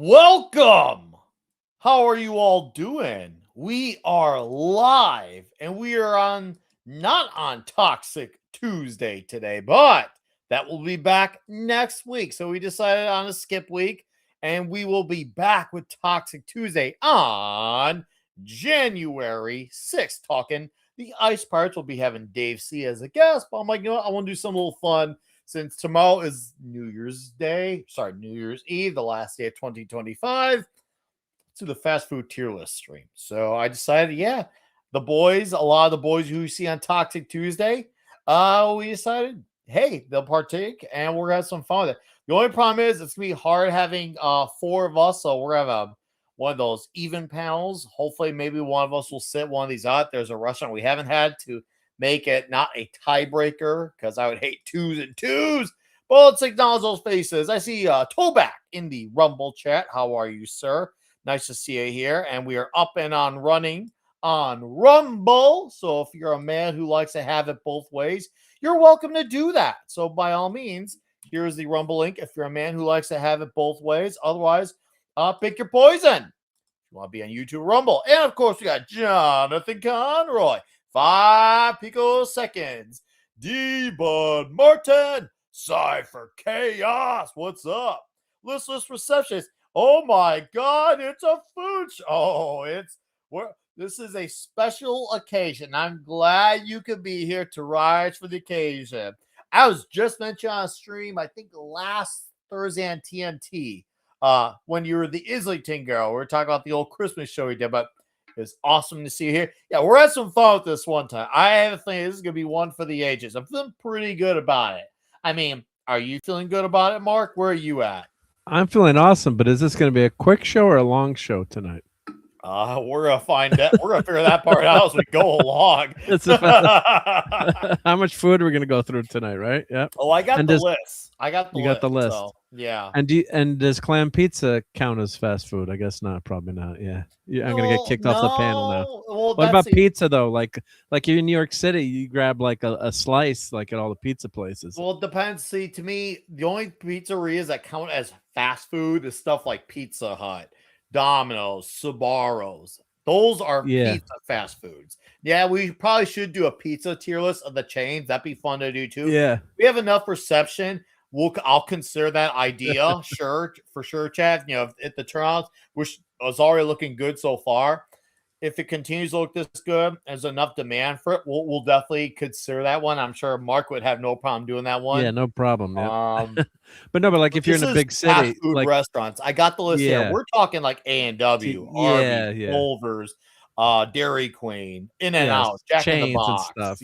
Welcome. How are you all doing? We are live and we are not on Toxic Tuesday today, but that will be back next week. So we decided on a skip week and we will be back with Toxic Tuesday on January 6th. Talking the Ice Pirates. We'll be having Dave C as a guest, but I'm like, you know what? I want to do something a little fun since tomorrow is New Year's Eve, the last day of 2025, to the fast food tier list stream. So I decided, a lot of the boys who you see on Toxic Tuesday, we decided, hey, they'll partake and we're gonna have some fun with it. The only problem is it's gonna be hard having four of us, so we're gonna have one of those even panels. Hopefully, maybe one of us will sit one of these out. There's a restaurant we haven't had to make it not a tiebreaker because I would hate twos and twos. But let's acknowledge those faces. I see Toback in the Rumble chat. How are you, sir? Nice to see you here. And we are up and on running on Rumble. So if you're a man who likes to have it both ways, you're welcome to do that. So by all means, here's the Rumble link if you're a man who likes to have it both ways. Otherwise, pick your poison. If you want to be on YouTube Rumble. And of course, we got Jonathan Conroy. 5 picoseconds. D-Bud Martin. Cypher Chaos. What's up? Listless Receptionist. Oh my God, it's a food show. Oh, this is a special occasion. I'm glad you could be here to rise for the occasion. I was just mentioned on a stream, I think last Thursday on TNT, when you were the Islington girl. We were talking about the old Christmas show we did, but it's awesome to see you here. Yeah, we're having some fun with this one time. I have a feeling this is going to be one for the ages. I'm feeling pretty good about it. I mean, are you feeling good about it, Mark? Where are you at? I'm feeling awesome, but is this going to be a quick show or a long show tonight? We're going to find that. We're going to figure that part out as we go along. How much food are we going to go through tonight, right? Yeah. Oh, I got the list. You got the list. So, yeah. And does clam pizza count as fast food? I guess not. Probably not. Yeah. I'm going to get kicked off the panel now. Well, what about pizza though? Like you're in New York City, you grab like a slice like at all the pizza places. Well, it depends. See, to me, the only pizzerias that count as fast food is stuff like Pizza Hut, Domino's, Sbarro's. Those are pizza fast foods. Yeah, we probably should do a pizza tier list of the chains. That'd be fun to do too. Yeah. We have enough reception. I'll consider that idea. Sure, for sure, Chad. You know, if the turnout, which is already looking good so far, if it continues to look this good, there's enough demand for it, we'll definitely consider that one. I'm sure Mark would have no problem doing that one. Yeah, no problem. Yeah. but like if you're in a big city, food like restaurants, I got the list here. We're talking like A&W, Arby's, Culver's, Dairy Queen, In-N-Out, Jack in the Box, stuff.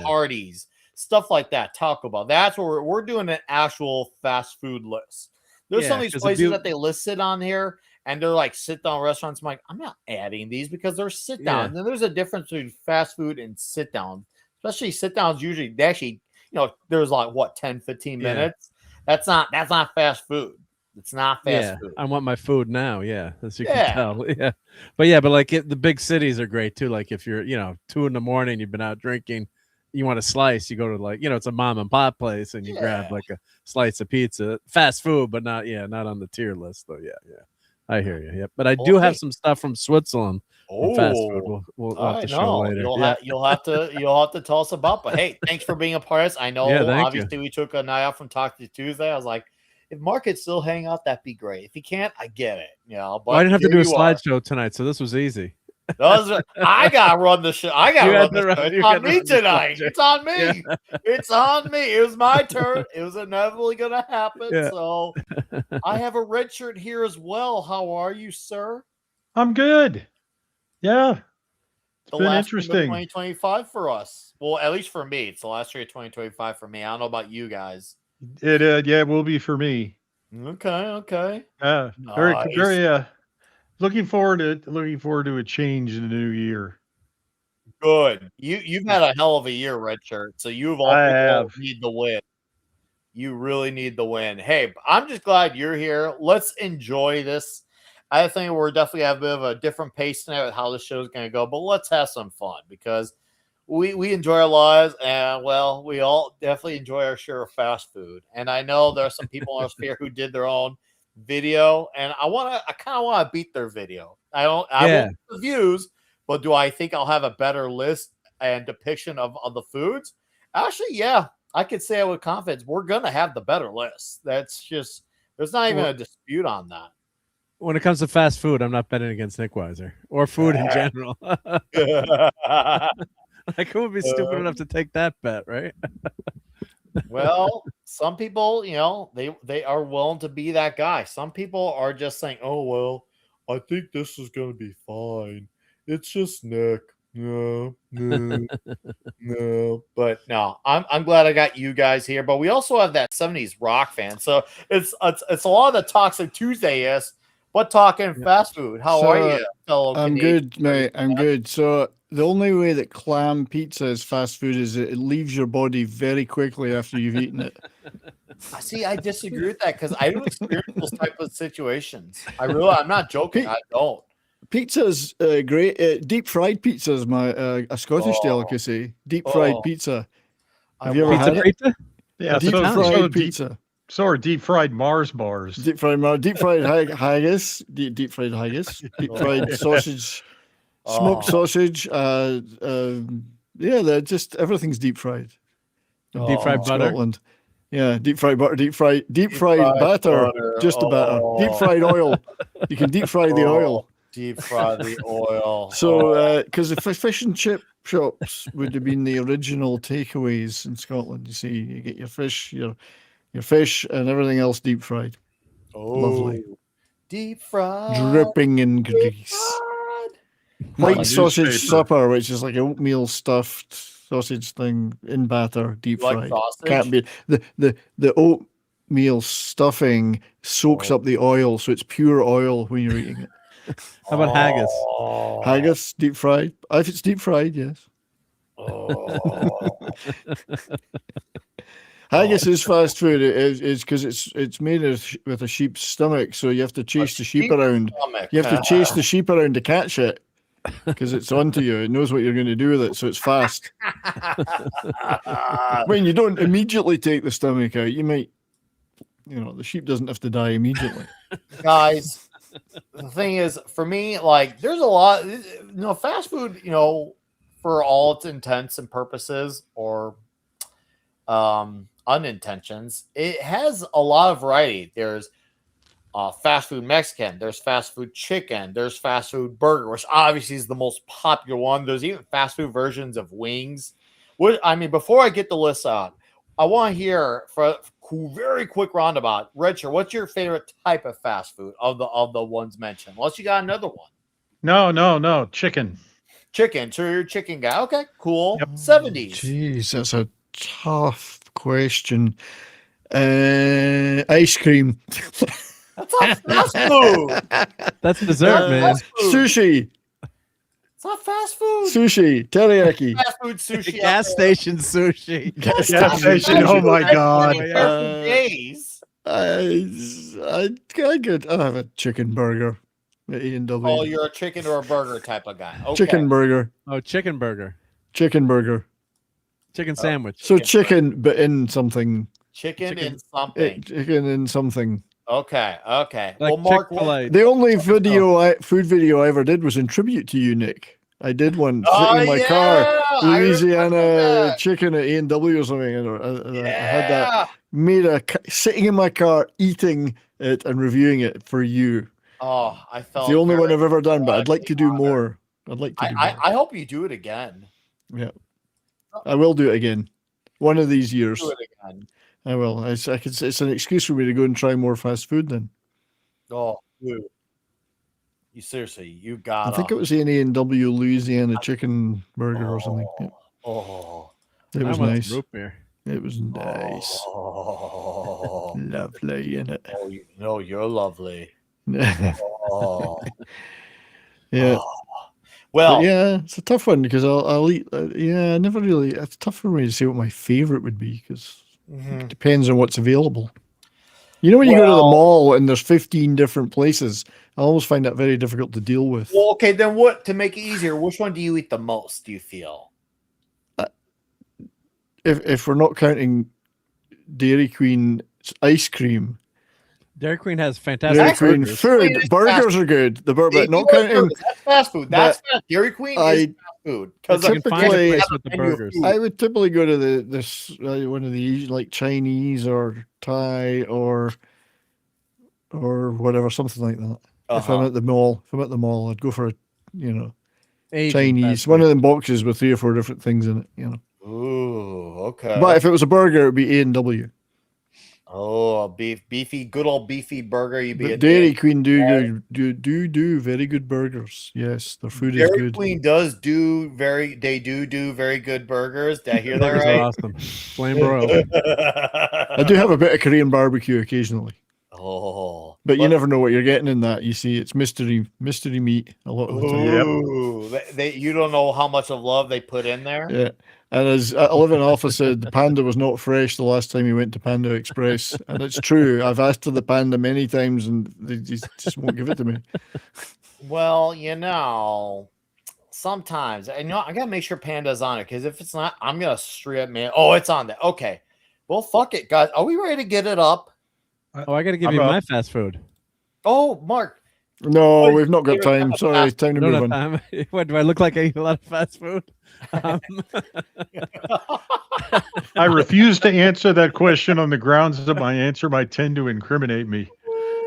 Hardee's, stuff like that. Taco Bell. That's where we're doing an actual fast food list. There's some of these places that they listed on here. And they're like sit down restaurants. I'm like, I'm not adding these because they're sit down. And then there's a difference between fast food and sit down. Especially sit downs usually they actually, there's like 10, 15 minutes. That's not fast food. It's not fast food. I want my food now. Yeah. As you can tell. Yeah. But like the big cities are great too. Like if you're, 2 a.m, you've been out drinking, you want a slice, you go to like, it's a mom and pop place and you grab like a slice of pizza, fast food, but not on the tier list though. Yeah. I hear you. Yep. But I do have some stuff from Switzerland. Fast food. We'll have to show later. You'll have to tell us about. But hey, thanks for being a part of this. I know obviously we took a night out from Toxic Tuesday. I was like, if Mark could still hang out, that'd be great. If he can't, I get it. But I didn't have to do a slideshow tonight, so this was easy. I gotta run the show. It's on me tonight. It's on me. It's on me. It was my turn. It was inevitably gonna happen. So I have a red shirt here as well. How are you, sir? I'm good. Yeah. It's been interesting. 2025 for us. Well, at least for me. It's the last year of 2025 for me. I don't know about you guys. It will be for me. Okay. Very looking forward to a change in the new year. Good. You've had a hell of a year, red shirt. So you've all need the win. You really need the win. Hey, I'm just glad you're here. Let's enjoy this. I think we're definitely have a bit of a different pace tonight with how the show is going to go, but let's have some fun because we enjoy our lives, and we all definitely enjoy our share of fast food. And I know there are some people in our sphere who did their own video, and I kind of want to beat their video. I won't the views, but do I think I'll have a better list and depiction of the foods? Actually, yeah, I could say it with confidence. We're gonna have the better list. That's just there's not even a dispute on that. When it comes to fast food, I'm not betting against Nick Weiser or food in general. Like, who would be stupid enough to take that bet, right? Well, some people, they are willing to be that guy. Some people are just saying, "Oh well, I think this is gonna be fine. It's just Nick." No. But no, I'm glad I got you guys here. But we also have that 70s rock fan, so it's a lot of the Toxic Tuesday is, but talking fast food. How are you, fellow? I'm good, mate. I'm good. So the only way that clam pizza is fast food is it leaves your body very quickly after you've eaten it. See, I disagree with that because I don't experience those type of situations. I'm not joking. I don't. Pizza's great. Deep fried pizza is a Scottish delicacy. Deep fried pizza. Have you ever had it? Pizza? Yeah, Deep fried pizza. So are deep fried Mars bars. Deep fried haggis. Deep fried haggis. Deep fried sausage. Smoked sausage. They're just everything's deep fried. Deep fried butter. Scotland. Yeah, deep fried butter, deep fried batter, just the batter. Deep fried oil. You can deep fry the oil. Deep fry the oil. So, because the fish and chip shops would have been the original takeaways in Scotland. You see, you get your fish, your fish, and everything else deep fried. Lovely. Deep fried. Dripping in grease. White sausage supper, which is like an oatmeal stuffed sausage thing in batter, deep fried. Can't be the oatmeal stuffing soaks up the oil, so it's pure oil when you're eating it. How about haggis? Haggis, deep fried. If it's deep fried, yes. Haggis is fast food. It's because it's made with a sheep's stomach, so you have to chase the sheep around. You have to chase the sheep around to catch it because it's onto you. It knows what you're going to do with it, so it's fast. When you don't immediately take the stomach out, you might, the sheep doesn't have to die immediately. Guys, the thing is, for me, like, there's a lot, fast food, for all its intents and purposes or unintentions, it has a lot of variety. There's fast food Mexican, there's fast food chicken, there's fast food burger, which obviously is the most popular one. There's even fast food versions of wings. Before I get the list out, I want to hear for very quick roundabout. Richard, what's your favorite type of fast food of the ones mentioned? Unless you got another one. No, chicken. Chicken. So you're a chicken guy. Okay, cool. Yep. 70s. Jeez, that's a tough question. Ice cream. That's not fast food. That's dessert, man. Sushi. It's not fast food. Sushi. Teriyaki. Fast food sushi. Gas station sushi. Gas station. Oh my God. Days. I'll have a chicken burger at A&W. Oh, you're a chicken or a burger type of guy. Okay. Chicken burger. Oh, chicken burger. Chicken burger. Chicken sandwich. So chicken, but in something. Chicken in something. Chicken in something. Okay. Like well, Mark, the only food video I ever did was in tribute to you, Nick. I did one sitting in my car, Louisiana chicken at A&W or something. And I had that sitting in my car, eating it and reviewing it for you. Oh, I felt it's the only one I've ever done, but I'd like to do more. I hope you do it again. Yeah, I will do it again. One of these years. Do it again. I will. It's an excuse for me to go and try more fast food then. Oh, dude. You got I think it was the A&W Louisiana chicken burger or something. Yeah. Oh. It was nice. Root beer. It was nice. Oh. Lovely, innit? Oh, you're lovely. Oh. Yeah. Oh. Well, but yeah, it's a tough one because I'll eat. I never really. It's tough for me to say what my favorite would be because it depends on what's available. When you go to the mall and there's 15 different places, I always find that very difficult to deal with. Well, okay, then to make it easier, which one do you eat the most, do you feel? If we're not counting Dairy Queen ice cream, Dairy Queen has fantastic Dairy Queen burgers. food. Burgers are good. The burger, If not you want counting. burgers, that's fast food. That's fast. Dairy Queen is fast food because You can find a typically- place with the burgers. I would typically go to this one of these like Chinese or Thai or whatever, something like that. If I'm at the mall, I'd go for a Asian Chinese, fast one food. of them boxes with 3 or 4 different things in it. Ooh, okay. But if it was a burger, it would be A&W. Oh, a beefy, good old beefy burger. You'd be But a Dairy Queen do very good burgers. Yes, their food is Dairy good. Queen does do very good burgers. Did I hear that Burgers are right? awesome. Flame broiled. I do have a bit of Korean barbecue occasionally, Oh, but you never know what you're getting in that. You see, it's mystery meat a lot of the time. Ooh, you don't know how much of love they put in there. Yeah. And as 11 Alpha said, the panda was not fresh the last time he went to Panda Express. And it's true. I've asked for the panda many times and they just won't give it to me. Well, sometimes I gotta make sure Panda's on it because if it's not, I'm gonna straight up man. Oh, it's on there. Okay. Well, fuck it, guys. Are we ready to get it up? Oh, I got to give you my fast food. Oh, Mark. No, we've not got time. Sorry, time to move on. Time. What do I look like? I eat a lot of fast food. I refuse to answer that question on the grounds that my answer might tend to incriminate me.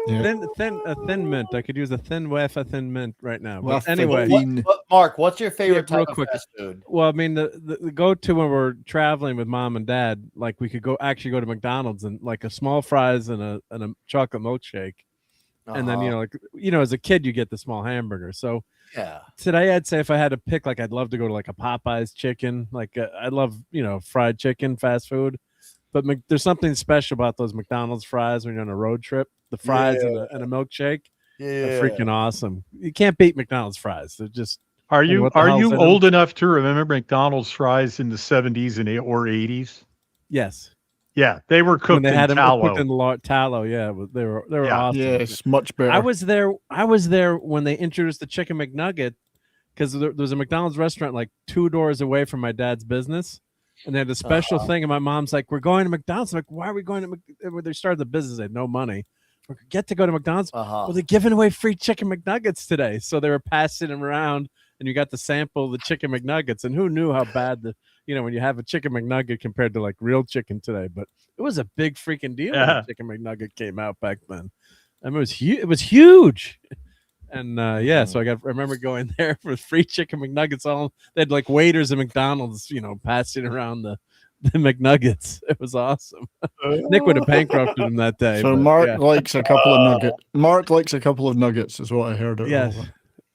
Yeah. Thin mint. I could use a thin wafer thin mint right now. But Wafer anyway, thin. Mark, what's your favorite real type of quick. fast food? well, I mean, the go-to when we're traveling with mom and dad, like we could go to McDonald's and like a small fries and a chocolate milkshake, and then as a kid you get the small hamburger. So yeah. today I'd say if I had to pick, like I'd love to go to like a Popeyes chicken. Like I love fried chicken, fast food, but there's something special about those McDonald's fries when you're on a road trip. The fries and a milkshake, they're freaking awesome. You can't beat McDonald's fries. They're just. Are you what the hell's in them? old enough to remember McDonald's fries in the 70s or 80s? Yes. Yeah, they were cooked When they had in them tallow. cooked in tallow, yeah, they were awesome. Yes, much better. I was there when they introduced the chicken McNugget because there was a McDonald's restaurant like 2 doors away from my dad's business, and they had a special thing. And my mom's like, "We're going to McDonald's." I'm like, "Why are we going to?" They started the business. They had no money. We get to go to McDonald's. Well, they're giving away free chicken McNuggets today, so they were passing them around, and you got to sample the chicken McNuggets. And who knew how bad when you have a chicken McNugget compared to like real chicken today? But it was a big freaking deal when the chicken McNugget came out back then. I mean, it was huge. And so I remember going there for free chicken McNuggets. They had like waiters at McDonald's, passing around the McNuggets. It was awesome. Nick would have bankrupted him that day. So Mark likes a couple of nuggets. Mark likes a couple of nuggets, is what I heard. Yes,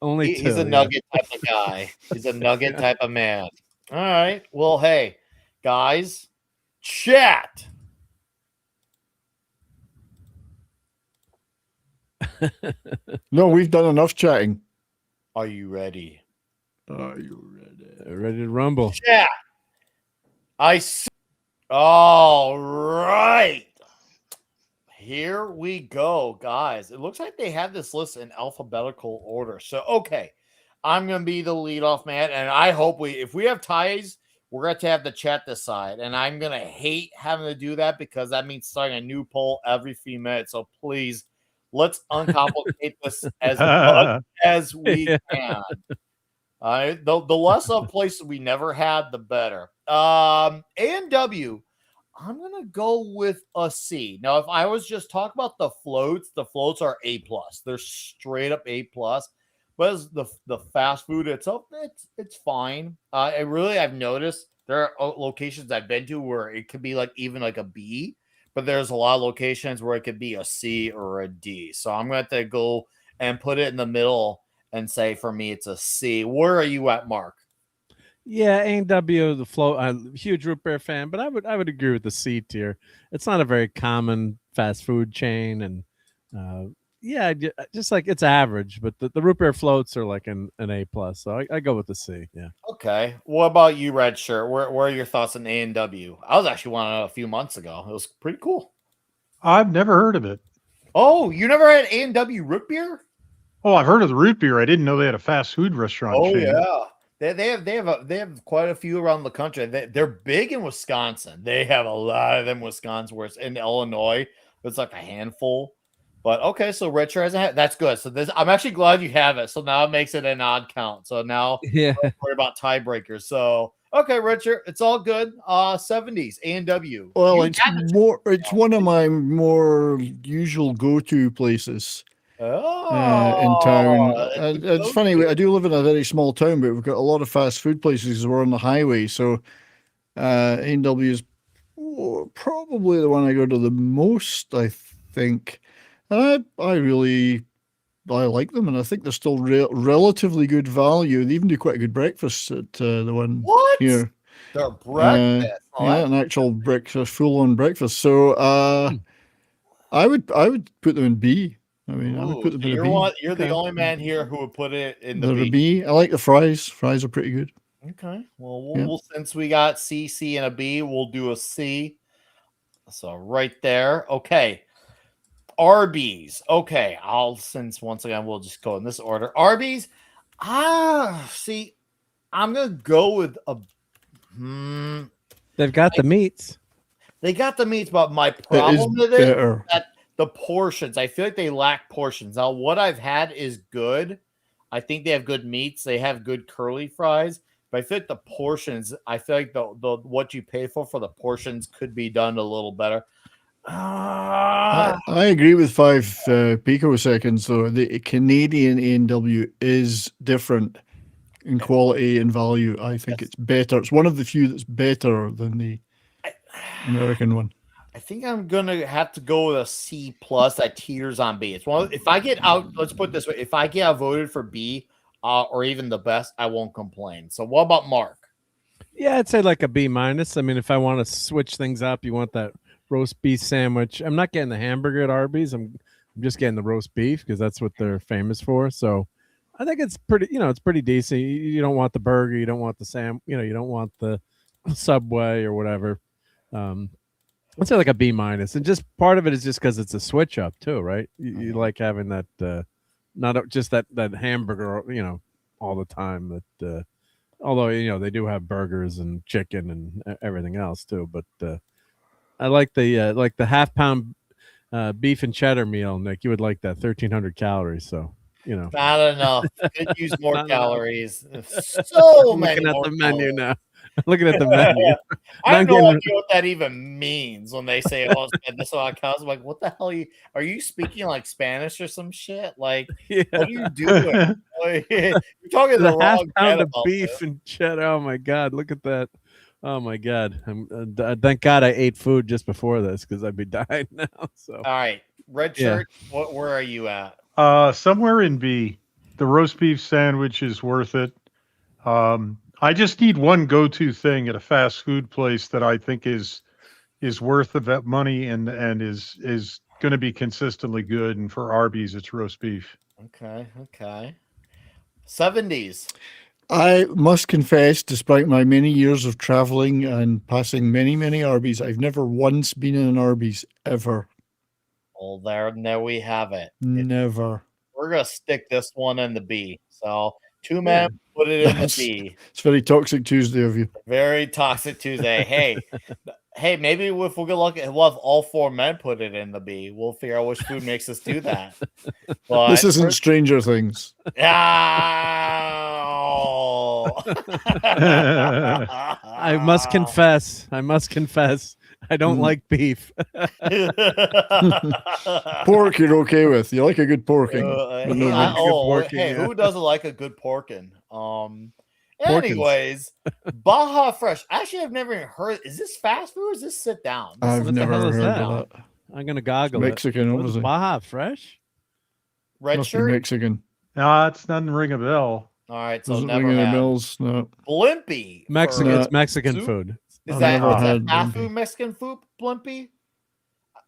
only two. He's a nugget type of guy. He's a nugget type of man. All right. Well, hey, guys, chat. No, we've done enough chatting. Are you ready? Are you ready? Ready to rumble? Chat. All right. Here we go, guys. It looks like they have this list in alphabetical order. So, okay, I'm going to be the leadoff man, and I hope if we have ties, we're going to have the chat decide, and I'm going to hate having to do that because that means starting a new poll every few minutes. So, please, let's uncomplicate this as much as we can. The less of places we never had, the better. A&W, I'm gonna go with a C. Now, if I was just talking about the floats are A+. They're straight up A+. But as the fast food itself, it's fine. I've noticed there are locations I've been to where it could be like even like a B, but there's a lot of locations where it could be a C or a D. So I'm going to have to go and put it in the middle and say for me it's a C. Where are you at, Mark? Yeah, A&W, the float. I'm a huge root beer fan, but I would agree with the C tier. It's not a very common fast food chain, and just like it's average. But the root beer floats are like an A+. So I go with the C. Yeah. Okay. What about you, Red Shirt? Where are your thoughts on A&W? I was actually one a few months ago. It was pretty cool. I've never heard of it. Oh, you never had A&W root beer? Oh, I've heard of the root beer. I didn't know they had a fast food restaurant. Oh chain. yeah. They have quite a few around the country. They're big in Wisconsin. They have a lot of them in Wisconsin, where it's in Illinois, it's like a handful. But okay, so Richard hasn't had that's good. So this I'm actually glad you have it. So now it makes it an odd count. So now Yeah. don't worry about tiebreakers. So okay, Richard, it's all good. 70s A&W. Well, it's one of my more usual go-to places in town. And it's funny, I do live in a very small town, but we've got a lot of fast food places. We're on the highway, so A&W is probably the one I go to the most, I think. And I like them, and I think they're still relatively good value. They even do quite a good breakfast at the one here. Their breakfast, an actual breakfast, full-on breakfast. So I would put them in B. I mean, I would put them in a B. You're the only man here who would put it in the B. B. I like the fries. Fries are pretty good. Okay. Well, we'll since we got C, C, and a B, we'll do a C. So right there. Okay. Arby's. Okay. Since once again, we'll just go in this order. Arby's. See, I'm going to go with a. They've got the meats. They got the meats, but my problem with it is that the portions, I feel like they lack portions. Now, what I've had is good. I think they have good meats. They have good curly fries. But I feel like the portions, I feel like the what you pay for the portions could be done a little better. I agree with 5 picoseconds, though. The Canadian A&W is different in quality and value. I think it's better. It's one of the few that's better than the American one. I think I'm gonna have to go with a C plus that teeters on B. It's one. If I get out, let's put it this way: if I get outvoted for B or even the best, I won't complain. So, what about Mark? Yeah, I'd say like a B minus. I mean, if I want to switch things up, you want that roast beef sandwich. I'm not getting the hamburger at Arby's. I'm just getting the roast beef because that's what they're famous for. So I think it's pretty, it's pretty decent. You don't want the burger. You don't want the you don't want the Subway or whatever. I'd say like a B minus. And just part of it is just because it's a switch up too, right? You like having that, not just that hamburger, all the time. That although, they do have burgers and chicken and everything else too. But I like the half pound beef and cheddar meal, Nick. You would like that 1,300 calories. So, not enough. Could use more calories. So many. Looking at the menu now. Looking at the menu. I have no idea what that even means when they say, "Oh, this amount of calories." I'm like, what the hell are you speaking like Spanish or some shit? Like, what are you doing? Like, you're talking the half wrong pound of beef and cheddar. Oh my god, look at that. Oh my god! Thank God I ate food just before this because I'd be dying now. So all right, red shirt. Where are you at? Somewhere in B. The roast beef sandwich is worth it. I just need one go-to thing at a fast food place that I think is worth that money and is going to be consistently good. And for Arby's, it's roast beef. Okay. 70s. I must confess, despite my many years of traveling and passing many Arby's, I've never once been in an Arby's ever. Well, there we have it. Never. We're gonna stick this one in the B. So 2 men put it in the B. It's very Toxic Tuesday of you. Very Toxic Tuesday. Hey, maybe if we'll get lucky, we'll have all 4 men put it in the B. We'll figure out which food makes us do that. But this isn't Stranger Things. I must confess. I don't like beef. Pork you're okay with. You like a good porking. Who doesn't like a good porking? Anyways, Baja Fresh. Actually, I've never even heard. Is this fast food or is this sit down? I've never heard of that. I'm gonna goggle Mexican, it. obviously. Baja Fresh? Red shirt? Mexican. No, it's not ring a bell. All right, so Doesn't never ring any had. bells. No. Blimpie. It's Mexican food. Is that fast food Mexican food? Blimpie?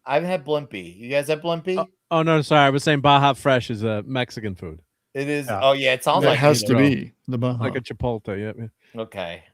I haven't had Blimpie. You guys have Blimpie? Oh no, sorry. I was saying Baja Fresh is a Mexican food. It is. Yeah. Oh yeah, it sounds like it has to be the Baja. Like a Chipotle. Yeah. Okay.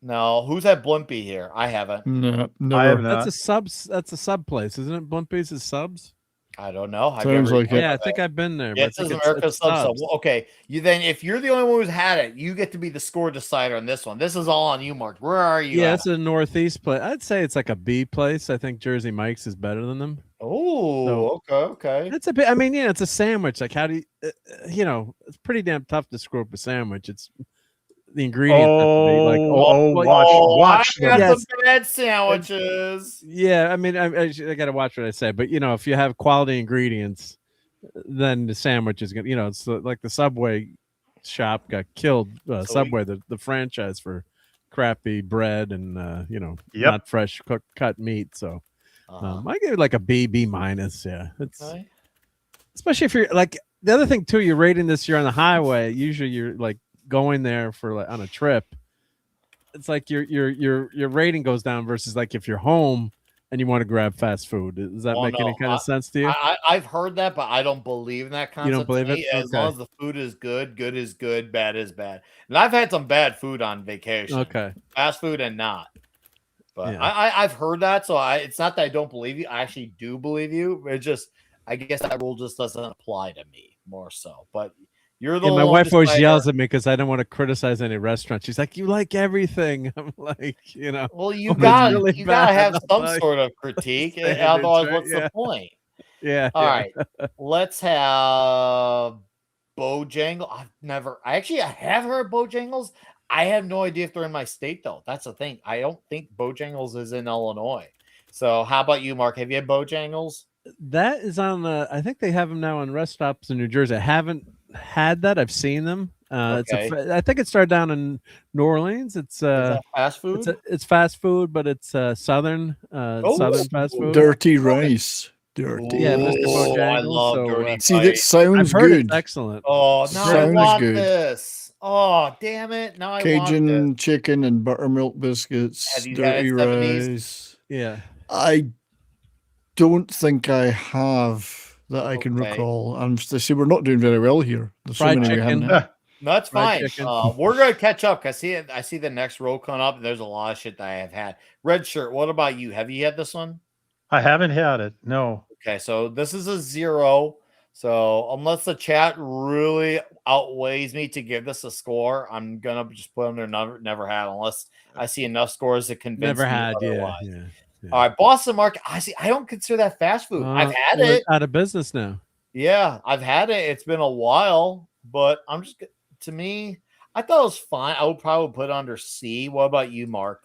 No, who's had Blimpie here? I haven't. No, I have not. That's a sub place, isn't it? Blimpie's is subs. I don't know. Sounds like it. Yeah, I think I've been there. Yeah, it says America subs. So, okay, if you're the only one who's had it, you get to be the score decider on this one. This is all on you, Mark. Where are you? Yeah, it's a Northeast place. I'd say it's like a B place. I think Jersey Mike's is better than them. Oh, okay. It's a bit. I mean, it's a sandwich. Like, how do you, it's pretty damn tough to screw up a sandwich. It's the ingredients have to be like, watch I got them. some bad sandwiches. Yeah, I mean, I got to watch what I say, but if you have quality ingredients, then the sandwich is gonna, it's like the Subway shop got killed. Subway, the franchise, for crappy bread and not fresh cut meat. So I give it like a B minus. Yeah, it's especially if you're like, the other thing too. You're rating this, you're on the highway. Usually you're like going there for like on a trip. It's like your rating goes down versus like if you're home and you want to grab fast food. Does that make any kind of sense to you? I've heard that, but I don't believe in that concept. You don't believe it? As long as the food is good, good is good, bad is bad. And I've had some bad food on vacation. Okay. Fast food and not. But Yeah. I've heard that, so it's not that I don't believe you. I actually do believe you. It's just, I guess that rule just doesn't apply to me more so. But you're the my one wife always decider. yells at me because I don't want to criticize any restaurant. She's like, "You like everything." I'm like, Well, you it's gotta really you gotta bad. have I'm some like, sort of critique. standards, Otherwise, right? what's Yeah. the point? Yeah. All right, let's have Bojangles. I have heard Bojangles. I have no idea if they're in my state though. That's the thing. I don't think Bojangles is in Illinois. So how about you, Mark? Have you had Bojangles? That is on the. I think they have them now on rest stops in New Jersey. I haven't had that. I've seen them. Okay. I think it started down in New Orleans. It's Is that fast food? it's fast food, but it's southern fast food. Dirty rice. Dirty. Yeah, Mr. Oh, I Bojangles, love so, dirty See, that rice. sounds I've heard good. it's excellent. Oh, now I Sounds want good. this. Oh, damn it! Now I want Cajun this. chicken and buttermilk biscuits. Have you had Dirty 70s? rice. Yeah. I don't think I have that I can Okay. recall. And see, we're not doing very well here. There's so Fried many we chicken. haven't had. No, that's Fried fine. chicken. We're gonna catch up. I see it. I see the next row coming up. There's a lot of shit that I have had. Red shirt. What about you? Have you had this one? I haven't had it. No. Okay, so this is a 0. So unless the chat really outweighs me to give this a score, I'm gonna just put under never had, unless I see enough scores to convince Never me had. otherwise. Yeah. All right, Boston Market. I don't consider that fast food. I've had Well, it. it's out of business now. Yeah, I've had it. It's been a while, but to me, I thought it was fine. I would probably put it under C. What about you, Mark?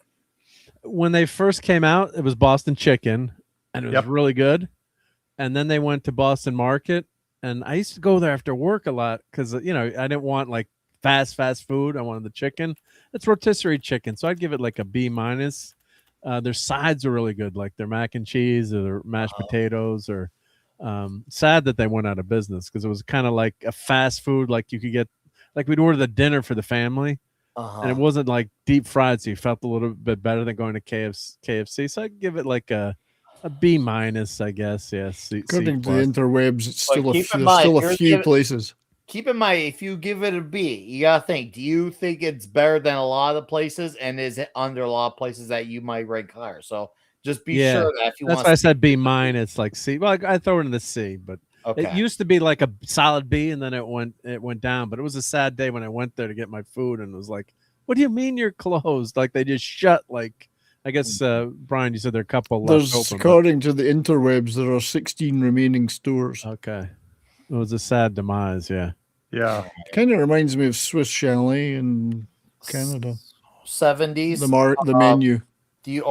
When they first came out, it was Boston Chicken, and it was really good. And then they went to Boston Market, and I used to go there after work a lot because I didn't want like fast food. I wanted the chicken. It's rotisserie chicken, so I'd give it like a B minus. Their sides are really good, like their mac and cheese or their mashed potatoes. Or sad that they went out of business because it was kind of like a fast food, like you could get, like we'd order the dinner for the family. And it wasn't like deep fried, so you felt a little bit better than going to KFC. So I'd give it like a B minus, I guess. Yes. According to the interwebs, it's still keep in there's mind, still a here's few the- places. Keep in mind, if you give it a B, you gotta think: do you think it's better than a lot of places, and is it under a lot of places that you might rank higher? So just be sure that if you that's want, why I said B minus, like C. Well, I throw it in the C, but it used to be like a solid B, and then it went down. But it was a sad day when I went there to get my food, and it was like, "What do you mean you're closed? Like they just shut?" Like I guess Brian, you said there are a couple left There's, open. according to the interwebs, there are 16 remaining stores. Okay, it was a sad demise. Yeah. Yeah. Kind of reminds me of Swiss Chalet in Canada. 70s. The menu. Do you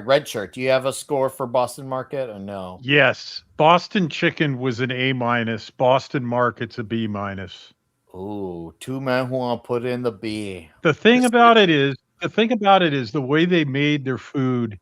Red Shirt? Do you have a score for Boston Market or no? Yes. Boston Chicken was an A minus. Boston Market's a B minus. Ooh, two men who want to put in the B. The thing about it is the way they made their food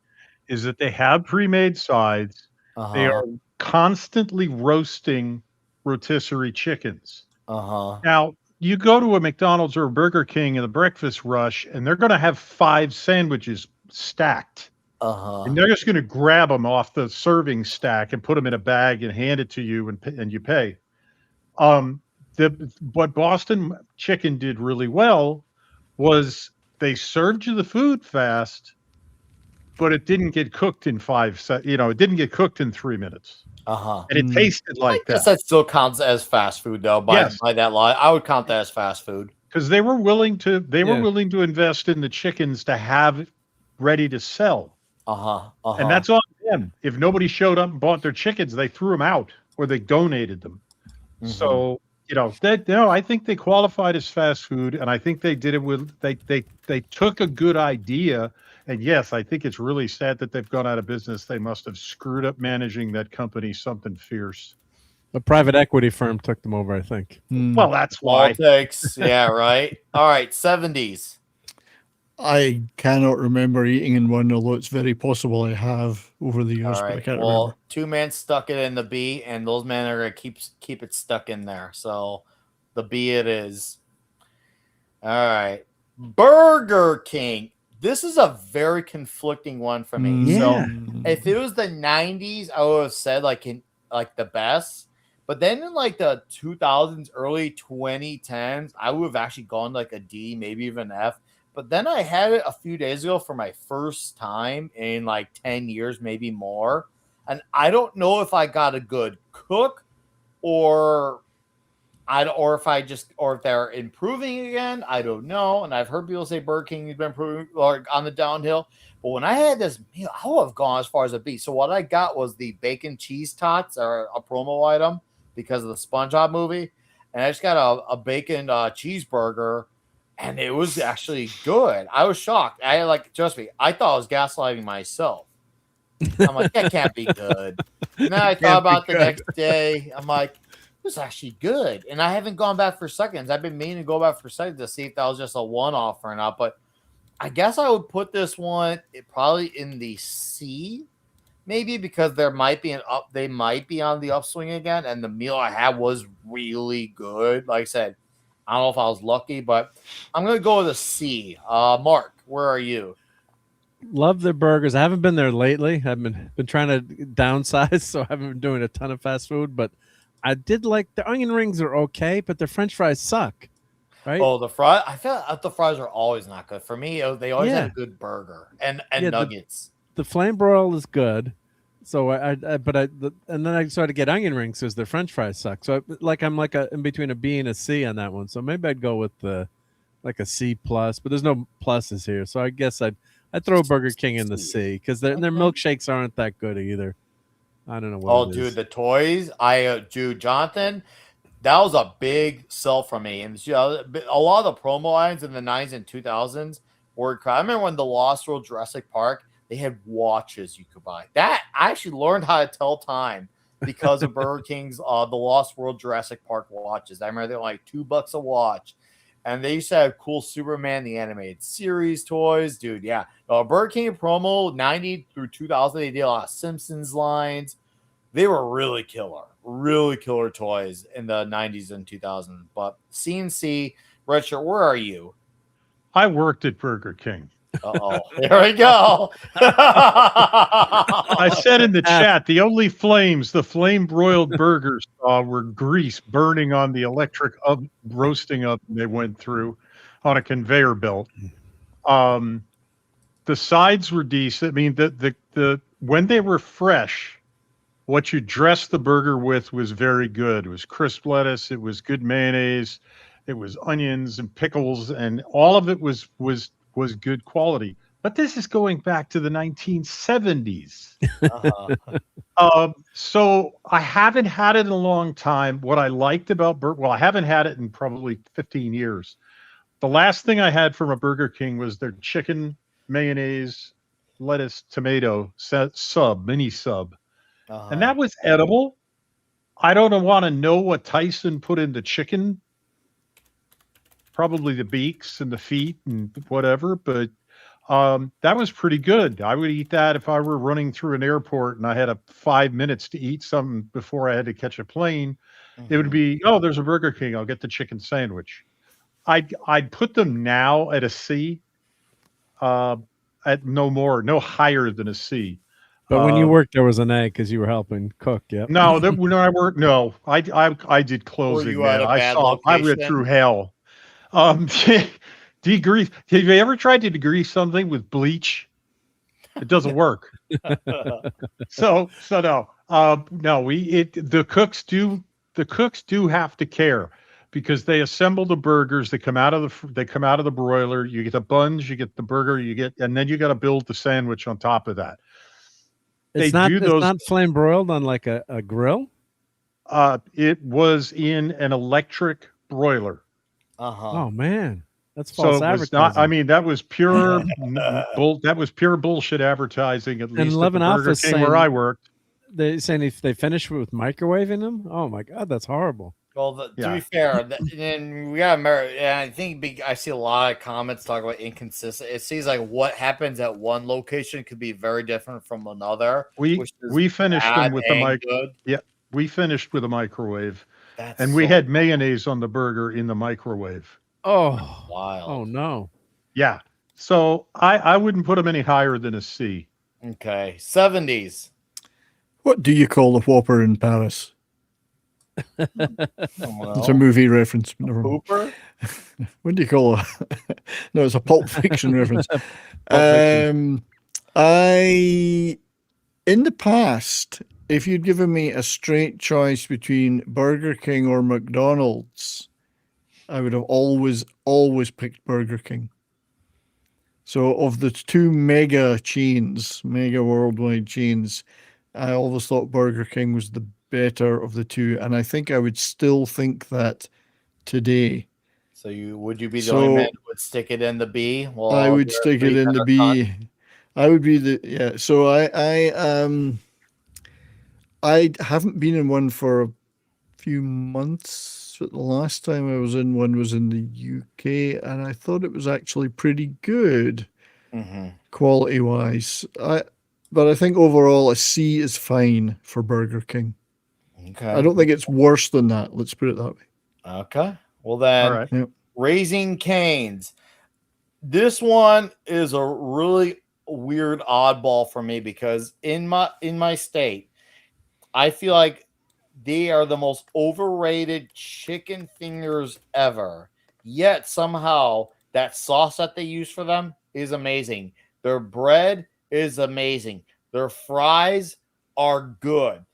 is that they have pre-made sides. They are constantly roasting rotisserie chickens. Now, you go to a McDonald's or a Burger King in the breakfast rush, and they're going to have 5 sandwiches stacked. And they're just going to grab them off the serving stack and put them in a bag and hand it to you, and you pay. What Boston Chicken did really well was they served you the food fast, but it didn't get cooked in it didn't get cooked in 3 minutes. And it tasted like that. That still counts as fast food, though. By that law, I would count that as fast food because they were willing to. They were willing to invest in the chickens to have ready to sell. And that's on them. If nobody showed up and bought their chickens, they threw them out or they donated them. So, I think they qualified as fast food, and I think they did it with they took a good idea. And yes, I think it's really sad that they've gone out of business. They must have screwed up managing that company something fierce. A private equity firm took them over, I think. Well, that's why. Politics. Yeah, right. All right, 70s. I cannot remember eating in one, although it's very possible I have over the years, but I can't remember. 2 men stuck it in the B, and those men are gonna keep it stuck in there. So the B it is. All right, Burger King. This is a very conflicting one for me. Yeah. So if it was the 90s, I would have said like the best. But then in like the 2000s, early 2010s, I would have actually gone like a D, maybe even F. But then I had it a few days ago for my first time in like 10 years, maybe more. And I don't know if I got a good cook or if they're improving again. I don't know. And I've heard people say Burger King has been improving or on the downhill. But when I had this meal, I would have gone as far as a B. So what I got was the bacon cheese tots, or a promo item because of the SpongeBob movie. And I just got a bacon cheeseburger. And it was actually good. I was shocked. Trust me, I thought I was gaslighting myself. I'm like, that can't be good. And then I thought about the next day. I'm like, this is actually good. And I haven't gone back for seconds. I've been meaning to go back for seconds to see if that was just a one-off or not. But I guess I would put this one probably in the C, maybe because they might be on the upswing again. And the meal I had was really good. Like I said, I don't know if I was lucky, but I'm going to go with a C. Mark, where are you? Love their burgers. I haven't been there lately. I've been trying to downsize, so I haven't been doing a ton of fast food. But I did like the onion rings are okay, but the French fries suck. Right? Oh, the fries. I feel like the fries are always not good for me. They always have a good burger and nuggets. The flame broil is good. So and then I started to get onion rings because the French fries suck. So I'm in between a B and a C on that one. So maybe I'd go with a C plus, but there's no pluses here. So I guess I'd throw Burger King in the C because their milkshakes aren't that good either. I don't know what. Dude, the toys. Jonathan, that was a big sell for me. And a lot of the promo items in the 90s and 2000s were. I remember when the Lost World Jurassic Park. They had watches you could buy. That I actually learned how to tell time because of Burger King's The Lost World Jurassic Park watches. I remember they were like $2 a watch, and they used to have cool Superman the Animated Series toys, dude. Yeah, Burger King promo 90 through 2000. They did a lot of Simpsons lines. They were really killer toys in the 90s and 2000s. But CNC Redshirt, where are you? I worked at Burger King. Uh-oh, there we go. I said in the chat, the only flames the flame broiled burgers saw were grease burning on the electric roasting oven they went through on a conveyor belt. The sides were decent. I mean, the when they were fresh, what you dressed the burger with was very good. It was crisp lettuce, it was good mayonnaise, it was onions and pickles, and all of it was good quality. But this is going back to the 1970s. So I haven't had it in a long time. What I liked about I haven't had it in probably 15 years. The last thing I had from a Burger King was their chicken, mayonnaise, lettuce, tomato mini sub. And that was edible. I don't want to know what Tyson put in the chicken. Probably the beaks and the feet and whatever, but that was pretty good. I would eat that if I were running through an airport and I had 5 minutes to eat something before I had to catch a plane. It would be, there's a Burger King. I'll get the chicken sandwich. I'd put them now at a C, at no higher than a C. But when you worked, there was an A because you were helping cook. Yeah. No, when I worked, no, I did closing. Man. I went through hell. Degrease. Have you ever tried to degrease something with bleach? It doesn't work. So no. The cooks do have to care because they assemble the burgers. They come out of the broiler. You get the buns, you get the burger, and then you got to build the sandwich on top of that. It's not flame broiled on like a grill. It was in an electric broiler. Oh man, that's false advertising. Not, I mean, that was pure that was pure bullshit advertising. At least at the Burger King where I worked. They saying if they finish with microwaving them. Oh my god, that's horrible. Well, to be fair, and we got America, and I think I see a lot of comments talk about inconsistent. It seems like what happens at one location could be very different from another. We finished them with the microwave. Yeah, we finished with a microwave, we had mayonnaise on the burger in the microwave. Oh, wild! Oh no! Yeah, so I wouldn't put them any higher than a C. Okay, 70s. What do you call the Whopper in Paris? It's a movie reference. Hooper? What do you call it? No, it's a Pulp Fiction reference. In the past, if you'd given me a straight choice between Burger King or McDonald's, I would have always picked Burger King. So of the two mega worldwide chains, I always thought Burger King was the better of the two, and I think I would still think that today. So would you be the only man who would stick it in the B? Well, I would stick it in the B. I would be the So I haven't been in one for a few months. But the last time I was in one was in the UK, and I thought it was actually pretty good, quality wise. But I think overall a C is fine for Burger King. Okay. I don't think it's worse than that. Let's put it that way. Okay. Well then, all right. Raising Cane's. This one is a really weird oddball for me because in my state, I feel like they are the most overrated chicken fingers ever. Yet somehow that sauce that they use for them is amazing. Their bread is amazing. Their fries are good.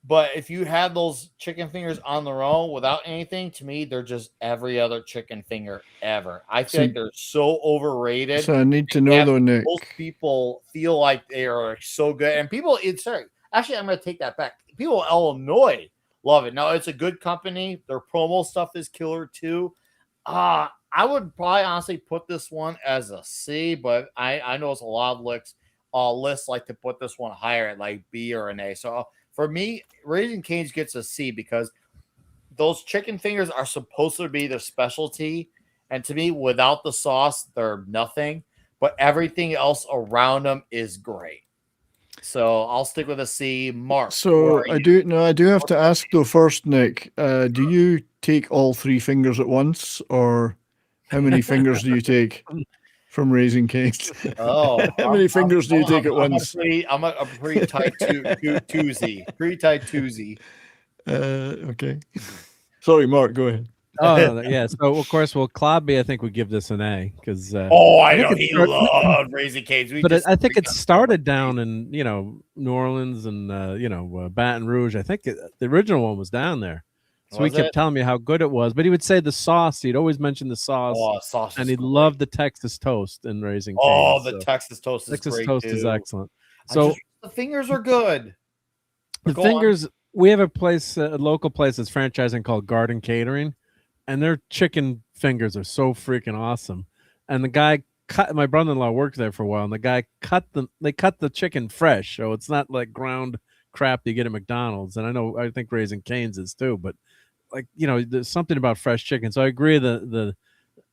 But if you have those chicken fingers on their own without anything, to me, they're just every other chicken finger ever. I feel like they're so overrated. So I need to know though, Nick. Most people feel like they are so good. And people, actually, I'm going to take that back. People in Illinois love it. Now, it's a good company. Their promo stuff is killer too. I would probably honestly put this one as a C, but I know it's a lot of lists like to put this one higher at like B or an A. So for me, Raising Cane's gets a C because those chicken fingers are supposed to be their specialty. And to me, without the sauce, they're nothing. But everything else around them is great. So I'll stick with a C. Mark. So I do have to ask though first, Nick. Do you take all three fingers at once, or how many fingers do you take from Raising Cane's? Oh, how many fingers do you take at once? I'm a pretty tight twosie. Pretty tight twosie. Okay. Sorry, Mark. Go ahead. Oh yeah. So of course, Clobby, I think would give this an A because. I know he loved Raising Cane's. But I think it started down in New Orleans and Baton Rouge. I think the original one was down there. So he kept telling me how good it was, but he would say the sauce. He'd always mention the sauce. Oh, sauce! And he loved the Texas toast in Raising Cane's. Oh, the Texas toast is Texas great toast too. is excellent. So the fingers are good. The fingers. We have a local place that's franchising called Garden Catering, and their chicken fingers are so freaking awesome. And the guy my brother-in-law worked there for a while, and the guy cut the chicken fresh, so it's not like ground crap you get at McDonald's. And I think Raising Cane's is too, but there's something about fresh chicken. So I agree.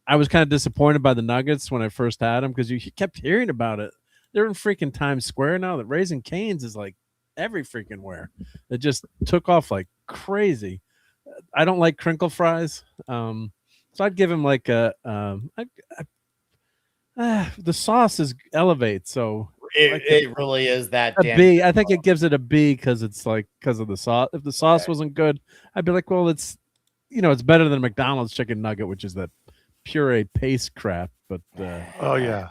I was kind of disappointed by the nuggets when I first had them because you kept hearing about it. They're in freaking Times Square now. That Raising Cane's is like every freaking where. It just took off like crazy. I don't like crinkle fries, so I'd give him like the sauce elevates. So it really is that a B. I think it gives it a B because of the sauce. If the sauce wasn't good, I'd be like, well, it's better than McDonald's chicken nugget, which is that puree paste crap. But oh yeah,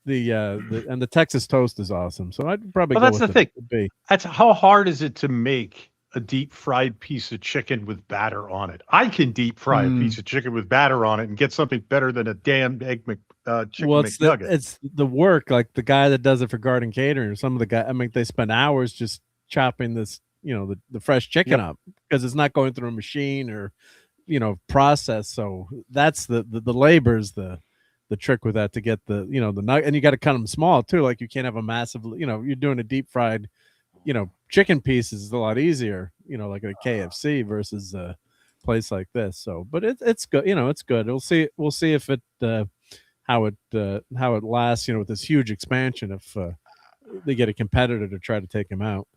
the Texas toast is awesome. So I'd probably go that's with the thing. B. That's how hard is it to make a deep fried piece of chicken with batter on it. I can deep fry a piece of chicken with batter on it and get something better than a damn chicken McNugget. It's the work, like the guy that does it for Garden Catering, or some of the guys. I mean, they spend hours just chopping this, the fresh chicken up because it's not going through a machine or, process. So that's the labor's the trick with that, to get the nugget, and you got to cut them small too. Like you can't have a massive, you're doing a deep fried, chicken pieces is a lot easier, like at a KFC versus a place like this. So, but it's good, it's good. We'll see if it how it lasts, with this huge expansion, if they get a competitor to try to take him out.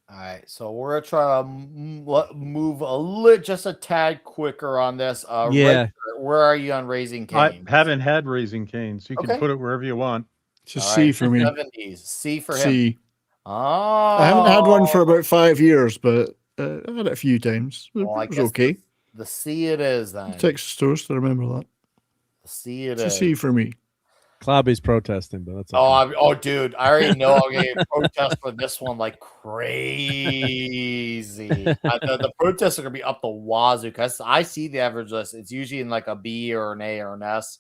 All right, so we're gonna try to move just a tad quicker on this. Richard, where are you on Raising Cane's? I haven't had Raising Cane's. You can put it wherever you want. It's a C for me. 70s. C for him. C. Oh, I haven't had one for about 5 years, but I've had it a few times. It was okay. The C it is then. Texas Toast, I remember that. The C it it's is. A C for me. Klobby's protesting, but that's okay. Dude, I already know I'm going to protest for this one like crazy. The protests are going to be up the wazoo because I see the average list. It's usually in like a B or an A or an S.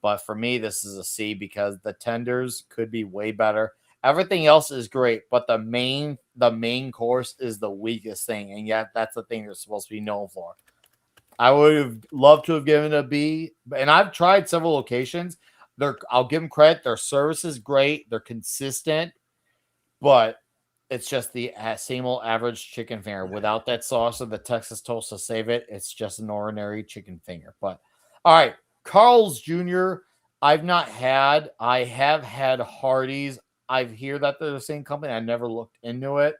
But for me, this is a C because the tenders could be way better. Everything else is great, but the main course is the weakest thing. And yet that's the thing they're supposed to be known for. I would have loved to have given it a B. And I've tried several locations. I'll give them credit. Their service is great. They're consistent, but it's just the same old average chicken finger without that sauce or the Texas Toast to save it. It's just an ordinary chicken finger. But all right, Carl's Jr. I've not had. I have had Hardee's. I hear that they're the same company. I never looked into it,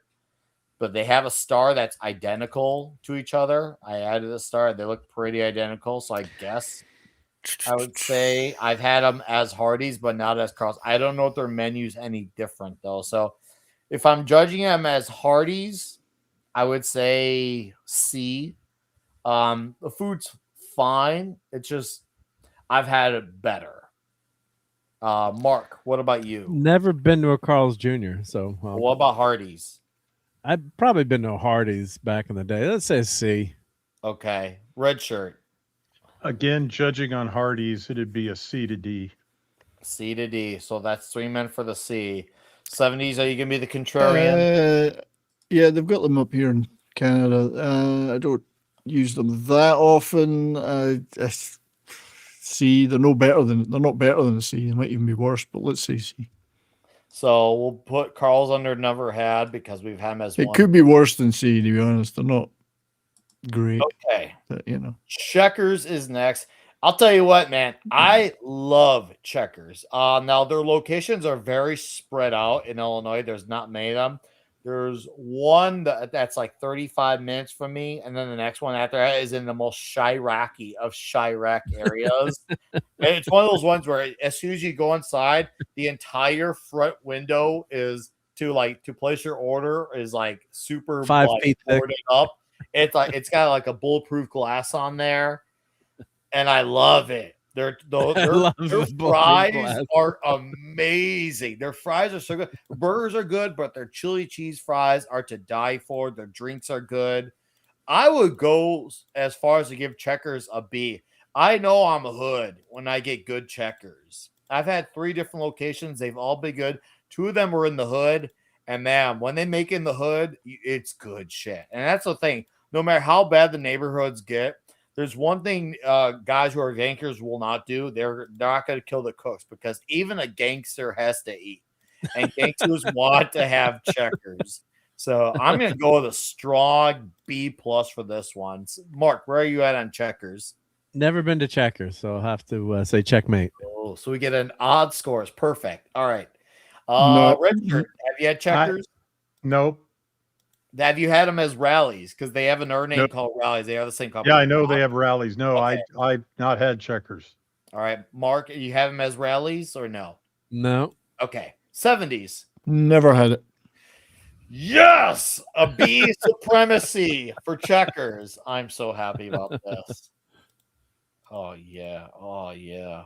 but they have a star that's identical to each other. I added a star. They look pretty identical, so I guess I would say I've had them as Hardee's, but not as Carl's. I don't know if their menu's any different though. So if I'm judging them as Hardee's, I would say C. The food's fine. It's just I've had it better. Mark, what about you? Never been to a Carl's Jr. So what about Hardee's? I've probably been to a Hardee's back in the day. Let's say C. Okay, red shirt. Again, judging on Hardee's, it'd be a C to D. C to D. So that's 3 men for the C. 70s, are you going to be the contrarian? Yeah, they've got them up here in Canada. I don't use them that often. C, they're not better than the C. They might even be worse, but let's say C. So we'll put Carl's under never had because we've had him as it one. It could be worse than C, to be honest. They're not great. Okay. But, Checkers is next. I'll tell you what, man. I love Checkers. Now, their locations are very spread out in Illinois. There's not many of them. There's one that's like 35 minutes from me, and then the next one after that is in the most Chiraqy of Chirac areas. And it's one of those ones where as soon as you go inside, the entire front window is to place your order is like super 5 feet boarded up. It's like it's got like a bulletproof glass on there, and I love it. Their fries are amazing. Their fries are so good. Burgers are good, but their chili cheese fries are to die for. Their drinks are good. I would go as far as to give Checkers a B. I know I'm a hood when I get good Checkers. I've had 3 different locations. They've all been good. 2 of them were in the hood. And man, when they make it in the hood, it's good shit. And that's the thing. No matter how bad the neighborhoods get, there's one thing guys who are gangsters will not do. They're not going to kill the cooks because even a gangster has to eat. And gangsters want to have Checkers. So I'm going to go with a strong B+ for this one. Mark, where are you at on Checkers? Never been to Checkers, so I'll have to say checkmate. Oh, so we get an odd score. It's perfect. All right. No. Richard, have you had Checkers? Nope. Have you had them as Rallies? Because they have another name called Rallies. They are the same company. Yeah, I know they have Rallies. No, okay. I've not had Checkers. All right. Mark, you have them as Rallies or no? No. Okay. 70s. Never had it. Yes! A B supremacy for Checkers. I'm so happy about this. Oh, yeah. Oh, yeah.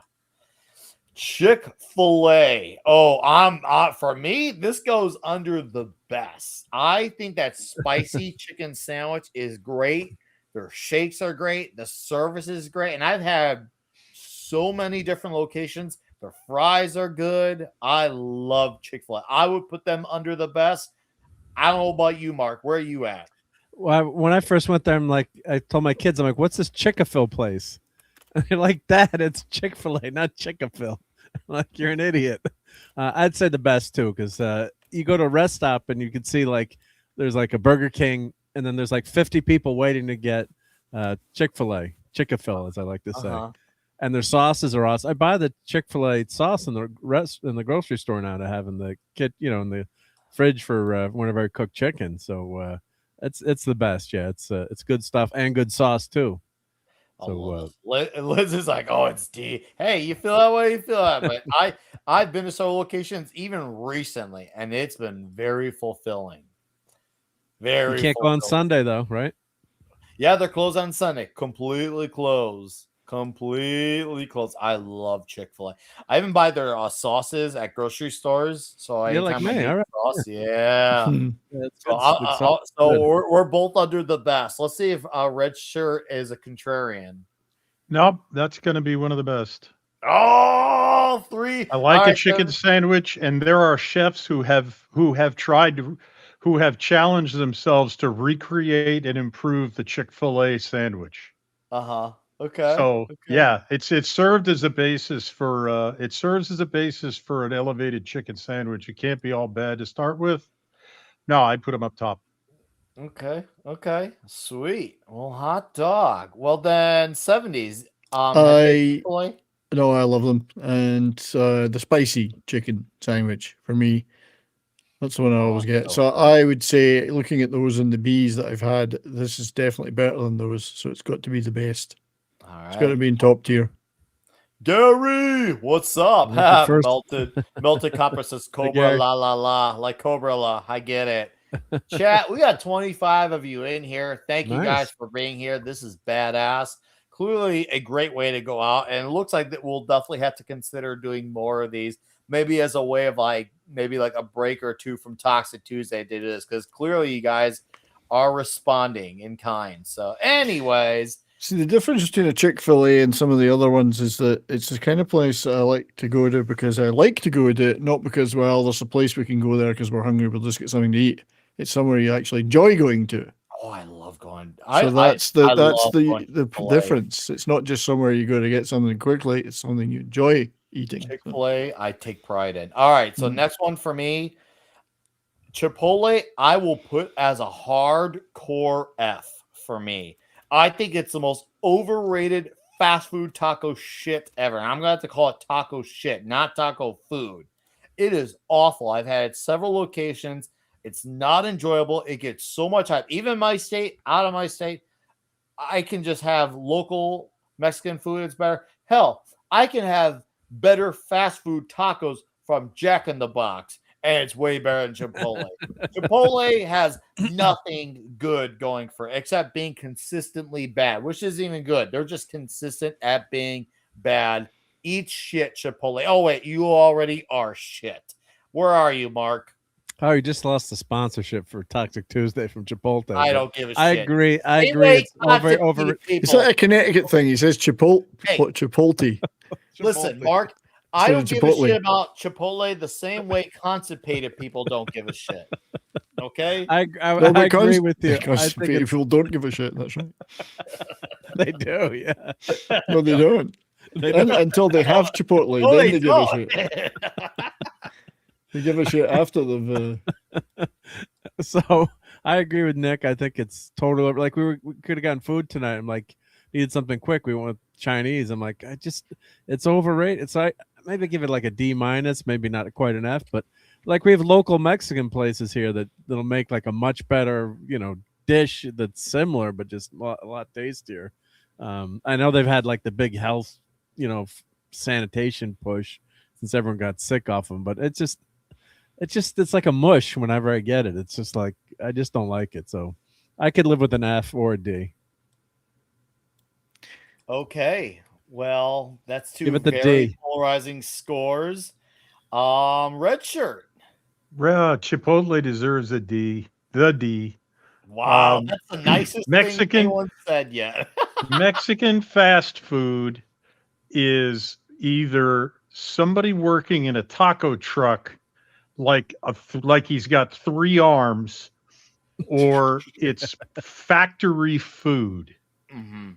Chick-fil-A. Oh, for me, this goes under the best. I think that spicy chicken sandwich is great. Their shakes are great. The service is great. And I've had so many different locations. Their fries are good. I love Chick-fil-A. I would put them under the best. I don't know about you, Mark. Where are you at? Well, when I first went there, I told my kids, I'm like, what's this Chick-fil-A place? And they're like, Dad, it's Chick-fil-A, not Chick-fil-A. Like, you're an idiot. I'd say the best too, because you go to a rest stop and you can see like there's like a Burger King, and then there's like 50 people waiting to get Chick-fil-A, Chick-fil-A, as I like to say. And their sauces are awesome. I buy the Chick-fil-A sauce in the grocery store now to have in the kit, in the fridge for whenever I cook chicken. So it's the best. Yeah, it's good stuff and good sauce too. So Liz is like, oh, it's D. Hey, you feel that way? You feel that? But I've been to several locations even recently, and it's been very fulfilling. Very. You can't go on Sunday though, right? Yeah, they're closed on Sunday. Completely closed. Completely closed. I love Chick-fil-A. I even buy their sauces at grocery stores. So you're like me, all right. Sauce, yeah. So we're both under the best. Let's see if Red Shirt is a contrarian. Nope, that's going to be one of the best. Oh, 3. I like a chicken sandwich, and there are chefs who have challenged themselves to recreate and improve the Chick-fil-A sandwich. Okay. So yeah, it served as a basis for an elevated chicken sandwich. It can't be all bad to start with. No, I'd put them up top. Okay. Sweet. Well, hot dog. Well then, 70s. No, I love them, and the spicy chicken sandwich for me. That's the one I always get. So I would say, looking at those and the B's that I've had, this is definitely better than those. So it's got to be the best. All right. It's got to be in top tier. Gary, what's up? Melted Copper says Cobra la la la, like Cobra la. I get it. Chat, we got 25 of you in here. Thank you guys for being here. This is badass. Clearly a great way to go out, and it looks like that we'll definitely have to consider doing more of these, maybe as a way of maybe like a break or two from Toxic Tuesday to do this, because clearly you guys are responding in kind. So anyways, see, the difference between a Chick-fil-A and some of the other ones is that it's the kind of place that I like to go to because I like to go to it, not because, well, there's a place we can go there because we're hungry, we'll just get something to eat. It's somewhere you actually enjoy going to. Oh, I love going. So that's the difference. It's not just somewhere you go to get something quickly. It's something you enjoy eating. Chick-fil-A, I take pride in. All right, so next one for me, Chipotle, I will put as a hardcore F for me. I think it's the most overrated fast food taco shit ever. And I'm going to have to call it taco shit, not taco food. It is awful. I've had several locations. It's not enjoyable. It gets so much hype. Even my state, out of my state, I can just have local Mexican food. It's better. Hell, I can have better fast food tacos from Jack in the Box, and it's way better than Chipotle. Chipotle has nothing good going for it except being consistently bad, which isn't even good. They're just consistent at being bad. Eat shit, Chipotle. Oh, wait, you already are shit. Where are you, Mark? Oh, you just lost the sponsorship for Toxic Tuesday from Chipotle. I don't give a shit. I agree. It's over. Is that a Connecticut thing? He says Chipotle. Chipotle. Listen, Mark, I don't give a shit about Chipotle the same way constipated people don't give a shit. Okay? I agree with you. Constipated people don't give a shit. That's right. They do, yeah. No, they don't. Until they have Chipotle, then they give a shit. They give a shit after they've. So I agree with Nick. I think it's totally like we could have gotten food tonight. I'm like, needed something quick. We went Chinese. I'm like, it's overrated. It's like maybe give it like a D-, maybe not quite an F, but like we have local Mexican places here that'll make like a much better, dish that's similar but just a lot tastier. I know they've had like the big health, sanitation push since everyone got sick off them, but it's like a mush whenever I get it. It's just like I just don't like it. So I could live with an F or a D. Okay. Well, that's two Give it the very D. polarizing scores. Red shirt. Chipotle deserves a D. The D. Wow, that's the nicest thing Mexican anyone said yet. Mexican fast food is either somebody working in a taco truck, like he's got 3 arms, or it's factory food. Mm-hmm.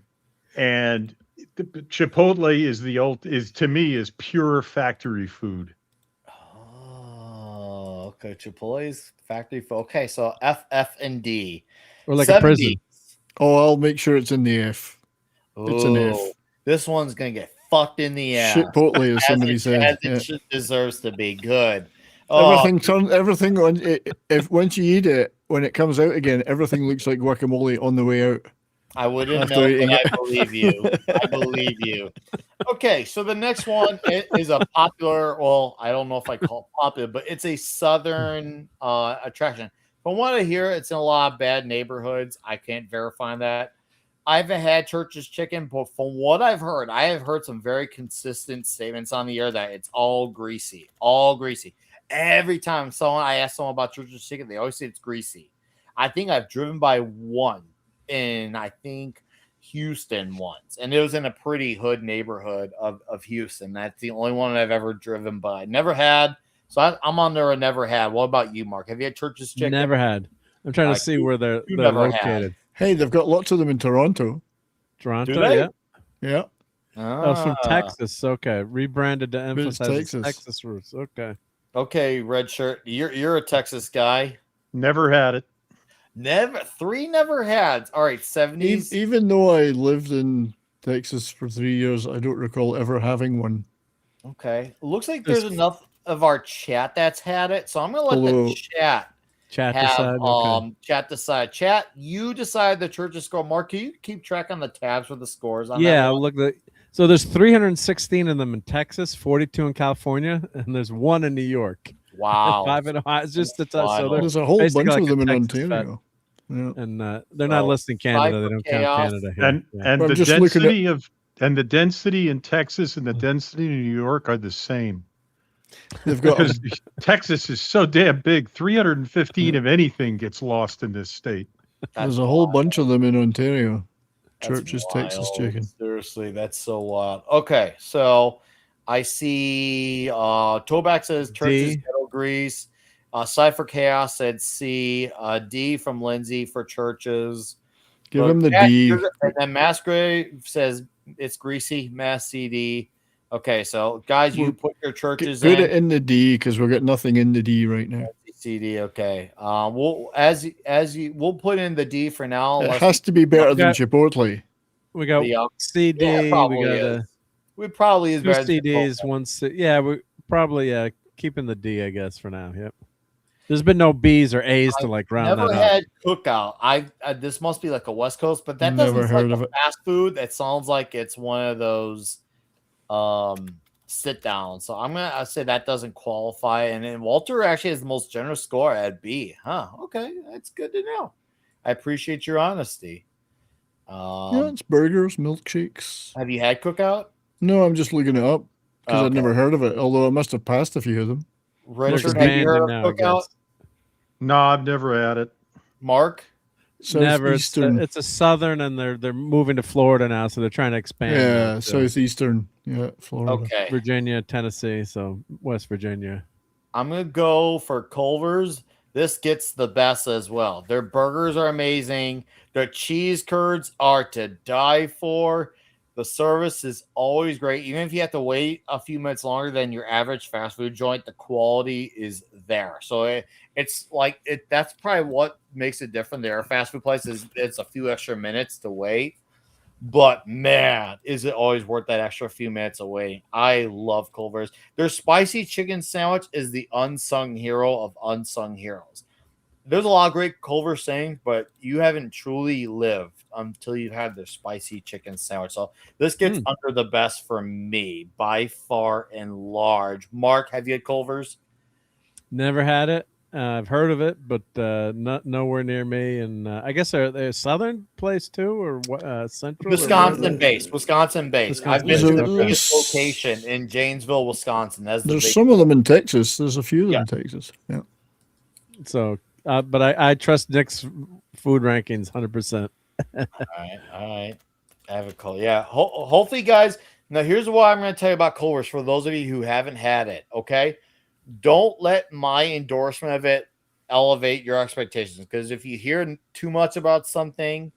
And Chipotle is to me is pure factory food. Oh, okay. Chipotle's factory food. Okay, so F and D. Or like a prison. Oh, I'll make sure it's in the F. It's an F. This one's gonna get fucked in the ass. Chipotle, as somebody said. It deserves to be good. Everything on if once you eat it, when it comes out again, everything looks like guacamole on the way out. I wouldn't know, but I believe you. I believe you. Okay, so the next one is a popular. Well, I don't know if I call it popular, but it's a southern attraction. From what I hear, it's in a lot of bad neighborhoods. I can't verify that. I haven't had Church's Chicken, but from what I've heard, I have heard some very consistent statements on the air that it's all greasy. All greasy. Every time I ask someone about Church's Chicken, they always say it's greasy. I think I've driven by one in, I think, Houston once, and it was in a pretty hood neighborhood of Houston. That's the only one I've ever driven by. Never had. So I'm on there. Never had. What about you, Mark? Have you had Church's Chicken? Never had. I'm trying to see where they're located. Had. Hey, they've got lots of them in Toronto. Toronto, yeah. Oh, it's from Texas. Okay, rebranded to emphasize Texas roots. Okay, red shirt. You're a Texas guy. Never had it. Never had. All right, 70s. Even though I lived in Texas for 3 years, I don't recall ever having one. Okay, looks like there's enough of our chat that's had it, so I'm gonna let the chat decide. Chat decide. Chat, you decide the Church's score. Mark, can you keep track on the tabs for the scores? Look. So there's 316 of them in Texas, 42 in California, and there's 1 in New York. Wow, 5 in Ohio. It's just so there's a whole bunch of them in Ontario. Yeah. And they're not listing Canada. They don't count Canada here. And the density the density in Texas and the density in New York are the same. They've got because Texas is so damn big. 315 of anything gets lost in this state. There's a whole bunch of them in Ontario. Church's Texas Chicken. Seriously, that's so wild. Okay, so I see Toback says Church's Ghetto Grease. Cypher Chaos said C. D from Lindsay for Church's. Give him the D. And then Masquerade says it's greasy. Mass CD. Okay, so guys, you put your Church's put it in the D because we've got nothing in the D right now. CD. Okay. We'll we'll put in the D for now. It has to be better than Chipotle. We got CD. We probably is better. 2 CDs, 1 C. Yeah, we probably keeping the D, I guess, for now. Yep. There's been no B's or A's to like round that up. Never had Cookout. This must be like a West Coast, but that doesn't sound like fast food. That sounds like it's one of those sit down. So I'm gonna say that doesn't qualify. And then Walter actually has the most generous score at B. Huh? Okay, that's good to know. I appreciate your honesty. It's burgers, milkshakes. Have you had Cookout? No, I'm just looking it up because I'd never heard of it. Although I must have passed a few of them. Richard, have you heard of Cookout? No, I've never had it. Mark? Never. It's a southern, and they're moving to Florida now, so they're trying to expand. Yeah, southeastern. Yeah, Florida. Okay. Virginia, Tennessee, so West Virginia. I'm gonna go for Culver's. This gets the best as well. Their burgers are amazing. Their cheese curds are to die for. The service is always great. Even if you have to wait a few minutes longer than your average fast food joint, the quality is there. So it's like that's probably what makes it different. There are fast food places, it's a few extra minutes to wait. But man, is it always worth that extra few minutes of waiting? I love Culver's. Their spicy chicken sandwich is the unsung hero of unsung heroes. There's a lot of great Culver's sayings, but you haven't truly lived until you've had their spicy chicken sandwich. So this gets under the best for me by far and large. Mark, have you had Culver's? Never had it. I've heard of it, but not nowhere near me. And I guess they're a southern place too, or central. Wisconsin-based. Wisconsin-based. I've been to the biggest location in Janesville, Wisconsin. There's some of them in Texas. There's a few of them in Texas. Yeah. So, but I trust Nick's food rankings 100%. All right. I have a call. Yeah. Hopefully, guys. Now, here's what I'm going to tell you about Culver's for those of you who haven't had it. Okay. Don't let my endorsement of it elevate your expectations, because if you hear too much about something,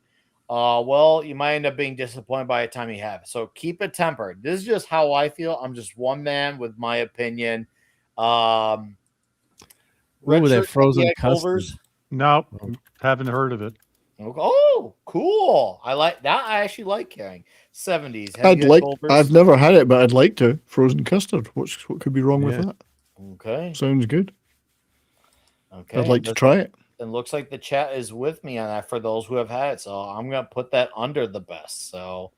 well, you might end up being disappointed by the time you have it. So keep it tempered. This is just how I feel. I'm just one man with my opinion. What were they, frozen custard? No, haven't heard of it. Oh, cool. I like that. I actually like carrying 70s. I've never had it, but I'd like to. Frozen custard. What could be wrong with that? Okay. Sounds good. Okay. I'd like to try it. It looks like the chat is with me on that for those who have had it. So I'm going to put that under the best. So,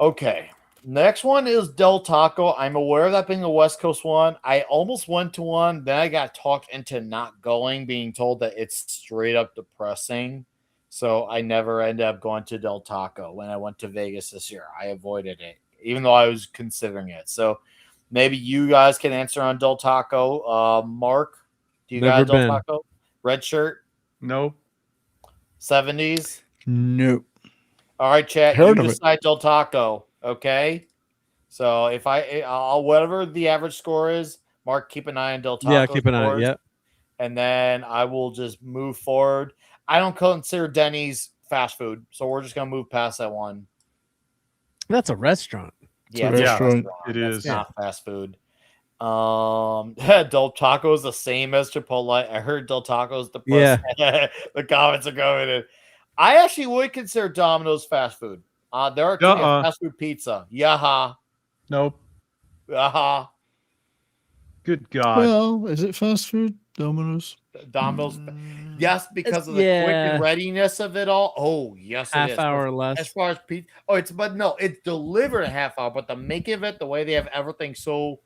okay. Next one is Del Taco. I'm aware of that being a West Coast one. I almost went to one. Then I got talked into not going, being told that it's straight up depressing. So I never ended up going to Del Taco when I went to Vegas this year. I avoided it, even though I was considering it. So maybe you guys can answer on Del Taco. Mark, do you guys Del Taco? Red shirt? Nope. 70s? Nope. All right, chat. You decide Del Taco. Okay. So if I'll whatever the average score is, Mark, keep an eye on Del Taco. Yeah, keep an eye. Yeah. And then I will just move forward. I don't consider Denny's fast food, so we're just gonna move past that one. That's a restaurant. Yeah, it is. Not fast food. Del Taco is the same as Chipotle. I heard Del Taco is the the comments are going in. I actually would consider Domino's fast food. There are fast food pizza. Yaha. Nope. Yaha. Good God. Well, is it fast food? Domino's. Yes, because of the quick readiness of it all. Oh, yes, it is. Half hour or less. As far as pizza. Oh, it's delivered a half hour, but the making of it, the way they have everything so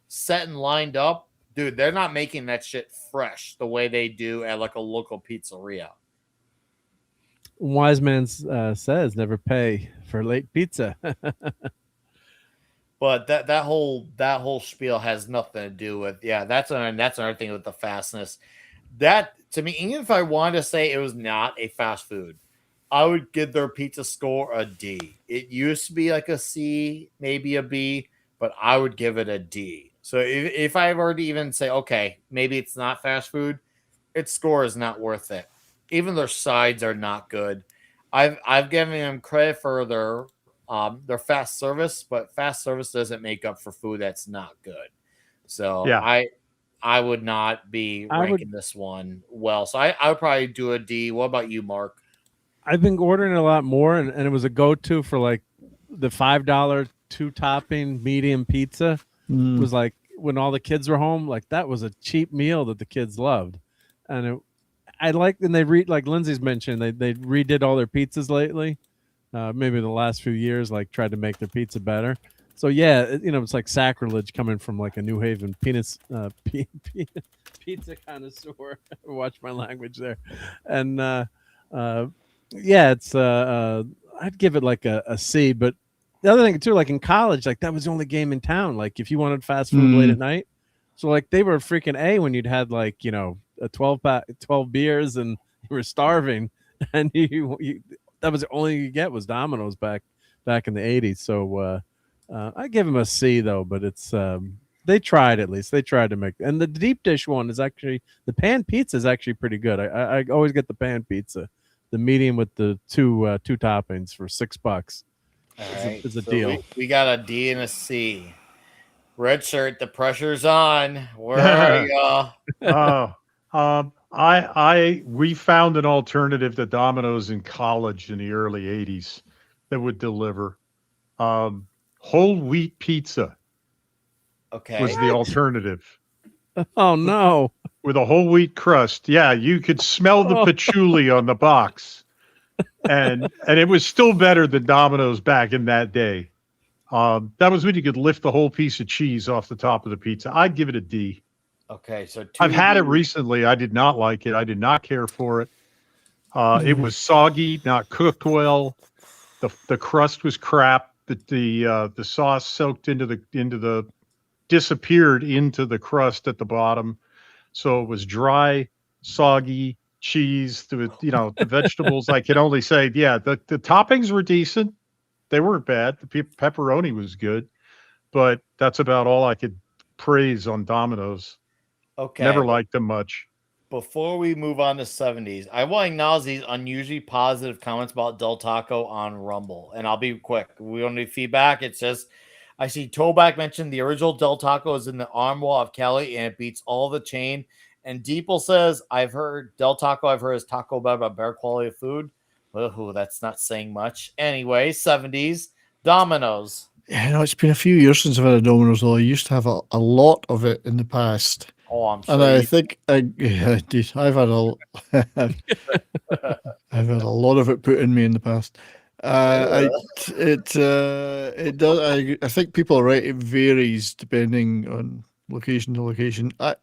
set and lined up, dude, they're not making that shit fresh the way they do at like a local pizzeria. Wise man says never pay for late pizza. But that whole spiel has nothing to do with that's another thing with the fastness. That to me, even if I wanted to say it was not a fast food, I would give their pizza score a D. It used to be like a C, maybe a B, but I would give it a D. So if I were to even say, okay, maybe it's not fast food, its score is not worth it. Even their sides are not good. I've given them credit for their fast service, but fast service doesn't make up for food that's not good. So I would not be ranking this one well. So I would probably do a D. What about you, Mark? I've been ordering a lot more, and it was a go-to for like the $5 2-topping medium pizza. It was like when all the kids were home, like that was a cheap meal that the kids loved. And I liked, and like Lindsay's mentioned, they redid all their pizzas lately. Maybe the last few years, like tried to make their pizza better. So it's like sacrilege coming from like a New Haven pizza connoisseur. Watch my language there. And it's I'd give it like a C. But the other thing too, like in college, like that was the only game in town. Like if you wanted fast food late at night, so like they were freaking A when you'd had like a 12 beers and you were starving, and you that was the only you get was Domino's back in the 80s. So I give them a C though, but it's they tried at least. They tried to make, and the deep dish one is actually, the pan pizza is actually pretty good. I always get the pan pizza, the medium with the two toppings for $6. It's a deal. We got a D and a C. Red shirt, the pressure's on. Where are you? We found an alternative to Domino's in college in the early 80s that would deliver. Whole wheat pizza was the alternative. Oh no. With a whole wheat crust. Yeah, you could smell the patchouli on the box. And it was still better than Domino's back in that day. That was when you could lift the whole piece of cheese off the top of the pizza. I'd give it a D. Okay, so I've had it recently. I did not like it. I did not care for it. It was soggy, not cooked well. The crust was crap. The sauce soaked into the disappeared into the crust at the bottom, so it was dry, soggy cheese. The vegetables. I can only say, yeah, the toppings were decent. They weren't bad. The pepperoni was good, but that's about all I could praise on Domino's. Okay. Never liked them much. Before we move on to 70s, I want to acknowledge these unusually positive comments about Del Taco on Rumble. And I'll be quick. We don't need feedback. It's just, I see Toback mentioned the original Del Taco is in the arm wall of Cali and it beats all the chain. And Deeple says, I've heard Del Taco, is Taco Bell about better quality of food. Oh, that's not saying much. Anyway, 70s, Domino's. Yeah, it's been a few years since I've had a Domino's, though. I used to have a lot of it in the past. Oh, I'm sure. And I think I've had I've had a lot of it put in me in the past. It does. I think people are right. It varies depending on location to location. I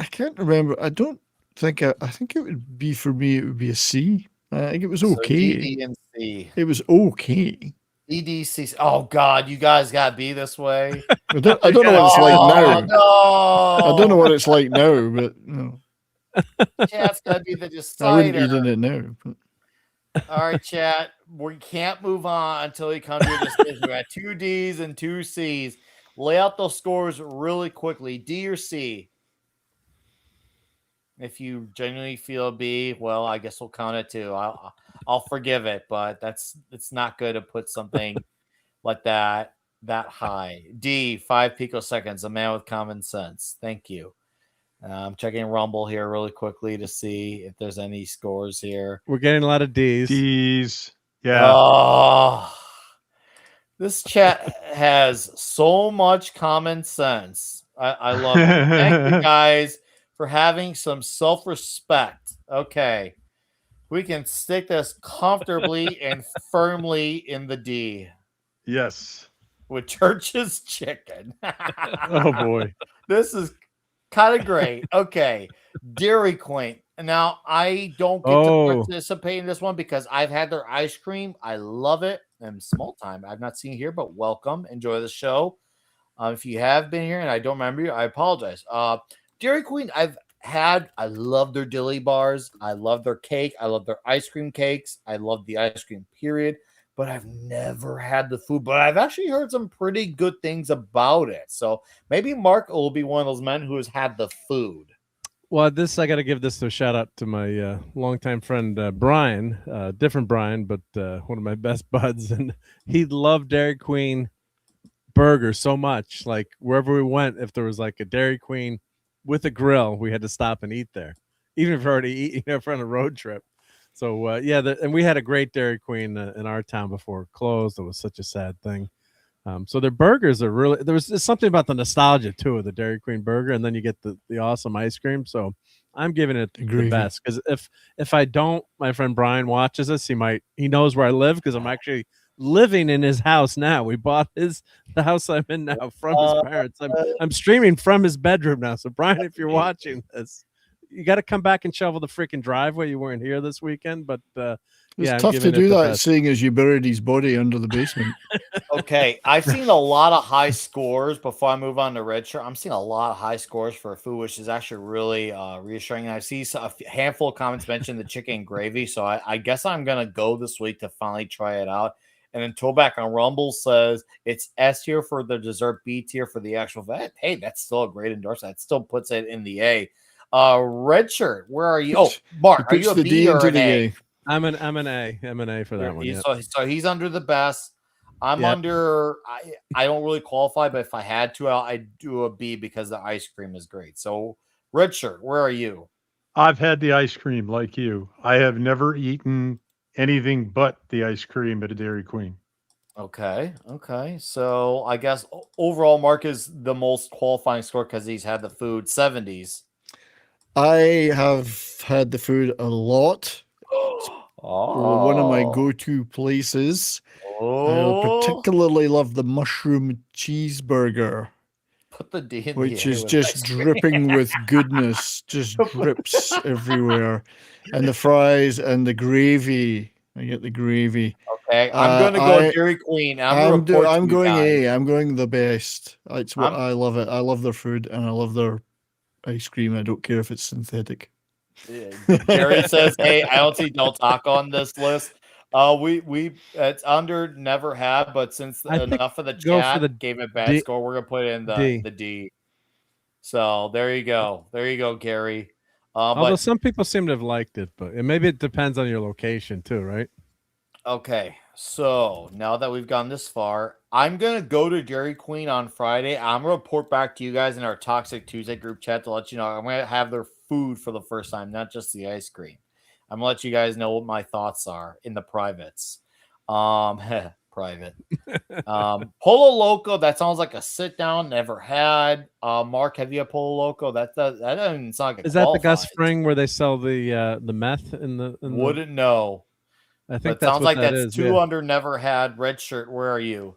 can't remember. I don't think. I think it would be for me. It would be a C. I think it was okay. So D and C. It was okay. EDC. Oh God, you guys got to be this way. I don't know what it's like now. No. I don't know what it's like now, but no. Chat's got to be the decider. I wouldn't eat in it now. But... All right, chat. We can't move on until we come to a decision. We got 2 Ds and 2 Cs. Lay out those scores really quickly. D or C? If you genuinely feel B, well, I guess we'll count it too. I'll forgive it, but it's not good to put something like that high. D, 5 picoseconds. A man with common sense. Thank you. I'm checking Rumble here really quickly to see if there's any scores here. We're getting a lot of D's. D's. Yeah. Oh, this chat has so much common sense. I love it. Thank you guys for having some self-respect. Okay. We can stick this comfortably and firmly in the D. Yes. With Church's Chicken. Oh, boy. This is kind of great. Okay. Dairy Queen. Now, I don't get to participate in this one because I've had their ice cream. I love it. And small time. I've not seen here, but welcome. Enjoy the show. If you have been here and I don't remember you, I apologize. Dairy Queen, I love their dilly bars. I love their cake. I love their ice cream cakes. I love the ice cream, period. But I've never had the food. But I've actually heard some pretty good things about it. So maybe Mark will be one of those men who has had the food. Well, I got to give this a shout out to my longtime friend, Brian, different Brian, but one of my best buds. And he loved Dairy Queen burgers so much. Like wherever we went, if there was like a Dairy Queen with a grill, we had to stop and eat there, even if we're already eating on a road trip. So and we had a great Dairy Queen in our town before it closed. It was such a sad thing. So their burgers are really, there's something about the nostalgia too of the Dairy Queen burger, and then you get the awesome ice cream. So I'm giving it the best, because if I don't, my friend Brian watches this, he knows where I live, because I'm actually living in his house now. We bought the house I'm in now from his parents. I'm streaming from his bedroom now. So Brian, if you're watching this, you got to come back and shovel the freaking driveway. You weren't here this weekend, but it's tough to do that, seeing as you buried his body under the basement. Okay, I've seen a lot of high scores before I move on to Red Shirt. I'm seeing a lot of high scores for food, which is actually really reassuring. And I see a handful of comments mention the chicken gravy, so I guess I'm gonna go this week to finally try it out. And then Toback on Rumble says it's S tier for the dessert, B tier for the actual vet. Hey, that's still a great endorsement. That still puts it in the A. Red Shirt, where are you? Oh, Mark, are you a B or an A? I'm an A for that one. Yeah. So he's under the best. I'm under. I don't really qualify, but if I had to, I'd do a B because the ice cream is great. So Red Shirt, where are you? I've had the ice cream like you. I have never eaten anything but the ice cream at a Dairy Queen. Okay. So I guess overall, Mark is the most qualifying score because he's had the food. 70s. I have had the food a lot. One of my go-to places. I particularly love the mushroom cheeseburger. Put the D in which the A is with just ice cream. dripping with goodness, just drips everywhere. And the fries and the gravy. I get the gravy. Okay, I'm going to go Dairy Queen. I'm going guys. A. I'm going the best. It's what I'm- I love it. I love their food and I love their ice cream. I don't care if it's synthetic. Jerry says, "Hey, I don't see Del Taco on this list. We it's under never had, but since I think enough of the go for chat the gave it bad D- score, we're gonna put it in D. the D. So there you go, Gary. Although But some people seem to have liked it, but maybe it depends on your location too, right? okay, so now that we've gone this far, I'm gonna go to Dairy Queen on Friday. I'm gonna report back to you guys in our Toxic Tuesday group chat to let you know I'm gonna have their food for the first time, not just the ice cream. I'm gonna let you guys know what my thoughts are in the privates. Private. Polo Loco, that sounds like a sit down, never had. Mark, have you had Polo Loco? That doesn't sound like Is that the Gus Fring where they sell the meth in the wouldn't know. I think that that's sounds what like that that's is, two yeah. under never had. Red shirt, where are you?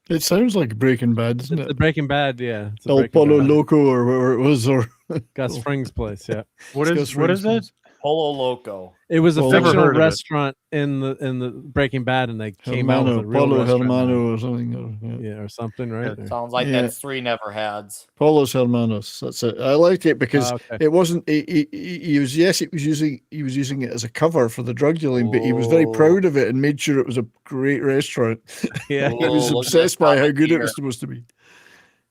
It sounds like Breaking Bad, doesn't It's it? the Breaking Bad, yeah. It's El Breaking Polo Bad. Loco or whatever it was, or Gus Fring's place, yeah. What is it? Polo Loco. It was a Well, never fictional heard of it. restaurant in the Breaking Bad, and they came out with Hermano, a real Polo restaurant now. Hermano or something. Or, Yeah, or something, right? Yeah. Or- Sounds like Yeah. that's three never hads. Polo's Hermanos. That's it. I liked it because okay. it wasn't. He was he was using it as a cover for the drug dealing, but he was very Ooh. proud of it and made sure it was a great restaurant. Yeah. He was Ooh, look at this obsessed by how comment good it here. was supposed to be.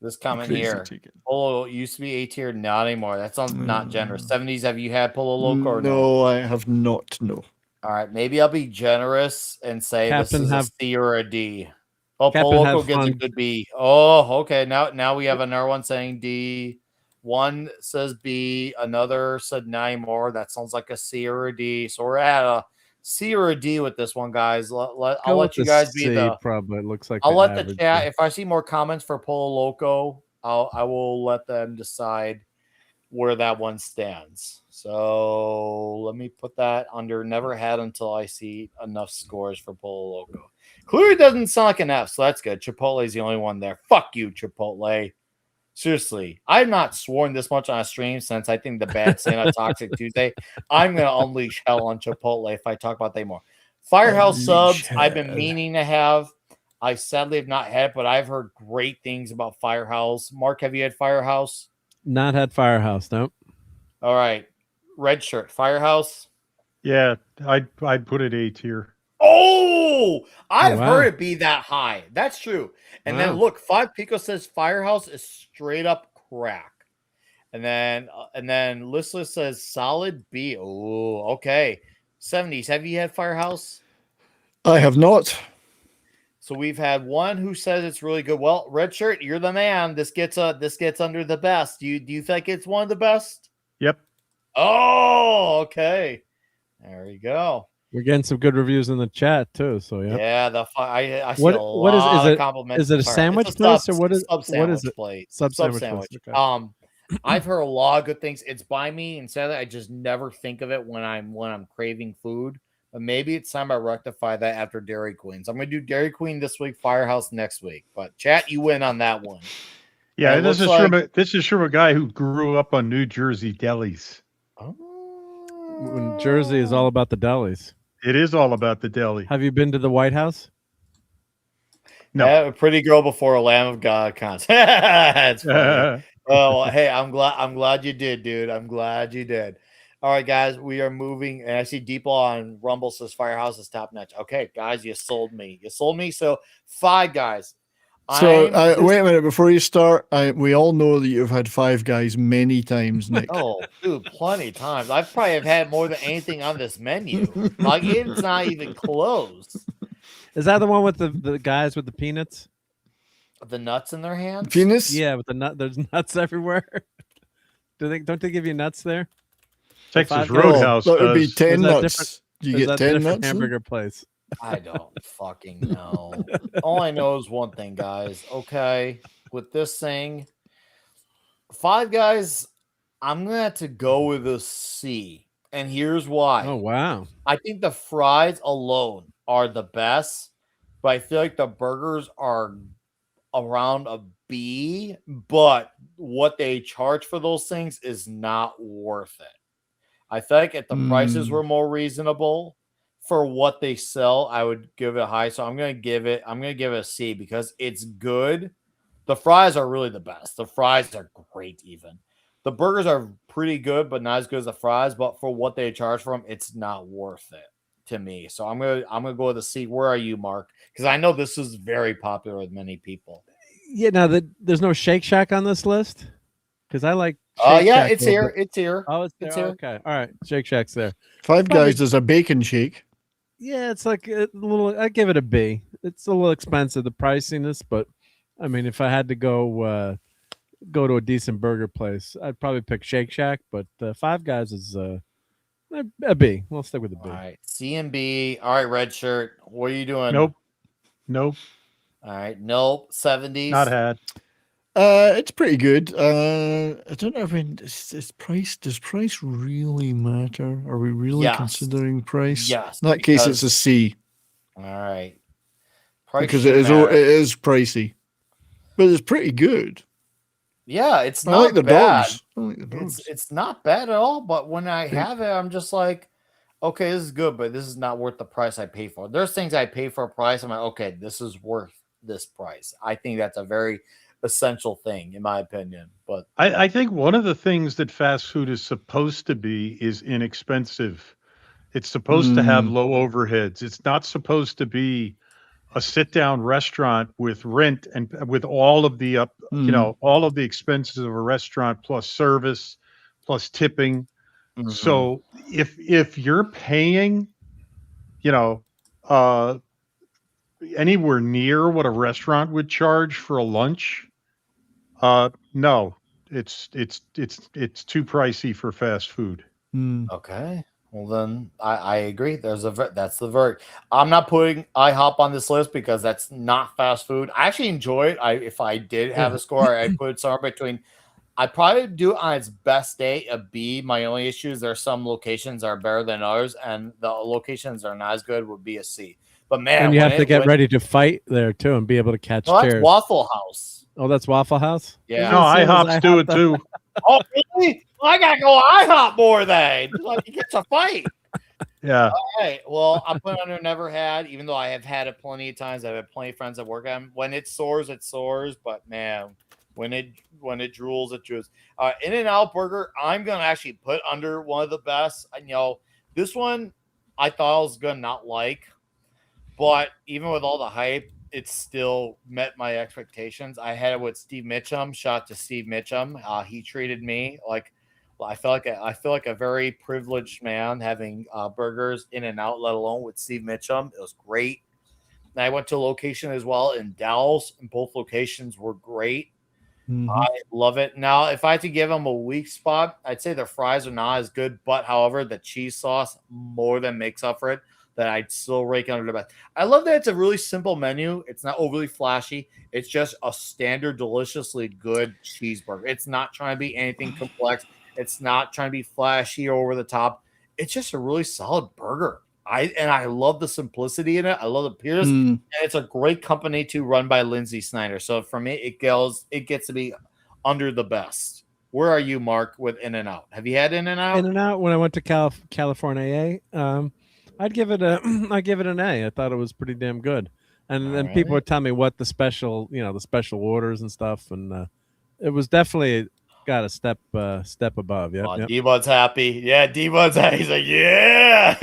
This comment Crazy here. ticket. Polo used to be A tier, not anymore. That sounds not generous. Mm. 70s, have you had Polo Loco or no? No, I have not. No. All right, maybe I'll be generous and say Captain this is have- a C or a D. Oh, Captain Polo have Loco gets a fun. good B. Oh, okay. Now we have another one saying D. One says B. Another said 9 more. That sounds like a C or a D. So we're at a C or a D with this one, guys. I'll Go let with you the guys be C, the. probably. It looks like I'll let the average, chat. yeah. If I see more comments for Polo Loco, I will let them decide where that one stands. So let me put that under never had until I see enough scores for Polo Loco. Clearly doesn't sound like an F, so that's good. Chipotle is the only one there. Fuck you, Chipotle. Seriously, I've not sworn this much on a stream since I think the Bad Santa Toxic Tuesday. I'm gonna unleash hell on Chipotle if I talk about that more. Firehouse Unleash subs, I've been hell. meaning to have. I sadly have not had it, but I've heard great things about Firehouse. Mark, have you had Firehouse? Not had Firehouse, no. All right. Red shirt, Firehouse. Yeah, I'd put it A tier. Oh, I've wow. heard it be that high. That's true. And then Wow. look, 5 Pico says Firehouse is straight up crack. And then Listless says solid B. Oh, okay. 70s. Have you had Firehouse? I have not. So we've had one who says it's really good. Well, Red Shirt, you're the man. This gets under the best. Do you think it's one of the best? Yep. Oh, okay. There we go. We're getting some good reviews in the chat too. So yeah. Yeah, I see What- a what is lot it- of compliments. is it a for Firehouse. sandwich It's place or what is- sub what sandwich is it? place? Sub sandwich place, okay. I've heard a lot of good things. It's by me, and sadly, I just never think of it when I'm craving food. But maybe it's time I rectify that after Dairy Queen. So I'm gonna do Dairy Queen this week, Firehouse next week. But chat, you win on that one. Yeah, And it this is looks this is from a guy who grew up on New Jersey delis. When Jersey is all about the delis. It is all about the deli. Have you been to the White House? No. Yeah, a pretty girl before a Lamb of God contest. That's funny. Oh, hey, I'm glad you did, dude. I'm glad you did. All right, guys, we are moving, and I see Deeple on Rumble says Firehouse is top notch. Okay, guys, you sold me. So 5 guys. So wait a minute before you start. We all know that you've had 5 Guys many times, Nick. Oh, dude, plenty of times. I probably have had more than anything on this menu. Like it's not even close. Is that the one with the guys with the peanuts? The nuts in their hands. Penis? Yeah, with the nut. There's nuts everywhere. Don't they give you nuts there? Texas Five Roadhouse That would be does. 10 Is that nuts. Do you Or is get that 10 different nuts? then? hamburger place? I don't fucking know. All I know is one thing, guys. Okay, with this thing, 5 Guys, I'm gonna have to go with a C, and here's why. Oh wow! I think the fries alone are the best, but I feel like the burgers are around a B, but what they charge for those things is not worth it. I think if the prices were more reasonable for what they sell, I would give it high. So I'm gonna give it a C because it's good. The fries are really the best. The fries are great. Even the burgers are pretty good, but not as good as the fries. But for what they charge for them, it's not worth it to me. So I'm gonna go with a C. Where are you, Mark? Because I know this is very popular with many people. Yeah, now there's no Shake Shack on this list because I like. Yeah, it's here. It's here. Oh, it's here. Okay, all right. Shake Shack's there. Five Guys does a bacon shake. Yeah, it's like a little. I give it a B. It's a little expensive, the priciness, but I mean, if I had to go to a decent burger place, I'd probably pick Shake Shack. But Five Guys is a B. We'll stick with a B. All right, C and B. All right, red shirt. What are you doing? Nope. All right, nope. 70s. Not had. It's pretty good. I don't know. I mean, does price really matter? Are we really considering price? Yes. In that case, it's a C. All right. Price because it is pricey, but it's pretty good. Yeah, it's not like the bad. dogs. I like the dogs. It's not bad at all. But when I have it, I'm just like, okay, this is good, but this is not worth the price I pay for. There's things I pay for a price. I'm like, okay, this is worth this price. I think that's a very essential thing, in my opinion. But I think one of the things that fast food is supposed to be is inexpensive. It's supposed to have low overheads. It's not supposed to be a sit-down restaurant with rent and with all of the all of the expenses of a restaurant plus service plus tipping. So if you're paying, anywhere near what a restaurant would charge for a lunch, no, it's too pricey for fast food. Okay. Well, then I agree. That's the verdict. I'm not putting IHOP on this list because that's not fast food. I actually enjoy it. If I did have a score, I'd put it somewhere between. I'd probably do it on its best day a B. My only issue is there are some locations that are better than others, and the locations that are not as good would be a C. But man, and you have to get ready to fight there too and be able to catch chairs. That's Waffle House. Oh, that's Waffle House? Yeah. No, IHOPs do it too. Oh, really? I gotta go IHOP more then. Like you get to fight. Yeah. All right. Well, I put under never had, even though I have had it plenty of times. I've had plenty of friends that work at them. When it soars, it soars. But man, when it drools, it drools. In-N-Out Burger, I'm gonna actually put under one of the best. This one I thought I was gonna not like, but even with all the hype, it still met my expectations. I had it with Steve Mitchum. Shout out to Steve Mitchum. He treated me like I feel like a very privileged man having burgers In-N-Out, let alone with Steve Mitchum. It was great. And I went to a location as well in Dallas, and both locations were great. I love it. Now, if I had to give them a weak spot, I'd say the fries are not as good, but however, the cheese sauce more than makes up for it. That I'd still rake under the best. I love that it's a really simple menu. It's not overly flashy. It's just a standard, deliciously good cheeseburger. It's not trying to be anything complex. It's not trying to be flashy or over the top. It's just a really solid burger. I love the simplicity in it. I love the appearance. And it's a great company to run by Lindsay Snyder. So for me, it gets to be under the best. Where are you, Mark, with In-N-Out? Have you had In-N-Out? In-N-Out when I went to California I'd give it an A. I thought it was pretty damn good. And then people would tell me what the special orders and stuff, and it was definitely got a step above. Yeah. D-Bud's happy. Yeah, D-Bud's happy. He's like, yeah.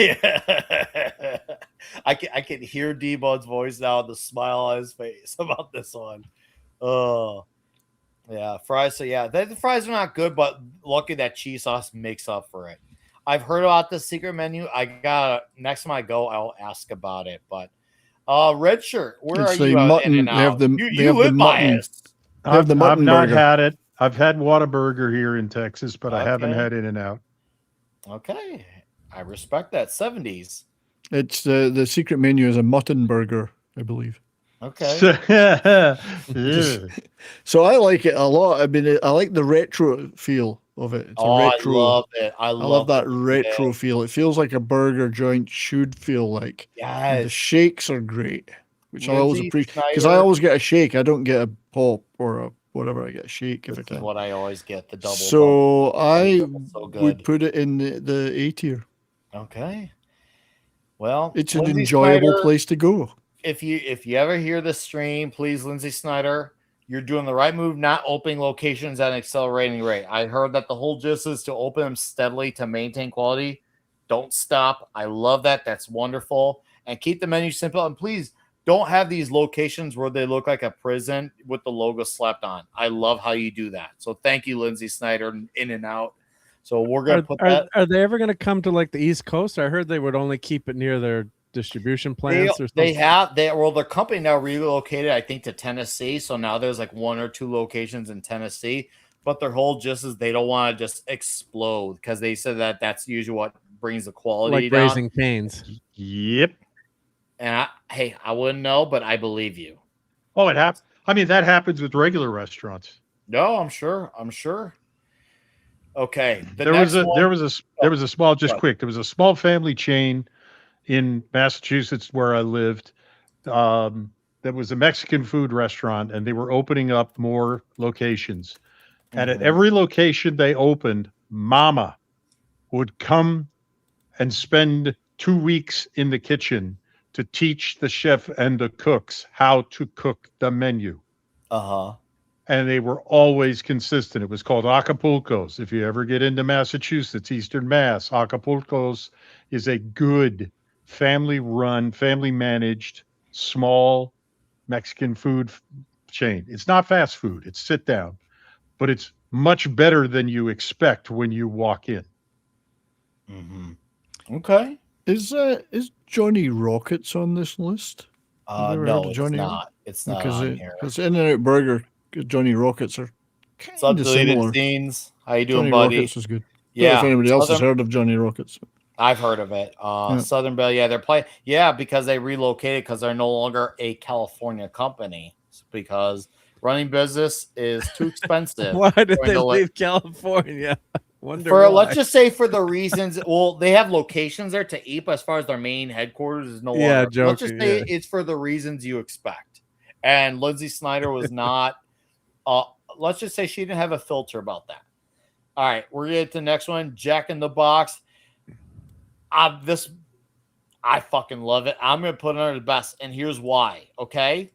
I can hear D-Bud's voice now, the smile on his face about this one. Oh, yeah, fries. So yeah, the fries are not good, but lucky that cheese sauce makes up for it. I've heard about the secret menu. Next time I go, I'll ask about it. But red shirt, where are you? Mutton. They have the mutton. I've not had it. I've had Whataburger here in Texas, but I haven't had In-N-Out. Okay, I respect that. 70s. It's the secret menu is a mutton burger, I believe. Okay. So I like it a lot. I mean, I like the retro feel of it. It's retro. I love it. I love that retro feel. It feels like a burger joint should feel like. Yes. The shakes are great, which I always appreciate because I always get a shake. I don't get pop or a whatever. I get a shake if I This is can. what I always get, the double. So I so would put it in the A tier. Okay. Well, It's an Lindsay enjoyable Snyder, place to go. If you ever hear this stream, please, Lindsay Snyder, you're doing the right move, not opening locations at an accelerating rate. I heard that the whole gist is to open them steadily to maintain quality. Don't stop. I love that. That's wonderful. And keep the menu simple. And please don't have these locations where they look like a prison with the logo slapped on. I love how you do that. So thank you, Lindsay Snyder, In and Out. So we're gonna put that. Are they ever gonna come to like the East Coast? I heard they would only keep it near their distribution plants or something. Their company now relocated, I think, to Tennessee. So now there's like 1 or 2 locations in Tennessee. But their whole just is they don't want to just explode because they said that that's usually what brings the quality like down. Raising Cane's. Yep. And I wouldn't know, but I believe you. Oh, it happens. I mean, that happens with regular restaurants. No, I'm sure. Okay. There was a small family chain in Massachusetts where I lived. That was a Mexican food restaurant, and they were opening up more locations. And at every location they opened, Mama would come and spend 2 weeks in the kitchen to teach the chef and the cooks how to cook the menu. And they were always consistent. It was called Acapulco's. If you ever get into Massachusetts, Eastern Mass, Acapulco's is a good family-run, family-managed, small Mexican food chain. It's not fast food. It's sit down. But it's much better than you expect when you walk in. Okay. Is Johnny Rockets on this list? No, it's not. It's not on here. Because In-N-Out Burger, Johnny Rockets are kind of similar. Scenes. How you doing, Johnny buddy? Rockets is good. Yeah. If anybody else has heard of Johnny Rockets. I've heard of it. Southern Belle, they're playing. Yeah, because they relocated because they're no longer a California company. Because running business is too expensive. Why did they leave California? Let's just say for the reasons. Well, they have locations there to eat, but as far as their main headquarters is no longer. Joking, let's just say it's for the reasons you expect. And Lindsay Snyder was not. Let's just say she didn't have a filter about that. All right, we're gonna get to the next one. Jack in the Box. I fucking love it. I'm gonna put it under the best, and here's why. Okay,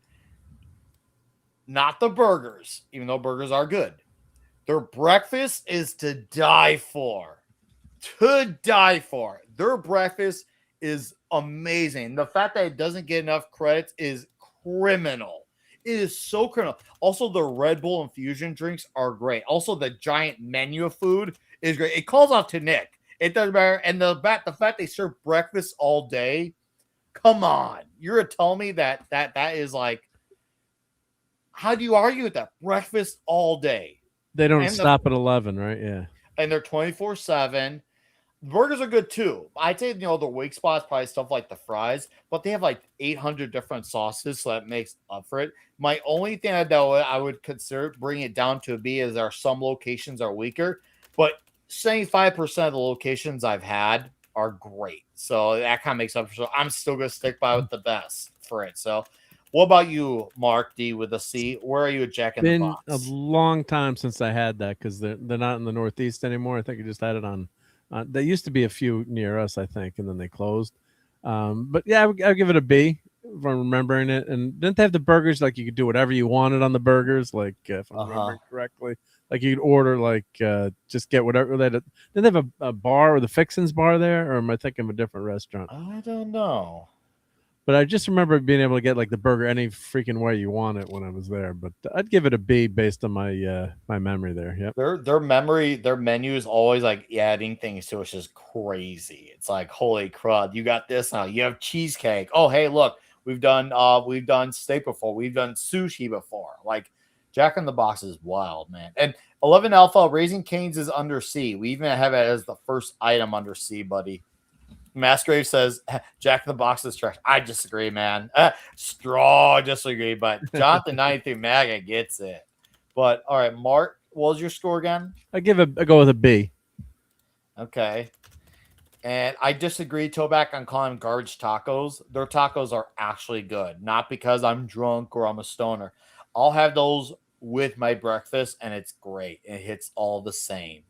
not the burgers, even though burgers are good. Their breakfast is to die for. To die for. Their breakfast is amazing. The fact that it doesn't get enough credits is criminal. It is so criminal. Also, the Red Bull infusion drinks are great. Also, the giant menu of food is great. It calls out to Nick. It doesn't matter. And the fact they serve breakfast all day. Come on. You're going to tell me that is like, how do you argue with that? Breakfast all day. They don't stop at 11, right? Yeah. And they're 24/7. Burgers are good too. I'd say, the weak spots, probably stuff like the fries, but they have like 800 different sauces, so that makes up for it. My only thing that I would consider bringing it down to a B is some locations are weaker, but 75% of the locations I've had are great. So that kind of makes up for it. So I'm still going to stick by with the best for it. So what about you, Mark D with a C? Where are you at Jack in the Box? Been a long time since I had that because they're not in the Northeast anymore. I think I just had it on. There used to be a few near us, I think, and then they closed. But yeah, I'll give it a B if I'm remembering it. And didn't they have the burgers like you could do whatever you wanted on the burgers? Like if I'm remembering correctly, like you could order just get whatever. Didn't they have a bar or the Fixins bar there, or am I thinking of a different restaurant? I don't know. But I just remember being able to get like the burger any freaking way you want it when I was there. But I'd give it a B based on my my memory there. Yep. Their menu is always like adding things to it. It's just crazy. It's like, holy crud, you got this now. You have cheesecake. Oh, hey, look, we've done steak before. We've done sushi before. Like Jack in the Box is wild, man. And 11 Alpha Raising Cane's is under C. We even have it as the first item under C, buddy. Massgrave says Jack in the Box is trash. I disagree, man. Strong disagree, but Jonathan 93 Maga gets it. But all right, Mark, what was your score again? I go with a B. Okay. And I disagree, Toback, on calling them garbage tacos. Their tacos are actually good, not because I'm drunk or I'm a stoner. I'll have those with my breakfast, and it's great. It hits all the same.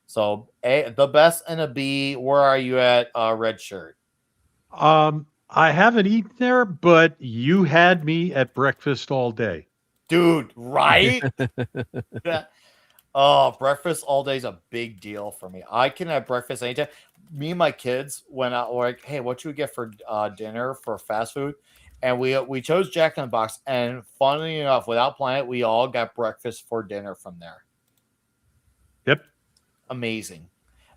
So the best and a B. Where are you at, Red Shirt? I haven't eaten there, but you had me at breakfast all day. Dude, right? Oh, breakfast all day is a big deal for me. I can have breakfast anytime. Me and my kids went out like, hey, what should we get for dinner for fast food? And we chose Jack in the Box. And funnily enough, without planning, we all got breakfast for dinner from there. Yep. Amazing.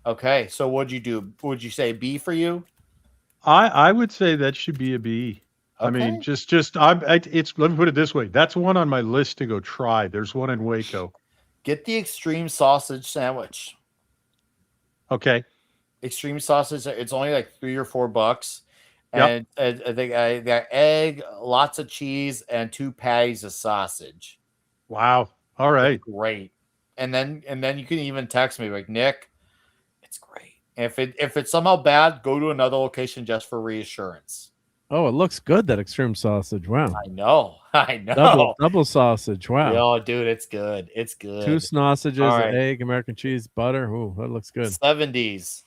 Okay, so what'd you do? Would you say B for you? I would say that should be a B. Okay. I mean, it's let me put it this way. That's one on my list to go try. There's one in Waco. Get the extreme sausage sandwich. Okay. Extreme sausage. It's only like $3 or $4. And yep. I think I got egg, lots of cheese, and 2 patties of sausage. Wow. All right. It's great. And then you can even text me like, Nick, it's great. If it's somehow bad, go to another location just for reassurance. Oh, it looks good, that extreme sausage. Wow. I know. Double sausage. Wow. Oh, dude, it's good. It's good. 2 sausages, right. Egg, American cheese, butter. Ooh, that looks good. 70s.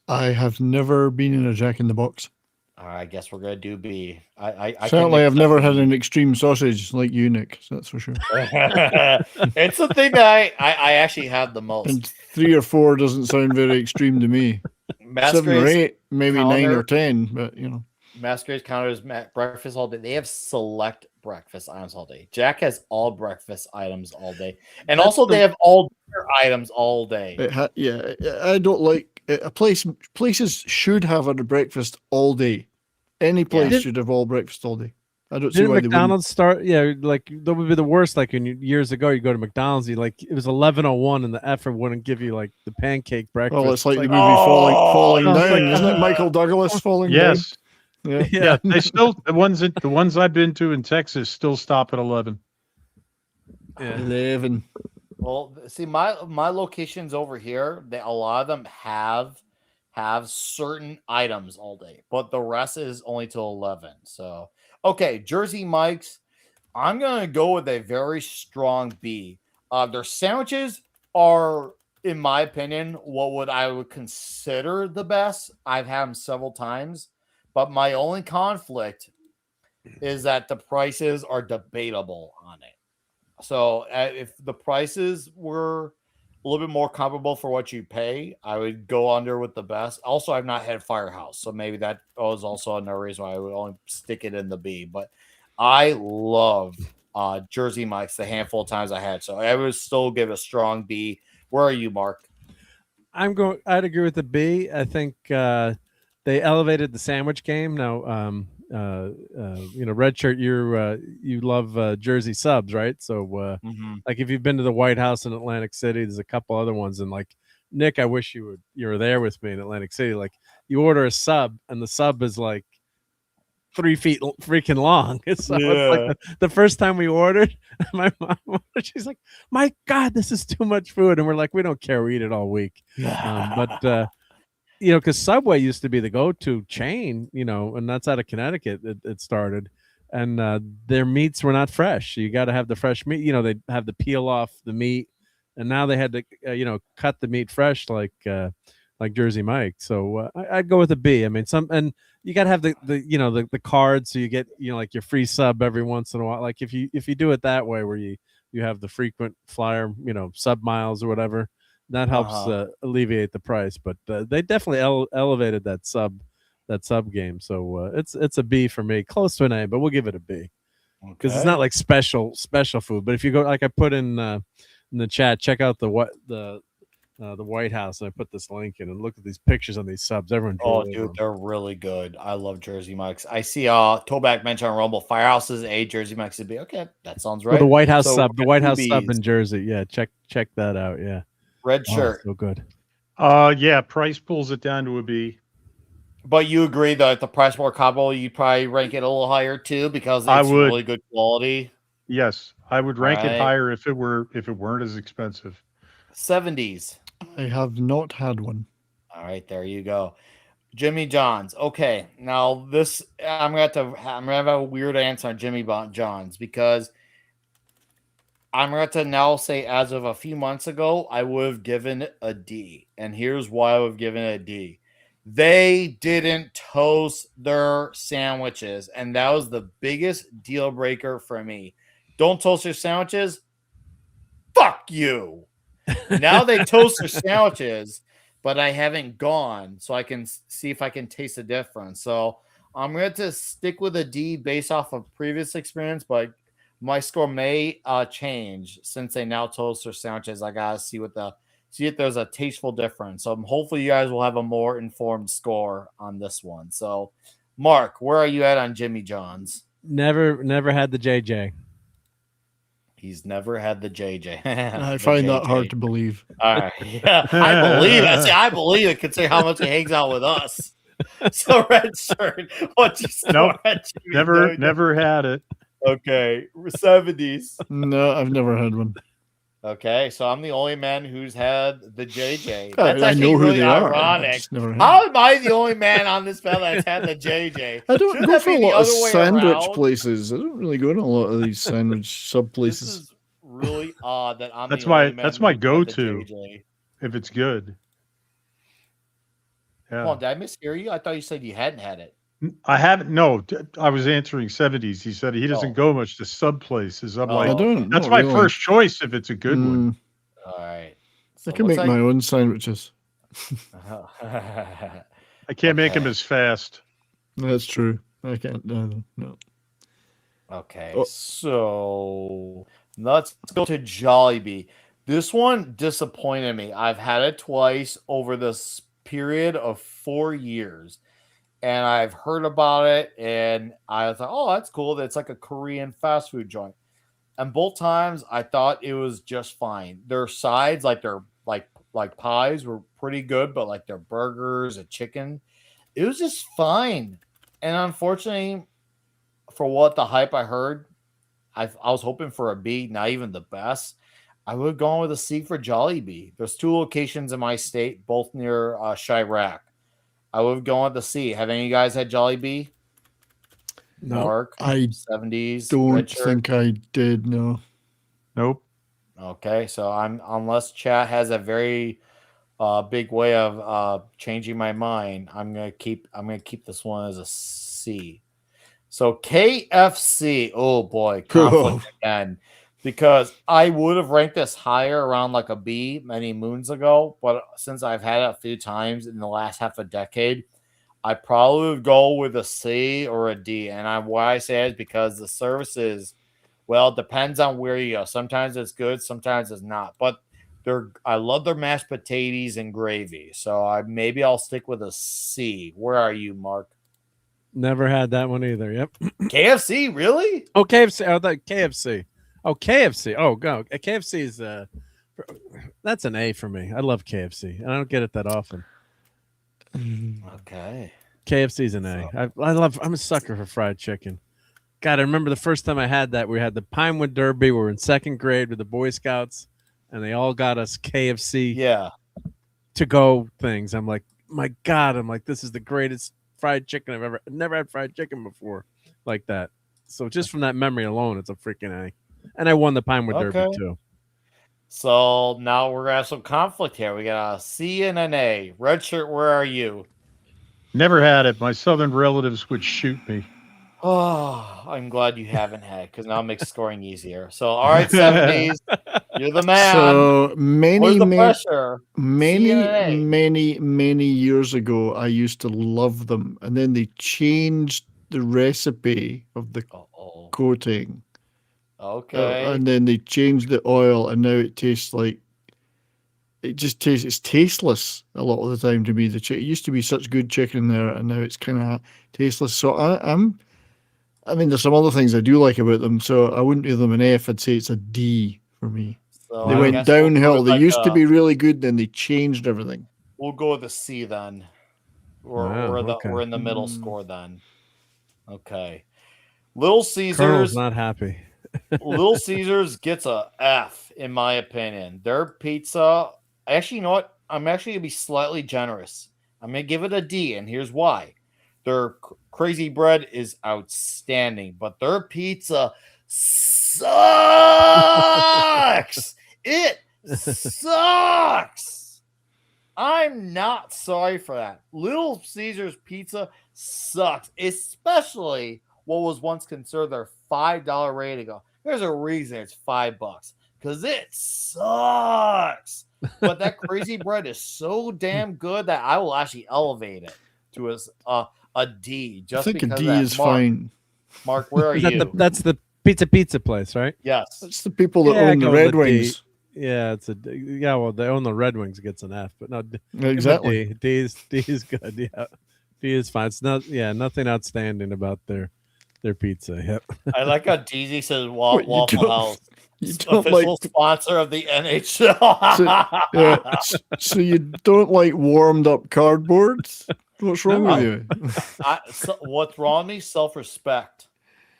I have never been in a Jack in the Box. All right, I guess we're gonna do B. I certainly I've never had an extreme sausage like you, Nick. So that's for sure. It's the thing that I actually have the most. And 3 or 4 doesn't sound very extreme to me. 7 or 8, maybe counter, 9 or 10, but you know. Masquerade's counters breakfast all day. They have select breakfast items all day. Jack has all breakfast items all day, and also they have all dinner items all day. I don't like places should have a breakfast all day. Any place should have all breakfast all day. I don't see why McDonald's start. Yeah, like that would be the worst. Like years ago, you go to McDonald's, it was 11:01, and the effort wouldn't give you like the pancake breakfast. Oh, it's like the movie Falling Down, isn't it? Michael Douglas Falling Down. Yes. Yeah. They still the ones I've been to in Texas still stop at 11. Yeah. 11. Well, see, my locations over here, a lot of them have certain items all day, but the rest is only till 11. So, okay, Jersey Mike's, I'm gonna go with a very strong B. Their sandwiches are, in my opinion, what I would consider the best. I've had them several times, but my only conflict is that the prices are debatable on it. So if the prices were a little bit more comparable for what you pay, I would go under with the best. Also, I've not had Firehouse, so maybe that was also another reason why I would only stick it in the B. But I love Jersey Mike's the handful of times I had, so I would still give a strong B. Where are you, Mark? I'd agree with the B. I think they elevated the sandwich game. Now, Red Shirt, you love Jersey subs, right? So, like if you've been to the White House in Atlantic City, there's a couple other ones, and like Nick, I wish you were there with me in Atlantic City. Like you order a sub, and the sub is like 3 feet freaking long. So it's like the first time we ordered, my mom, she's like, "My God, this is too much food," and we're like, "We don't care. We eat it all week." Because Subway used to be the go-to chain, and that's out of Connecticut. It started, and their meats were not fresh. You got to have the fresh meat. They have to peel off the meat, and now they had to, cut the meat fresh like Jersey Mike. So I'd go with a B. I mean, and you got to have the card, so you get like your free sub every once in a while. Like if you do it that way, where you have the frequent flyer, sub miles or whatever. That helps alleviate the price, but they definitely elevated that sub game. So it's a B for me, close to an A, but we'll give it a B because it's not like special food. But if you go, like I put in the chat, check out the White House, and I put this link in, and look at these pictures on these subs. Everyone, dude, they're really good. I love Jersey Mike's. I see Toback mentioned on Rumble, Firehouse is A, Jersey Mike's is B. Okay, that sounds right. Well, the White House sub in Jersey. Yeah, check that out. Yeah. Red Shirt. So good. Price pulls it down to a B. But you agree that if the price more comparable, you'd probably rank it a little higher too because it's really good quality. Yes, I would rank it higher if it weren't as expensive. 70s. I have not had one. All right, there you go. Jimmy John's. Okay, now this I'm gonna have a weird answer on Jimmy John's because I'm going to now say, as of a few months ago, I would have given it a D. And here's why I would have given it a D. They didn't toast their sandwiches. And that was the biggest deal breaker for me. Don't toast your sandwiches? Fuck you. Now they toast their sandwiches, but I haven't gone. So I can see if I can taste the difference. So I'm going to stick with a D based off of previous experience, but my score may change since they now toast their sandwiches. I gotta see if there's a tasteful difference. So hopefully you guys will have a more informed score on this one. So, Mark, where are you at on Jimmy John's? Never had the JJ. He's never had the JJ. I find that hard to believe. All right, yeah, I believe it. See, I believe it. Considering how much he hangs out with us. So, Red Shirt, what's your score? Nope, never had it. Okay, 70s. No, I've never had one. Okay, so I'm the only man who's had the JJ. That's actually know who really they ironic. How am I the only man on this panel that's had the JJ? I don't Shouldn't go that for be a the lot of other way sandwich around? places. I don't really go to a lot of these sandwich sub places. This is really odd that I'm That's the only man that's my who's had the go-to. JJ. If it's good. Yeah. Hold on, did I mishear you? I thought you said you hadn't had it. I haven't. No, I was answering 70s. He said he doesn't Oh. go much to sub places. I'm Oh. like, I don't. that's not my really. first choice if it's a good one. All right. I can make my own sandwiches. I can't make them Okay. as fast. That's true. I can't. No. Okay, Oh. so let's go to Jollibee. This one disappointed me. I've had it twice over this period of 4 years, and I've heard about it, and I thought, oh, that's cool. It's like a Korean fast food joint. And both times I thought it was just fine. Their sides, like their like pies, were pretty good, but like their burgers and chicken, it was just fine. And unfortunately, for what the hype I heard, I was hoping for a B, not even the best. I would have gone with a C for Jollibee. There's 2 locations in my state, both near Chirac. I would have gone with the C. Have any of you guys had Jollibee? No. Mark, I 70s. don't Richard? think I did. No. Nope. Okay, so unless chat has a very big way of changing my mind, I'm gonna keep this one as a C. So KFC, oh boy, conflict again, because I would have ranked this higher around like a B many moons ago, but since I've had it a few times in the last half a decade, I probably would go with a C or a D. And why I say it is because the services, well, it depends on where you go. Sometimes it's good, sometimes it's not. But I love their mashed potatoes and gravy. So maybe I'll stick with a C. Where are you, Mark? Never had that one either. Yep. KFC, really? Oh, KFC. Oh, that KFC. Oh, KFC. Oh, go. KFC is that's an A for me. I love KFC, and I don't get it that often. Okay. KFC's an A. I'm a sucker for fried chicken. God, I remember the first time I had that. We had the Pinewood Derby. We were in 2nd grade with the Boy Scouts, and they all got us KFC to go things. I'm like, my God, this is the greatest fried chicken I've never had fried chicken before like that. So just from that memory alone, it's a freaking A. And I won the Pinewood Derby too. So now we're gonna have some conflict here. We got a C and an A. Red Shirt, where are you? Never had it. My southern relatives would shoot me. Oh, I'm glad you haven't had, because now it makes scoring easier. So, all right, 70s, you're the man. So Where's the pressure? many years ago, I used to love them, and then they changed the recipe of the coating. Okay. And then they changed the oil, and now it tastes like it's tasteless a lot of the time to me. It used to be such good chicken there, and now it's kind of tasteless. So I mean, there's some other things I do like about them, so I wouldn't give them an F. I'd say it's a D for me. So they went downhill. They used to be really good, then they changed everything. We'll go with a C then. We're in the middle score then. Okay. Little Caesars. Colonel's not happy. Little Caesars gets a F, in my opinion. Their pizza, actually, you know what? I'm actually going to be slightly generous. I'm going to give it a D, and here's why. Their crazy bread is outstanding, but their pizza sucks. It sucks. I'm not sorry for that. Little Caesars pizza sucks, especially what was once considered their $5 rating. There's a reason it's $5 because it sucks. But that crazy bread is so damn good that I will actually elevate it to a D. Just I think because a D of that. is fine. Mark, where are you? That's the pizza place, right? Yes. That's the people that own the Red Wings. Yeah, well, they own the Red Wings gets an F, but no, exactly. D is good. Yeah, D is fine. It's nothing outstanding about their pizza. Yep. I like how DZ says Waffle House. You don't official sponsor of the NHL. So you don't like warmed up cardboard? What's wrong with you? What's wrong with me? Self-respect.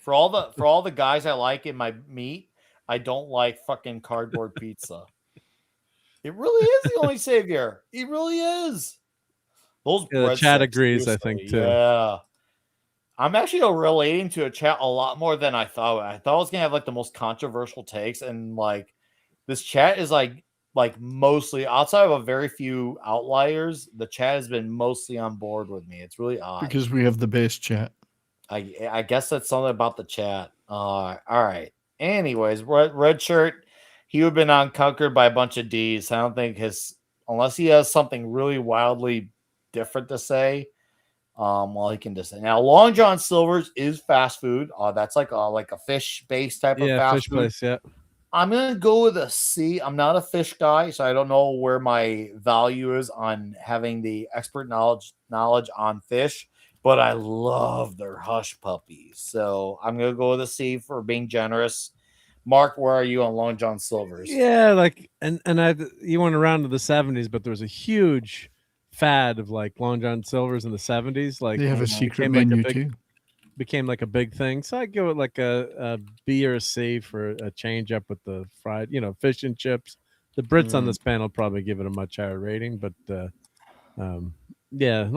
For all the guys I like in my meat, I don't like fucking cardboard pizza. It really is the only savior. It really is. The chat agrees, I think, too. Yeah. I'm actually relating to a chat a lot more than I thought. I thought I was gonna have like the most controversial takes, and like this chat is like mostly outside of a very few outliers. The chat has been mostly on board with me. It's really odd because we have the best chat. I guess that's something about the chat. All right. Anyways, red shirt. He would have been unconquered by a bunch of D's. I don't think unless he has something really wildly different to say. Well, he can just say now. Long John Silver's is fast food. That's like a fish based type of fast fish food. Place, yeah. I'm gonna go with a C. I'm not a fish guy, so I don't know where my value is on having the expert knowledge on fish. But I love their hush puppies, so I'm gonna go with a C for being generous. Mark, where are you on Long John Silver's? Yeah, like you went around to the 70s, but there was a huge fad of like Long John Silver's in the 70s. Like they have a secret menu too. Became like a big thing. So I'd go with like a B or a C for a change up with the fried, fish and chips. The Brits on this panel probably give it a much higher rating, but yeah,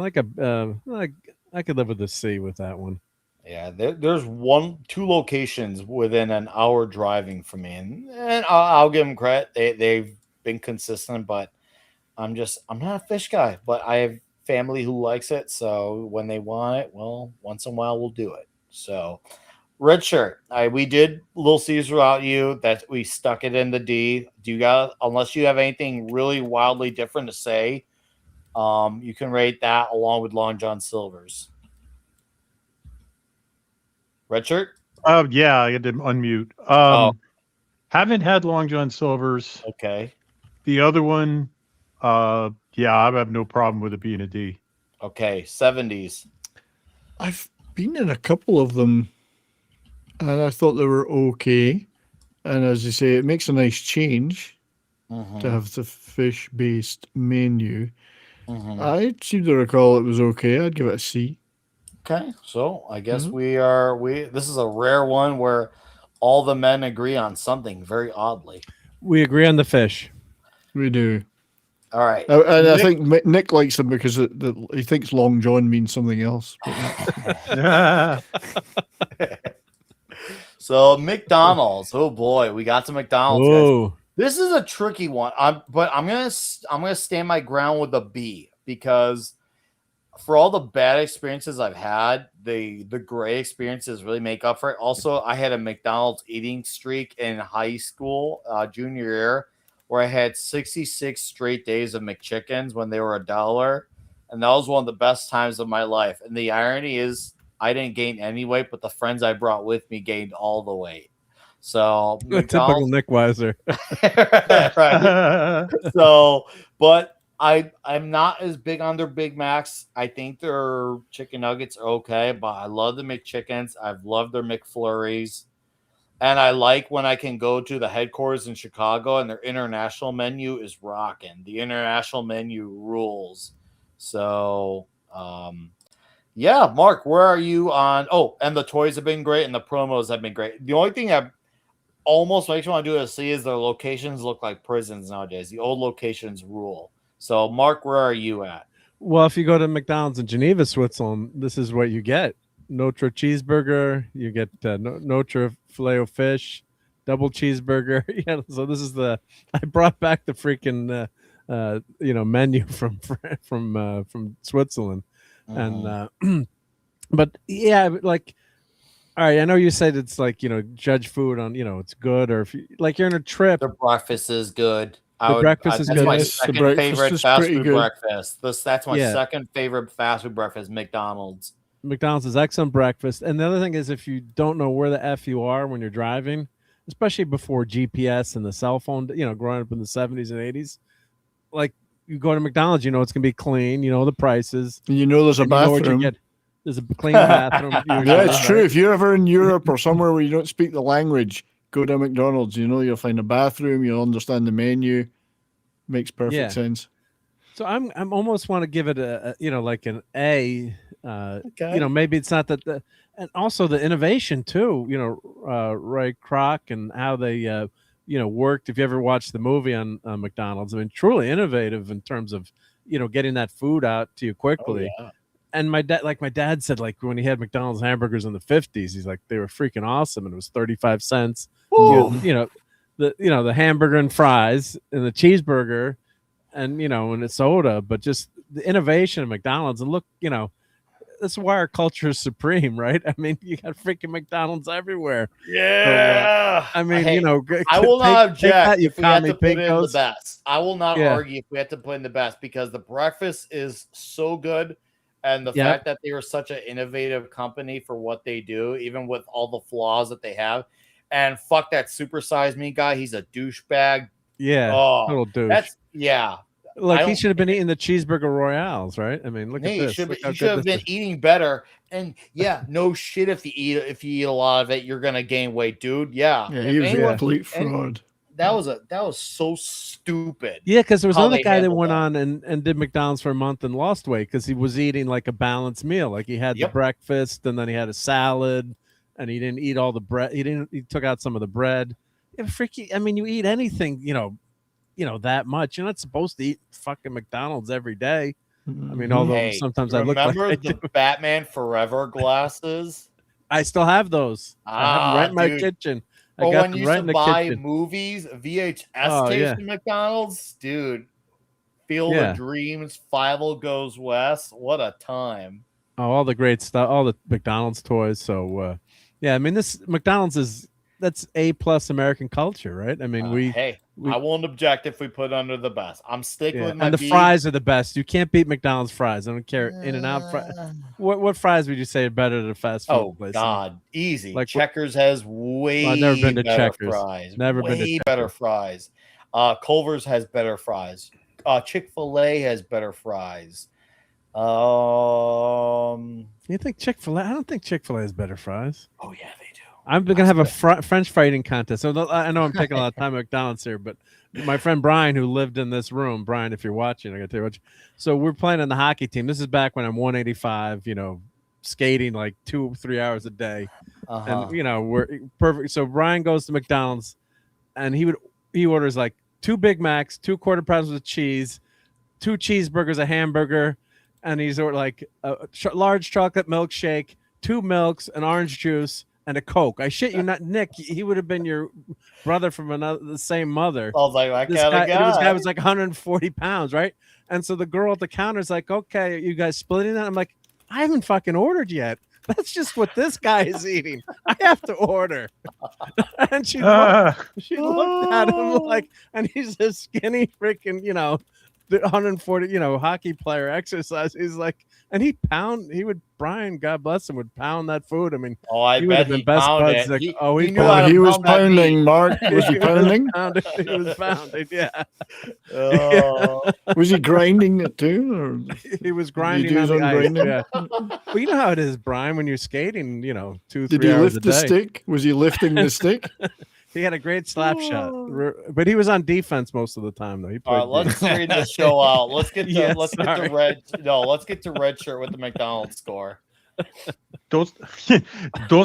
I could live with a C with that one. Yeah, there's 2 locations within an hour driving from me, and I'll give them credit. They've been consistent, but I'm not a fish guy, but I have family who likes it, so when they want it, well, once in a while we'll do it. So red shirt, we did Little Caesar without you, that we stuck it in the D. Unless you have anything really wildly different to say, you can rate that along with Long John Silver's. Red shirt? Yeah, I had to unmute. Haven't had Long John Silver's. Okay. The other one, yeah, I have no problem with it being a D. Okay, 70s. I've been in a couple of them, and I thought they were okay. And as you say, it makes a nice change to have the fish-based menu. I seem to recall it was okay. I'd give it a C. Okay, so I guess this is a rare one where all the men agree on something very oddly. We agree on the fish. We do. All right. And I think Nick likes them because he thinks Long John means something else. So McDonald's. Oh boy, we got some McDonald's. Guys. This is a tricky one. But I'm gonna stand my ground with a B because for all the bad experiences I've had, the gray experiences really make up for it. Also, I had a McDonald's eating streak in high school, junior year, where I had 66 straight days of McChickens when they were $1. And that was one of the best times of my life. And the irony is I didn't gain any weight, but the friends I brought with me gained all the weight. So typical Nick Weiser. Right. So, but I'm not as big on their Big Macs. I think their chicken nuggets are okay, but I love the McChickens. I've loved their McFlurries. And I like when I can go to the headquarters in Chicago and their international menu is rocking. The international menu rules. So, yeah, Mark, where are you on? Oh, and the toys have been great and the promos have been great. The only thing that almost makes me want to do a C is their locations look like prisons nowadays. The old locations rule. So, Mark, where are you at? Well, if you go to McDonald's in Geneva, Switzerland, this is what you get. Notre cheeseburger, you get Notre filet-o-fish, double cheeseburger. Yeah, so this is I brought back the freaking menu from Switzerland, and but yeah, like, all right, I know you said it's like, judge food on, it's good, or if you like you're on a trip. The breakfast is good. Breakfast is that's good. my second favorite fast food good. breakfast. That's my second favorite fast food breakfast. McDonald's. McDonald's is excellent breakfast. And the other thing is, if you don't know where the F you are when you're driving, especially before GPS and the cell phone, growing up in the 70s and 80s, like you go to McDonald's, it's gonna be clean, the prices. And there's a bathroom. There's a clean bathroom. Yeah, it's true. If you're ever in Europe or somewhere where you don't speak the language, go to McDonald's. You'll find a bathroom. You'll understand the menu. Makes perfect sense. So I'm almost want to give it a like an A. Okay. Maybe it's not that, and also the innovation too. Ray Kroc and how they worked. If you ever watched the movie on McDonald's, I mean, truly innovative in terms of getting that food out to you quickly. Oh, yeah. And my dad said, like, when he had McDonald's hamburgers in the 50s, he's like, they were freaking awesome, and it was 35 cents. The hamburger and fries and the cheeseburger, and and a soda. But just the innovation of McDonald's, and look, that's why our culture is supreme, right? I mean, you got freaking McDonald's everywhere. Yeah. So, I mean, I will not object if we had to put in the Pingos. best. I will not argue if we had to put in the best, because the breakfast is so good. And the fact that they were such an innovative company for what they do, even with all the flaws that they have. And fuck that Supersize Me guy. He's a douchebag. Yeah. Total douche. Like, he should have been eating the cheeseburger royales, right? I mean, look at this. He should have been eating better. And no shit, if you eat a lot of it, you're gonna gain weight, dude. Yeah. He was a complete fraud. That was so stupid. Yeah, because there was another guy that went on and did McDonald's for a month and lost weight because he was eating like a balanced meal. Like, he had the breakfast, and then he had a salad, and he didn't eat all the bread. He took out some of the bread. I mean, you eat anything, that much. You're not supposed to eat fucking McDonald's every day. I mean, although sometimes I look like the Batman Forever glasses. I still have those. I have them right in my kitchen. I got when you used to buy movies, VHS tapes from McDonald's, dude. Field of Dreams, Fievel Goes West. What a time! Oh, all the great stuff, all the McDonald's toys. So, I mean, that's A+ American culture, right? I mean, I won't object if we put under the best. I'm sticking with my and the fries are the best. You can't beat McDonald's fries. I don't care. In-N-Out fries. What fries would you say are better than a fast food place? Oh God, easy. Like Checkers has way I've never been to better Checkers. fries. Never been to Checkers. Better fries. Culver's has better fries. Chick-fil-A has better fries. You think Chick-fil-A? I don't think Chick-fil-A has better fries. Oh yeah, they do. I'm gonna have a French frying contest. So I know I'm taking a lot of time at McDonald's here, but my friend Brian, who lived in this room, Brian, if you're watching, I gotta tell you what. So we're playing on the hockey team. This is back when I'm 185. Skating like 2-3 hours a day, and we're perfect. So Brian goes to McDonald's, and he orders like 2 Big Macs, 2 quarter pounds with cheese, 2 cheeseburgers, a hamburger, and he's ordered like a large chocolate milkshake, 2 milks, an orange juice, and a Coke. I shit you not, Nick. He would have been your brother from the same mother. I was like, this guy was like 140 pounds, right? And so the girl at the counter is like, "Okay, are you guys splitting that?" I'm like, "I haven't fucking ordered yet. That's just what this guy is eating. I have to order." And she looked at him like, and he's a skinny freaking, 140, hockey player exercise. He's like, and Brian, God bless him, would pound that food. I mean, I bet he pounded. Like, he was pounding, Mark. Was he pounding? He was pounding, yeah. Was he grinding it too? Or he was grinding on the ice, yeah. Well, you know how it is, Brian, when you're skating, 2-3 hours a day. Did he lift the stick? Was he lifting the stick? He had a great slap shot, but he was on defense most of the time, though. He played. Let's read the show out. Let's get to red. No, let's get to red shirt with the McDonald's score. Dos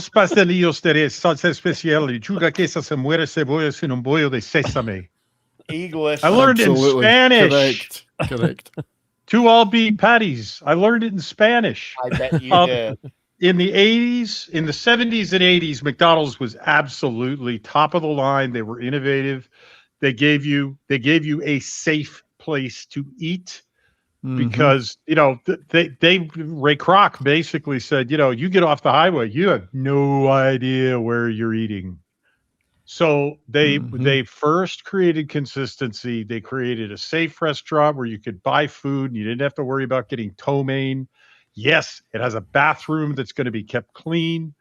pastelillos de salsa especial y chuga queso se muere cebolla sin un bollo de sésame. English. I learned it in Spanish. Correct. 2 all beef patties. I learned it in Spanish. I bet you did. in the 80s, in the 70s and 80s, McDonald's was absolutely top of the line. They were innovative. They gave you a safe place to eat because, Ray Kroc basically said, you get off the highway, you have no idea where you're eating. So they first created consistency. They created a safe restaurant where you could buy food and you didn't have to worry about getting ptomaine. Yes, it has a bathroom that's going to be kept clean.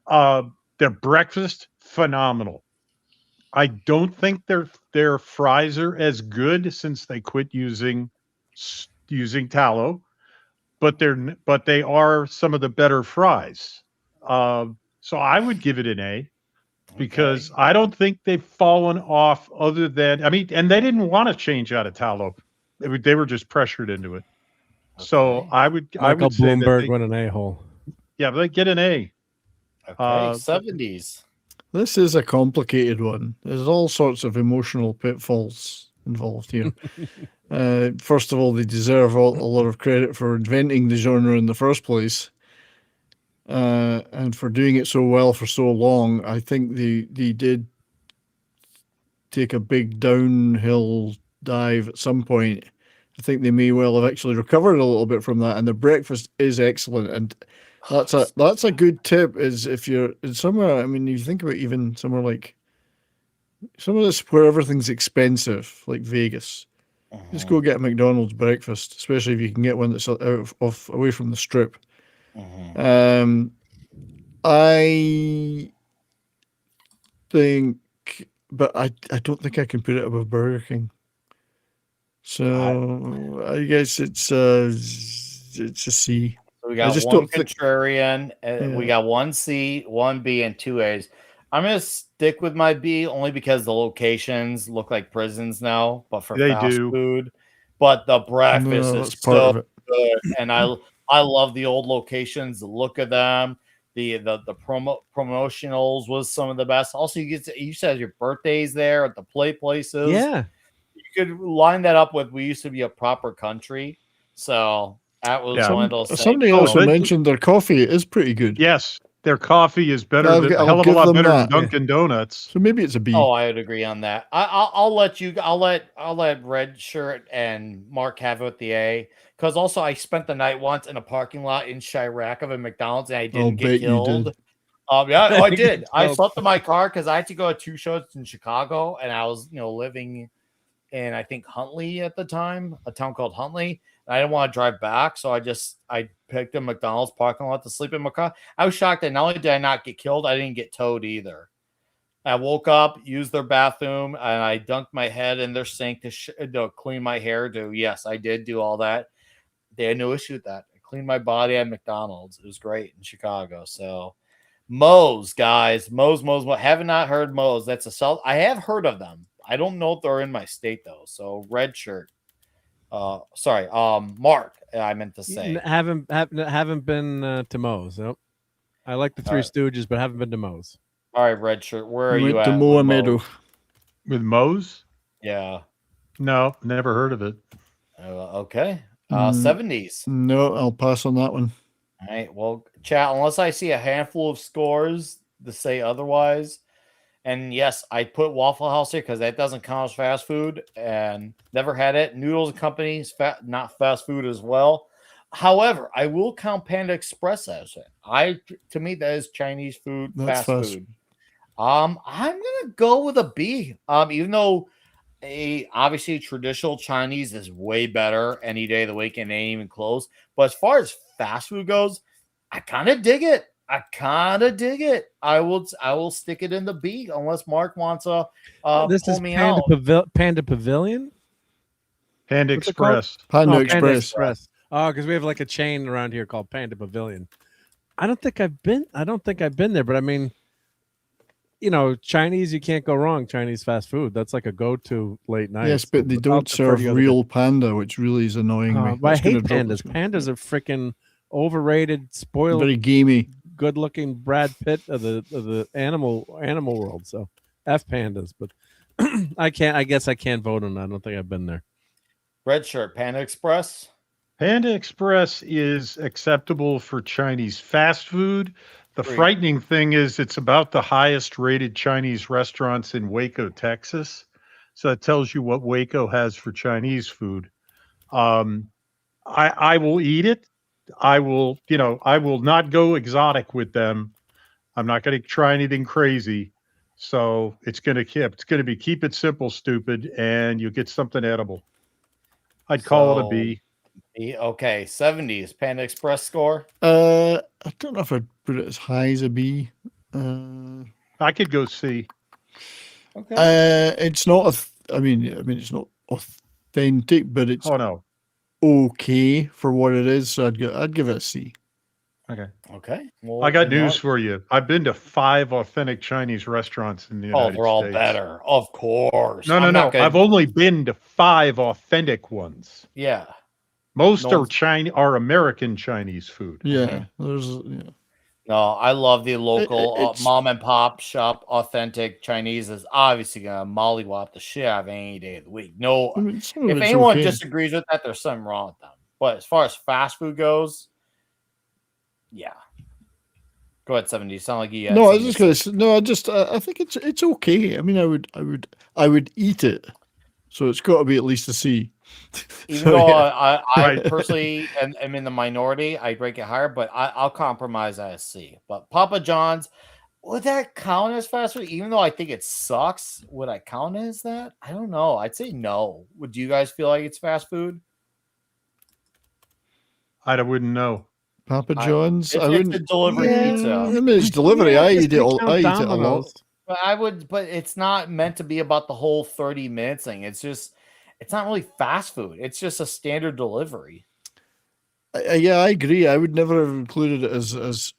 Their breakfast, phenomenal. I don't think their fries are as good since they quit using tallow, but they are some of the better fries. So I would give it an A because I don't think they've fallen off other than, and they didn't want to change out of tallow. They were just pressured into it. Okay. So I would say Bloomberg went an A-hole. Yeah, but they get an A. Okay, 70s. This is a complicated one. There's all sorts of emotional pitfalls involved here. First of all, they deserve a lot of credit for inventing the genre in the first place, and for doing it so well for so long. I think they did take a big downhill dive at some point. I think they may well have actually recovered a little bit from that, and the breakfast is excellent. And that's a good tip. Is if you're in somewhere, you think about even somewhere like some of this where everything's expensive, like Vegas. Just go get a McDonald's breakfast, especially if you can get one that's away from the strip. I think, but I don't think I can put it above Burger King. So I guess it's a C. So we got one contrarian, we got one C, one B, and two A's. I'm gonna stick with my B only because the locations look like prisons now, but for fast food. But the breakfast is so good, and I love the old locations. The look of them, the promotionals was some of the best. Also, you said your birthdays there at the places. Yeah, you could line that up with. We used to be a proper country, so that was one of those. Somebody also mentioned their coffee is pretty good. Yes. Their coffee is better, a hell of a lot better than Dunkin' Donuts. So maybe it's a B. Oh, I would agree on that. I'll let Red Shirt and Mark have it with the A, because also I spent the night once in a parking lot in Chirac of a McDonald's and I didn't get killed. I did. I slept in my car because I had to go to 2 shows in Chicago, and I was living in I think Huntley at the time, a town called Huntley. I didn't want to drive back, so I picked a McDonald's parking lot to sleep in my car. I was shocked that not only did I not get killed, I didn't get towed either. I woke up, used their bathroom, and I dunked my head in their sink to clean my hair. Yes, I did do all that. They had no issue with that. I cleaned my body at McDonald's. It was great in Chicago. So Moe's, guys, Moe's. Have not heard Moe's. That's I have heard of them. I don't know if they're in my state though. So Red Shirt. Mark, I meant to say. Haven't been to Moe's. Nope. I like the Three Stooges, but haven't been to Moe's. All right, Red Shirt, where are you at? To Moa Meadow. With Moe's? Yeah. No, never heard of it. Okay. 70s. No, I'll pass on that one. All right. Well, chat, unless I see a handful of scores to say otherwise. And yes, I put Waffle House here because that doesn't count as fast food, and never had it. Noodles Company, not fast food as well. However, I will count Panda Express as it. To me, that is Chinese food, fast food. I'm gonna go with a B. Even though obviously traditional Chinese is way better any day of the week and ain't even close. But as far as fast food goes, I kind of dig it. I will stick it in the B unless Mark wants to pull me out. Panda Pavilion? Panda Express. Panda Express. Oh, because we have like a chain around here called Panda Pavilion. I don't think I've been there, but Chinese, you can't go wrong. Chinese fast food. That's like a go-to late night. Yes, but they don't serve real panda, which really is annoying me. I hate pandas. Pandas are freaking overrated, spoiled, very gamey, good-looking Brad Pitt of the animal world. So F pandas, but I guess I can't vote on that. I don't think I've been there. Red Shirt, Panda Express. Panda Express is acceptable for Chinese fast food. The Great. frightening thing is it's about the highest rated Chinese restaurants in Waco, Texas. So that tells you what Waco has for Chinese food. I will eat it. I will not go exotic with them. I'm not going to try anything crazy. So it's going to be keep it simple, stupid, and you get something edible. I'd call it a B. Okay, 70s Panda Express score. I don't know if I'd put it as high as a B. I could go C. Okay. It's not. I mean, it's not authentic, but it's okay for what it is. So I'd give it a C. Okay. Well, I got news for you. I've been to 5 authentic Chinese restaurants in the United States. Oh, they're all better, of course. No. I've only been to 5 authentic ones. Yeah. Most are American Chinese food. Yeah. No, I love the local mom and pop shop. Authentic Chinese is obviously gonna mollywop the shit out of any day of the week. No, if anyone disagrees with that, there's something wrong with them. But as far as fast food goes, yeah. Go ahead, 70. You sound like you. No, I was just gonna say, no. I think it's okay. I mean, I would eat it, so it's got to be at least a C. Even though I personally am in the minority, I break it higher, but I'll compromise at a C. But Papa John's, would that count as fast food? Even though I think it sucks, would I count it as that? I don't know. I'd say no. Would you guys feel like it's fast food? I wouldn't know. Papa John's. I wouldn't. It's a delivery pizza. I mean, it's delivery. I eat it a lot. But it's not meant to be about the whole 30 minutes thing. It's not really fast food. It's just a standard delivery. Yeah, I agree. I would never have included it as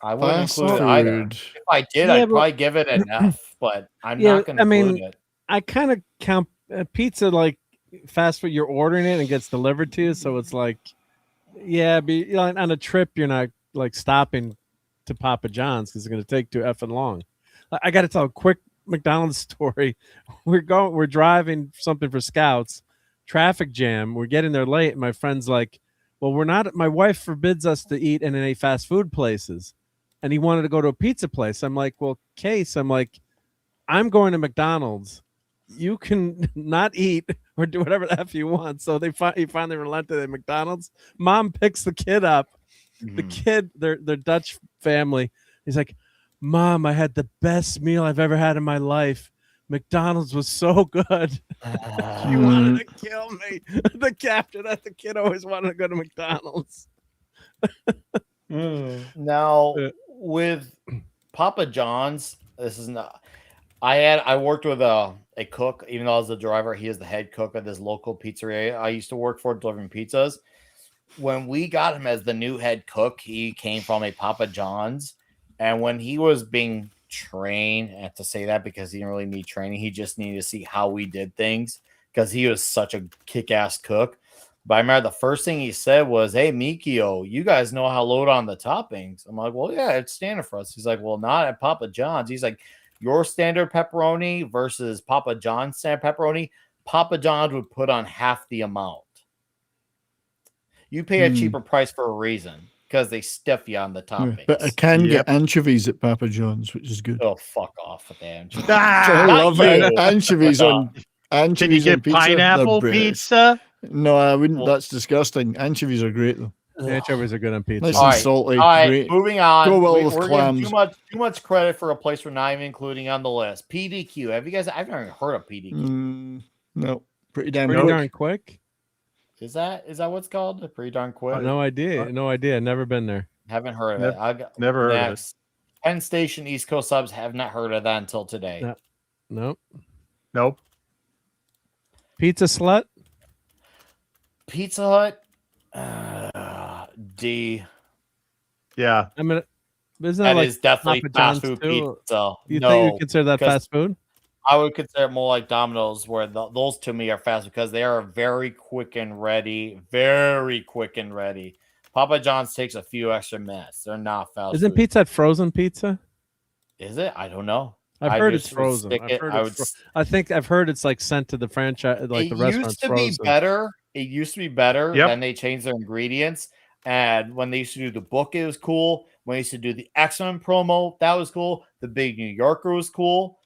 I wouldn't include it either. If I did, I'd probably give it an F, but I'm not going to include it. I kind of count pizza like fast food. You're ordering it and it gets delivered to you, so it's like, on a trip, you're not like stopping to Papa John's because it's going to take too effing long. I got to tell a quick McDonald's story. We're driving something for Scouts, traffic jam. We're getting there late, and my friend's like, well, we're not. My wife forbids us to eat in any fast food places, and he wanted to go to a pizza place. I'm like, well, Case, I'm going to McDonald's. You can not eat or do whatever the F you want. So he finally relented at McDonald's. Mom picks the kid up. Mm-hmm. The kid, they're Dutch family. He's like, Mom, I had the best meal I've ever had in my life. McDonald's was so good. He wanted to kill me. The kid always wanted to go to McDonald's. Now, with Papa John's, this is not. I worked with a cook, even though I was the driver. He is the head cook at this local pizzeria I used to work for, delivering pizzas. When we got him as the new head cook, he came from a Papa John's. And when he was being trained, and I have to say that because he didn't really need training, he just needed to see how we did things because he was such a kick-ass cook. But I remember the first thing he said was, hey, Mikio, you guys know how to load on the toppings. I'm like, well, yeah, it's standard for us. He's like, well, not at Papa John's. He's like, your standard pepperoni versus Papa John's standard pepperoni, Papa John's would put on half the amount. You pay a cheaper price for a reason. Because they stuff you on the toppings. But I can get anchovies at Papa John's, which is good. Oh, fuck off with the anchovies. I love anchovies on anchovies. Can you get pizza? pineapple pizza? No, I wouldn't. Well, that's disgusting. Anchovies are great, though. Anchovies are good on pizza. Nice and salty. All right, great. Moving on. Go well with clams. Giving too much credit for a place we're not even including on the list. PDQ. Have you guys? I've never heard of PDQ. No, pretty darn quick. Is that what it's called? Pretty darn quick. No idea. Never been there. Haven't heard of it. Never heard of it. Penn Station East Coast subs have not heard of that until today. Nope. Pizza Hut. D. Yeah. Isn't that like is definitely fast food pizza. You think you consider that fast food? I would consider it more like Domino's, where those to me are fast because they are very quick and ready. Very quick and ready. Papa John's takes a few extra minutes. They're not fast. Isn't Pizza Hut frozen pizza? Is it? I don't know. I've heard it's frozen. I think I've heard it's like sent to the franchise, like the restaurant. It used to be better. It used to be better. Yep. Then they changed their ingredients. And when they used to do the book, it was cool. When they used to do the X-Men promo, that was cool. The Big New Yorker was cool.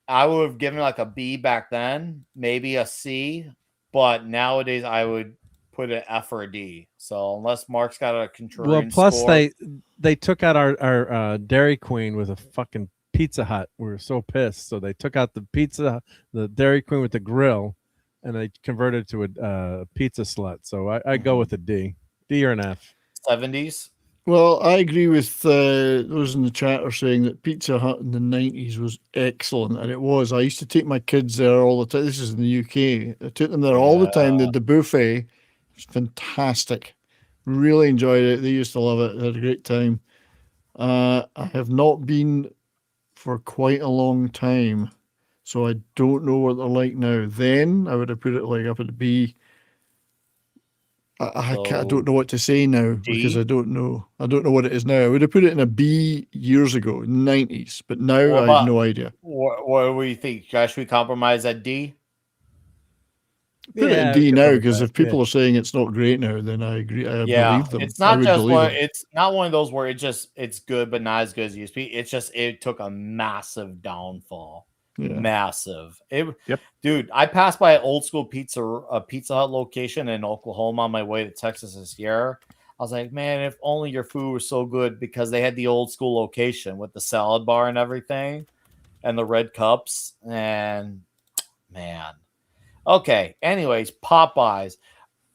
I would have given like a B back then, maybe a C. But nowadays, I would put an F or a D. So unless Mark's got a contrarian Well, plus score, they took out our Dairy Queen with a fucking Pizza Hut. We were so pissed, so they took out the Dairy Queen with the grill, and they converted to a pizza slut. So I go with a D or an F. 70s. Well, I agree with those in the chat are saying that Pizza Hut in the 90s was excellent, and it was. I used to take my kids there all the time. This is in the UK. I took them there all the time. The buffet was fantastic. Really enjoyed it. They used to love it. They had a great time. I have not been for quite a long time, so I don't know what they're like now. Then I would have put it like up at the B. I don't know what to say now because I don't know. I don't know what it is now. I would have put it in a B years ago, 90s, but now I have no idea. What do you think? Should we compromise at D? Put it in D now because if people are saying it's not great now, then I agree. I believe them. It's not just one. It's not one of those where it's good but not as good as it used to be. It's just it took a massive downfall. Yeah. Massive. Dude, I passed by an old school Pizza Hut location in Oklahoma on my way to Texas this year. I was like, man, if only your food was so good, because they had the old school location with the salad bar and everything and the red cups. And man. Okay. Anyways, Popeyes.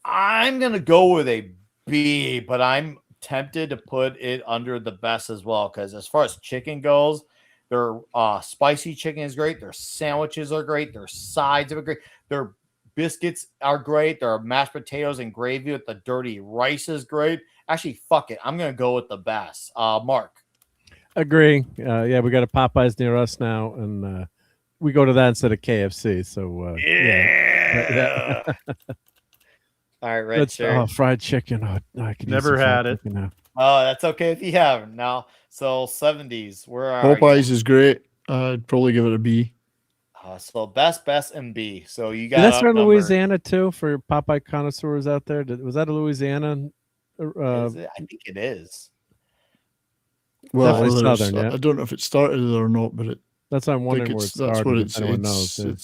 I'm going to go with a B, but I'm tempted to put it under the best as well, because as far as chicken goes, their spicy chicken is great. Their sandwiches are great. Their sides are great. Their biscuits are great. Their mashed potatoes and gravy with the dirty rice is great. Actually, fuck it. I'm going to go with the best. Mark. Agree. Yeah, we got a Popeyes near us now, and we go to that instead of KFC. So, yeah. All right, Red Shirt. Fried chicken. I could never had it. Now. Oh, that's okay if you haven't. Now, so 70s. Where are Popeyes is great. I'd probably give it a B. So best, and B. So you got. That's for Louisiana too, for Popeye connoisseurs out there. Was that a Louisiana? I think it is. Well, southern, yeah. I don't know if it started or not, but that's what I'm wondering where it started. That's what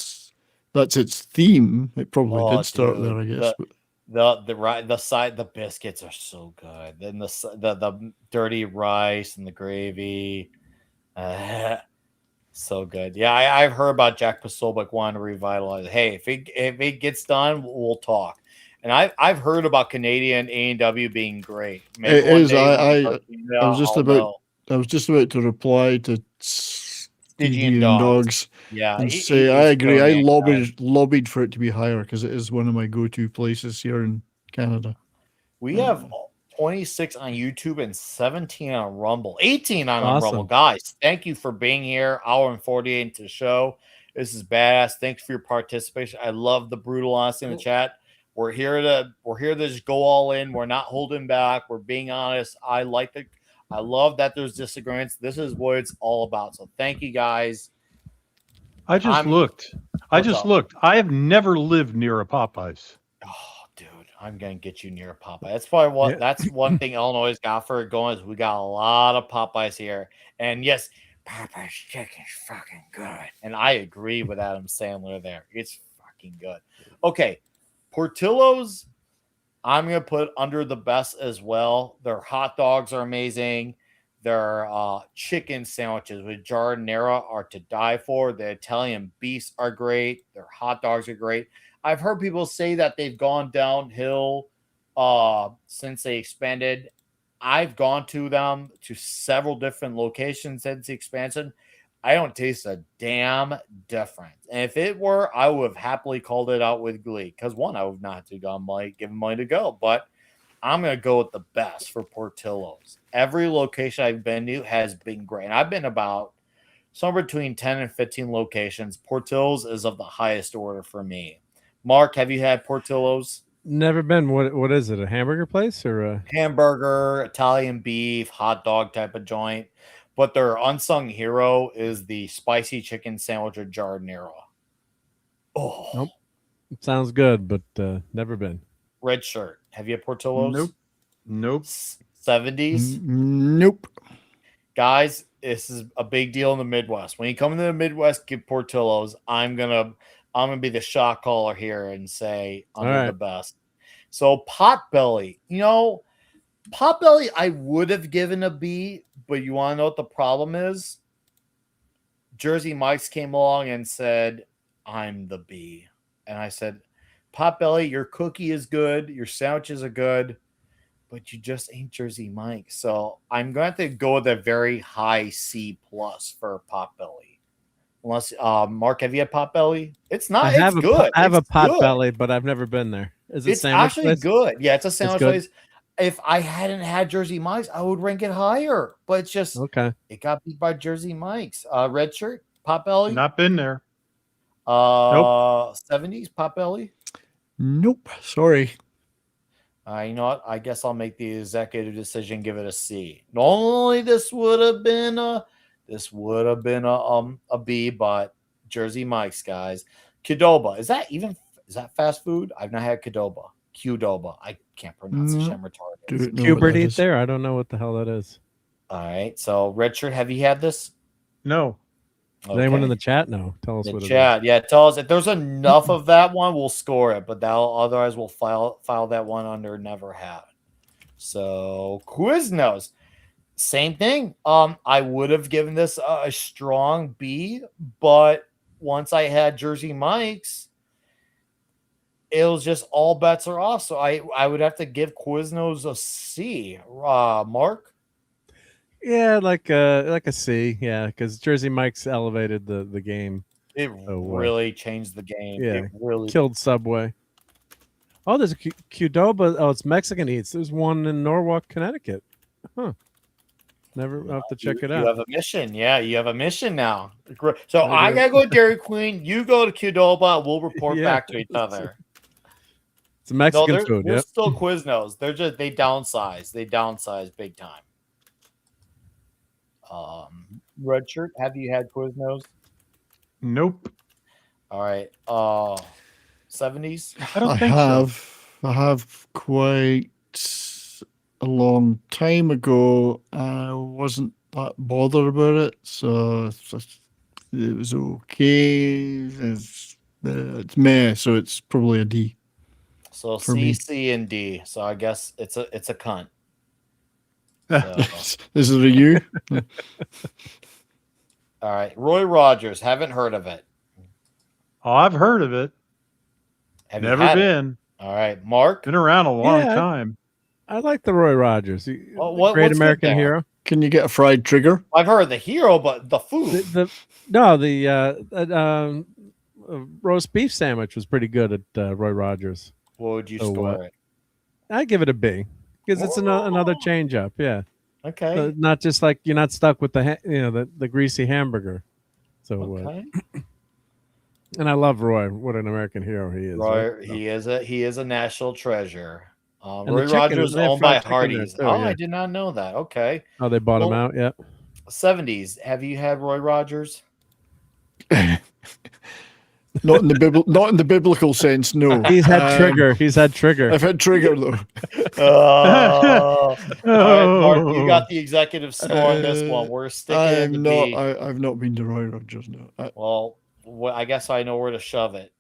that's its theme. It probably did start there, I guess. The biscuits are so good. Then the dirty rice and the gravy, so good. Yeah, I've heard about Jack Posobiec wanting to revitalize it. Hey, if it gets done, we'll talk. And I've heard about Canadian A&W being great. Maybe it is. I was just about to reply to Stygian Dogs. Yeah, and say I agree. I lobbied for it to be higher because it is one of my go-to places here in Canada. We have 26 on YouTube and 17 on Rumble, 18 on Rumble. Guys, thank you for being here. Hour and 48 into the show. This is badass. Thanks for your participation. I love the brutal honesty in the chat. We're here to just go all in. We're not holding back. We're being honest. I love that there's disagreements. This is what it's all about. So thank you guys. I just looked. I have never lived near a Popeyes. Oh, dude, I'm gonna get you near a Popeye. That's probably that's one thing Illinois got for it going, is we got a lot of Popeyes here. And yes, Popeye's chicken is fucking good. And I agree with Adam Sandler there. It's fucking good. Okay, Portillo's, I'm going to put under the best as well. Their hot dogs are amazing. Their chicken sandwiches with giardiniera are to die for. The Italian beefs are great. Their hot dogs are great. I've heard people say that they've gone downhill since they expanded. I've gone to them to several different locations since the expansion. I don't taste a damn difference. And if it were, I would have happily called it out with glee. Because one, I would not have to give them money to go. But I'm going to go with the best for Portillo's. Every location I've been to has been great. And I've been about somewhere between 10 and 15 locations. Portillo's is of the highest order for me. Mark, have you had Portillo's? Never been. What is it? A hamburger place or a hamburger, Italian beef, hot dog type of joint? But their unsung hero is the spicy chicken sandwich with giardiniera. Oh, nope. Sounds good, but never been. Red shirt. Have you had Portillo's? Nope. 70s? Nope. Guys, this is a big deal in the Midwest. When you come into the Midwest, get Portillo's. I'm gonna be the shot caller here and say under the best. So Potbelly, Potbelly I would have given a B, but you want to know what the problem is? Jersey Mike's came along and said, I'm the B. And I said, Potbelly, your cookie is good, your sandwiches are good, but you just ain't Jersey Mike. So I'm going to have to go with a very high C+ for Potbelly. Unless, Mark, have you had Potbelly? It's not. It's good. I have a Potbelly, but I've never been there. Is it actually place? good. Yeah, it's a sandwich place. If I hadn't had Jersey Mike's, I would rank it higher. But it's just it got beat by Jersey Mike's. Red shirt, Potbelly. Not been there. Nope. 70s Potbelly. Nope. Sorry. You know what? I guess I'll make the executive decision. Give it a C. Normally, this would have been a B, but Jersey Mike's, guys. Qdoba. Is that fast food? I've not had Qdoba. Qdoba. I can't pronounce it. I'm retarded. Hubert eat there? I don't know what the hell that is. All right. So, Richard, have you had this? No. Does anyone in the chat know? Tell us what chat. it is. Yeah, tell us if there's enough of that one, we'll score it. But otherwise, we'll file that one under never had. So Quiznos, same thing. I would have given this a strong B, but once I had Jersey Mike's, it was just all bets are off. So I would have to give Quiznos a C. Mark. Yeah, like a C. Yeah, because Jersey Mike's elevated the game. It really changed the game. Yeah, it really killed Subway. Oh, there's a Qdoba. Oh, it's Mexican Eats. There's one in Norwalk, Connecticut. Huh. I'll have to check it out. You have a mission. Yeah, you have a mission now. So I gotta go to Dairy Queen. You go to Qdoba. We'll report back to each other. It's Mexican food. We're still Quiznos. They downsize. They downsize big time. Red shirt. Have you had Quiznos? Nope. All right. 70s. I have quite a long time ago. I wasn't that bothered about it, so it was okay. It's meh, so it's probably a D. So C, C, and D. So I guess it's a cunt. So. This is a you. All right, Roy Rogers. Haven't heard of it. Oh, I've heard of it. Never been. All right, Mark. Been around a long time. I like the Roy Rogers. Great American Hero. Can you get a fried trigger? I've heard of the hero, but the food. The roast beef sandwich was pretty good at Roy Rogers. What would you score it? I give it a B because it's another change up. Yeah. Okay. Not just like you're not stuck with the greasy hamburger. So. Okay. And I love Roy. What an American hero he is. Roy, right? he is a national treasure. Roy Rogers owned by Hardee's. I did not know that. Okay. Oh, they bought him out. Yeah. 70s. Have you had Roy Rogers? Not in the biblical sense. No. He's had Trigger. He's had Trigger. I've had Trigger though. All right, Mark, you got the executive score on this one. We're sticking. I've not been to Roy Rogers. No. Well, I guess I know where to shove it.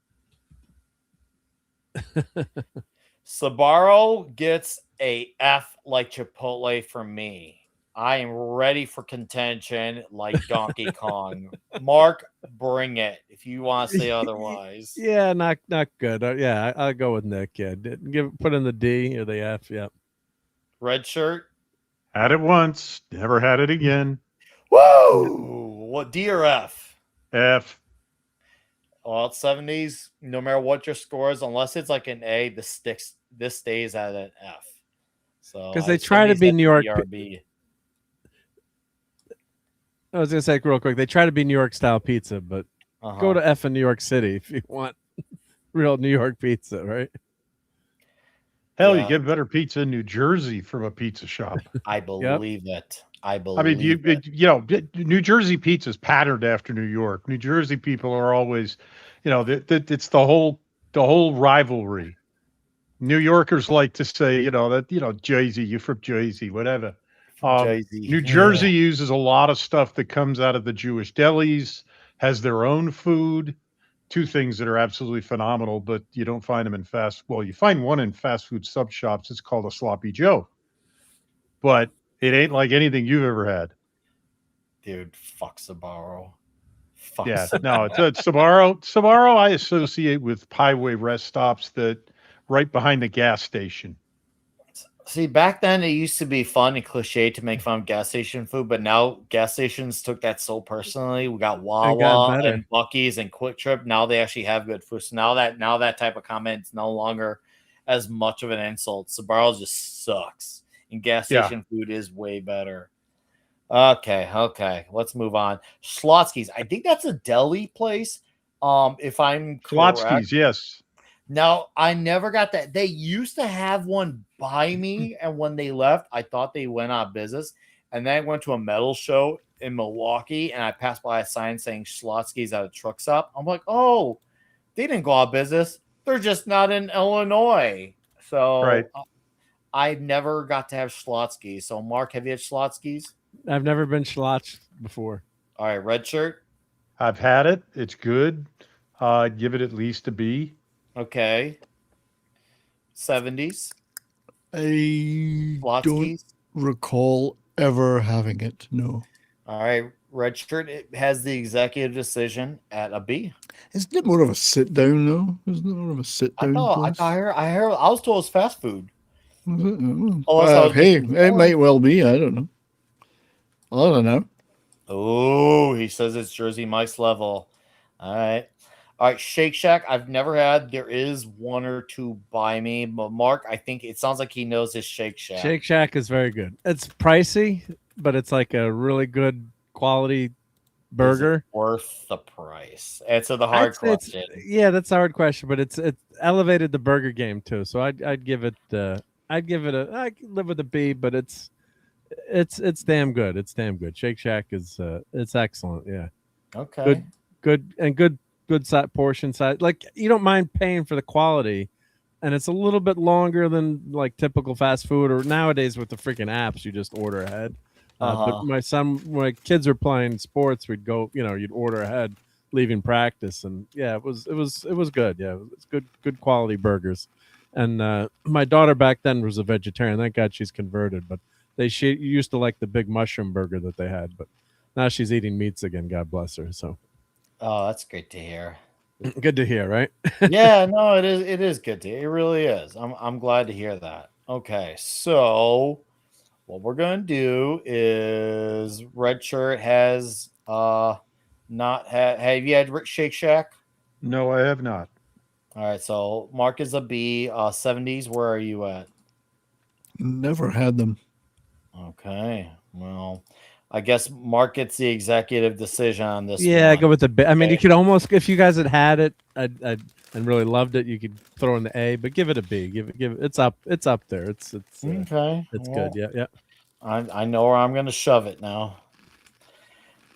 Sbarro gets a F like Chipotle from me. I am ready for contention like Donkey Kong. Mark, bring it if you want to say otherwise. Yeah, not good. Yeah, I'll go with Nick. Yeah, put in the D or the F. Yeah. Red shirt. Had it once, never had it again. Whoa! What, D or F? F. Well, it's 70s. No matter what your score is, unless it's like an A, this stays at an F. So because they try to be New York. I was gonna say real quick, they try to be New York style pizza, but go to F in New York City if you want real New York pizza, right? Hell, you get better pizza in New Jersey from a pizza shop. I believe it. I mean, New Jersey pizza is patterned after New York. New Jersey people are always, it's the whole the whole rivalry. New Yorkers like to say, Jersey, you're from Jersey, whatever. New Jersey uses a lot of stuff that comes out of the Jewish delis, has their own food. Two things that are absolutely phenomenal, but you don't find them in you find one in fast food sub shops. It's called a Sloppy Joe. But it ain't like anything you've ever had. Dude, fuck Sbarro. Yeah, no, it's Sbarro. Sbarro I associate with Highway rest stops that right behind the gas station. See, back then it used to be fun and cliche to make fun of gas station food, but now gas stations took that so personally. We got Wawa and Buc-ee's and Quick Trip. Now they actually have good food. So now that type of comment is no longer as much of an insult. Sbarro just sucks, and gas station food is way better. Okay, let's move on. Schlotzsky's, I think that's a deli place. If I'm correct. Schlotzsky's, yes. Now, I never got that. They used to have one by me, and when they left, I thought they went out of business. And then I went to a metal show in Milwaukee, and I passed by a sign saying Schlotzsky's at a truck stop. I'm like, oh, they didn't go out of business. They're just not in Illinois. So I never got to have Schlotzsky's. So, Mark, have you had Schlotzsky's? I've never been Schlotz before. All right, red shirt. I've had it. It's good. I'd give it at least a B. Okay. 70s. I don't recall ever having it. No. All right. Red shirt. It has the executive decision at a B. Isn't it more of a sit down though? Isn't it more of a sit down? I was told it's fast food. Hey, it might well be. I don't know. I don't know. Oh, he says it's Jersey Mike's level. All right. Shake Shack, I've never had. There is one or two by me, but Mark, I think it sounds like he knows his Shake Shack. Shake Shack is very good. It's pricey, but it's like a really good quality burger. Worth the price? Answer the hard question. Yeah, that's a hard question, but it's elevated the burger game too. So I'd give it I live with a B, but it's damn good. It's damn good. Shake Shack is it's excellent. Yeah. Okay. Good size, portion size. Like you don't mind paying for the quality, and it's a little bit longer than like typical fast food, or nowadays with the freaking apps, you just order ahead. But my kids were playing sports, we'd go, you'd order ahead, leaving practice, and yeah, it was good. Yeah, it's good quality burgers. And my daughter back then was a vegetarian. Thank God she's converted, but she used to like the big mushroom burger that they had, but now she's eating meats again. God bless her. So. Oh, that's great to hear. Good to hear, right? Yeah, no, it is. It is good to hear. It really is. I'm glad to hear that. Okay, so what we're gonna do is Red Shirt has not had. Have you had Shake Shack? No, I have not. All right, so Mark is a B. 70s. Where are you at? Never had them. Okay, well. I guess Mark gets the executive decision on this. Yeah, I go with the B. I mean, you could almost, if you guys had it, and really loved it, you could throw in the A, but give it a B. Give it. It's up there. It's okay. It's good. Yeah. I know where I'm going to shove it now.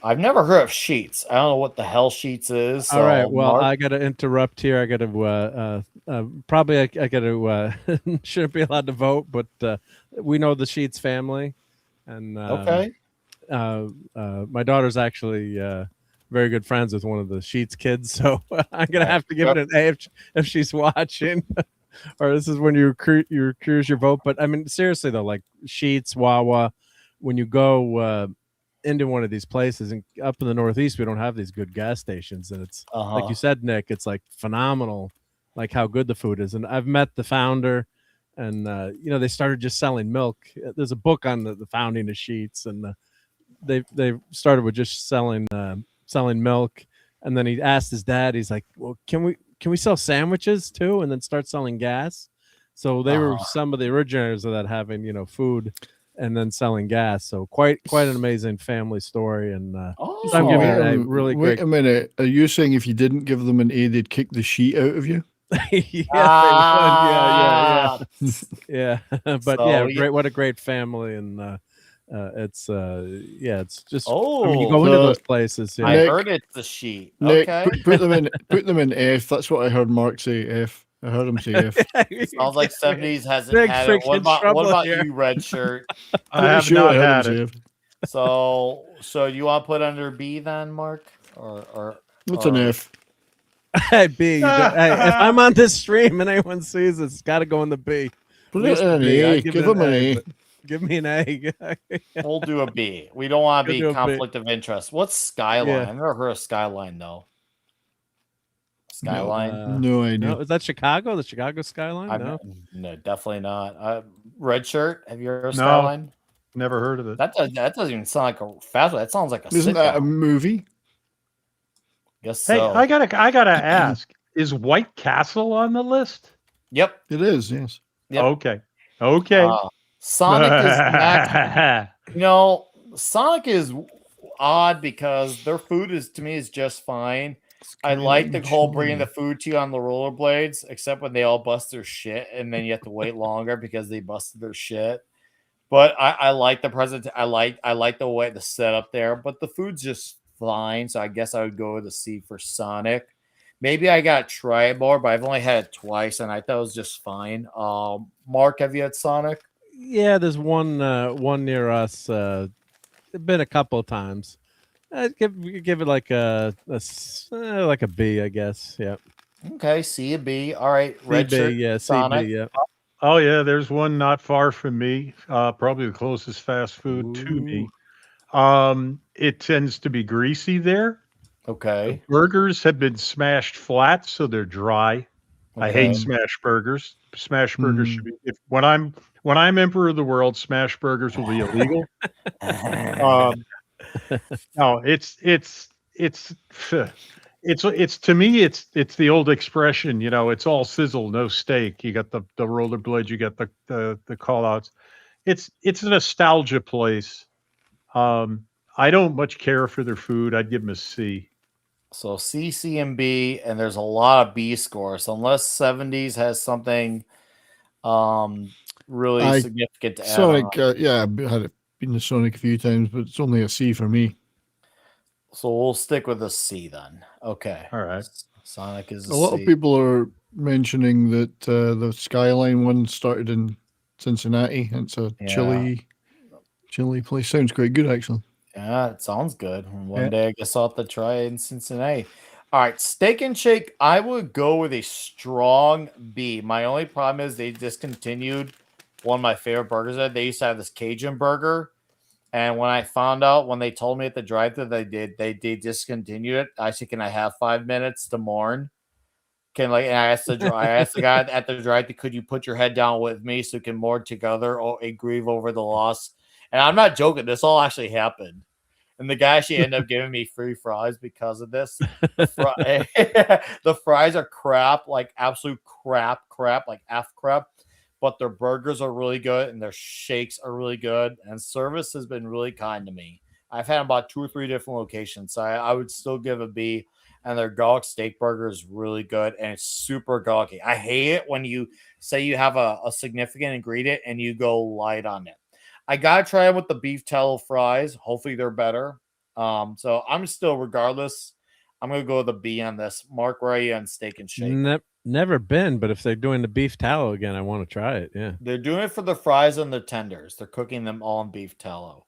I've never heard of Sheets. I don't know what the hell Sheets is. So all right. Well, Mark... I got to interrupt here. I got to probably I got to shouldn't be allowed to vote, but we know the Sheets family, and okay. My daughter's actually very good friends with one of the Sheets kids, so I'm gonna have to give it an A if she's watching. Or this is when you recuse your vote. But I mean, seriously though, like Sheets, Wawa, when you go into one of these places, and up in the Northeast, we don't have these good gas stations, and it's like you said, Nick, it's like phenomenal, like how good the food is. And I've met the founder. And they started just selling milk. There's a book on the founding of Sheets, and they started with just selling milk. And then he asked his dad, he's like, well, can we sell sandwiches too, and then start selling gas? So they were some of the originators of that, having food and then selling gas. So quite an amazing family story. And I'm giving it a really great. Wait a minute, are you saying if you didn't give them an A, they'd kick the sheet out of you? Yeah. But so, great. What a great family, and It's it's just Oh, when you go into those places. I Yeah. heard it's the sheet. Nick, Okay, put them in F. That's what I heard Mark say. F. I heard him say F. sounds like 70s hasn't Big had it. What freaking trouble about here. you, Red Shirt? I Pretty have sure not I heard had him it. say F. So you want to put under B then, Mark? Or What's an F? Hey, B. Hey, if I'm on this stream and anyone sees it, it's got to go in the B. Put At it least in a an B. A. I'd Give him an A. but give me an A. We'll do a B. We don't want to We'll do be a B. conflict of interest. What's Skyline? Yeah. I've never heard of Skyline though. Skyline? No idea. No, is that Chicago? The Chicago skyline? No, definitely not. Red Shirt. Have you heard of No. Skyline? Never heard of it. That doesn't even sound like a fast food. That sounds like a Isn't that a sit-down. movie? Guess Hey, so. I gotta ask: is White Castle on the list? Yep. It is. Yes. Yep. Okay. Okay. Sonic is next. Sonic is odd because their food is to me is just fine. I like the whole bringing the food to you on the rollerblades, except when they all bust their shit and then you have to wait longer because they busted their shit. But I like the present. I like the way the setup there, but the food's just fine. So I guess I would go with a C for Sonic. Maybe I got to try it more, but I've only had it twice and I thought it was just fine. Mark, have you had Sonic? Yeah, there's one near us. Been a couple of times. I'd give it like a B, I guess. Yeah. Okay, C and B. All right, Red CB, Shirt, yeah, Sonic. CB, yeah. Oh yeah, there's one not far from me. Probably the closest fast food to me. It tends to be greasy there. Okay. Burgers have been smashed flat, so they're dry. I hate Okay. smash burgers. Smash burgers should be when I'm emperor of the world. Smash burgers will be illegal. No, it's to me it's the old expression, it's all sizzle, no steak. You got the rollerblades, you got the call outs. It's a nostalgia place. I don't much care for their food. I'd give them a C. So C, C, and B, and there's a lot of B scores. So unless 70s has something really significant to add Sonic, on. yeah, I've had it been to Sonic a few times, but it's only a C for me. So we'll stick with a C then. Okay. All right. Sonic is A lot of people are mentioning that the Skyline one started in Cincinnati. It's a chili place. Sounds quite good, actually. Yeah, it sounds good. One day I guess I'll have to try it in Cincinnati. All right, Steak and Shake, I would go with a strong B. My only problem is they discontinued one of my favorite burgers. They used to have this Cajun burger. And when I found out, when they told me at the drive-thru they discontinued it. I said, "Can I have 5 minutes to mourn?" And I asked the guy at the drive-thru, "Could you put your head down with me so we can mourn together and grieve over the loss?" And I'm not joking. This all actually happened. And the guy actually ended up giving me free fries because of this. The fries are crap, like absolute crap, like F crap. But their burgers are really good and their shakes are really good. And service has been really kind to me. I've had about 2 or 3 different locations. So I would still give a B. And their garlic steak burger is really good and it's super garlicky. I hate it when you say you have a significant ingredient and you go light on it. I gotta try it with the beef tallow fries. Hopefully they're better. So I'm still, regardless, I'm gonna go with a B on this. Mark, where are you on Steak and Shake? Never been, but if they're doing the beef tallow again, I want to try it. Yeah, they're doing it for the fries and the tenders. They're cooking them all in beef tallow.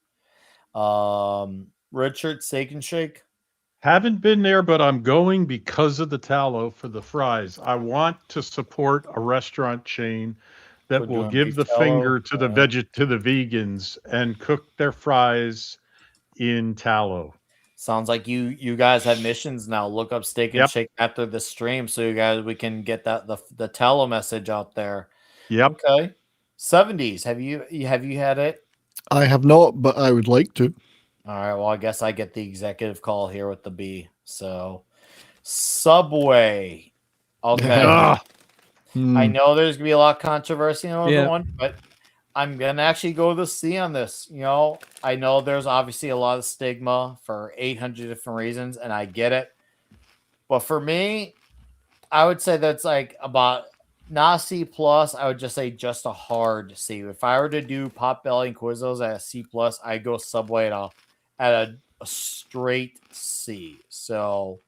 Red Shirt, Steak and Shake. Haven't been there, but I'm going because of the tallow for the fries. I want to support a restaurant chain that will give the finger to the vegans and cook their fries in tallow. Sounds like you guys have missions now. Look up Steak and Shake after the stream, so we can get the tallow message out there. Yep. Okay. 70s. Have you had it? I have not, but I would like to. All right. Well, I guess I get the executive call here with the B. So, Subway. Okay. I know there's gonna be a lot of controversy on the one, but I'm gonna actually go with a C on this. I know there's obviously a lot of stigma for 800 different reasons, and I get it. But for me, I would say that's like about not C plus. I would just say just a hard C. If I were to do Potbelly and Quiznos at a C plus, I'd go Subway at a straight C. So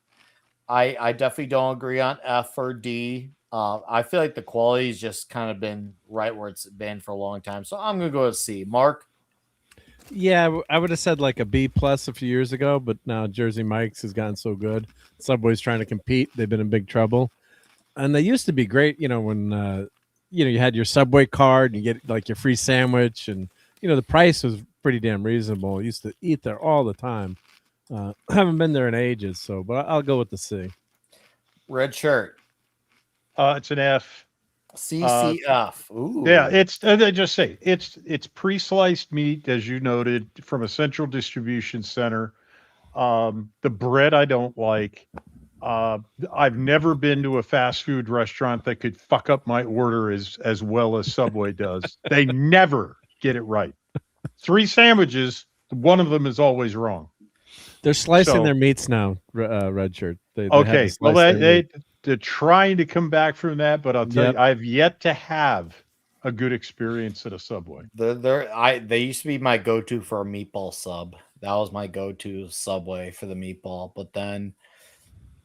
I definitely don't agree on F or D. I feel like the quality's just kind of been right where it's been for a long time. So I'm gonna go with C. Mark. Yeah, I would have said like a B plus a few years ago, but now Jersey Mike's has gotten so good. Subway's trying to compete. They've been in big trouble. And they used to be great, when you had your Subway card and you get like your free sandwich, and the price was pretty damn reasonable. I used to eat there all the time. I haven't been there in ages, but I'll go with the C. Red shirt. It's an F. CCF. Ooh. Yeah, they just say it's pre-sliced meat, as you noted, from a central distribution center. The bread I don't like. I've never been to a fast food restaurant that could fuck up my order as well as Subway does. They never get it right. 3 sandwiches, one of them is always wrong. They're slicing their meats now, Red Shirt. Okay, well, they're trying to come back from that, but I'll tell you, I've yet to have a good experience at a Subway. They used to be my go-to for a meatball sub. That was my go-to Subway for the meatball, but then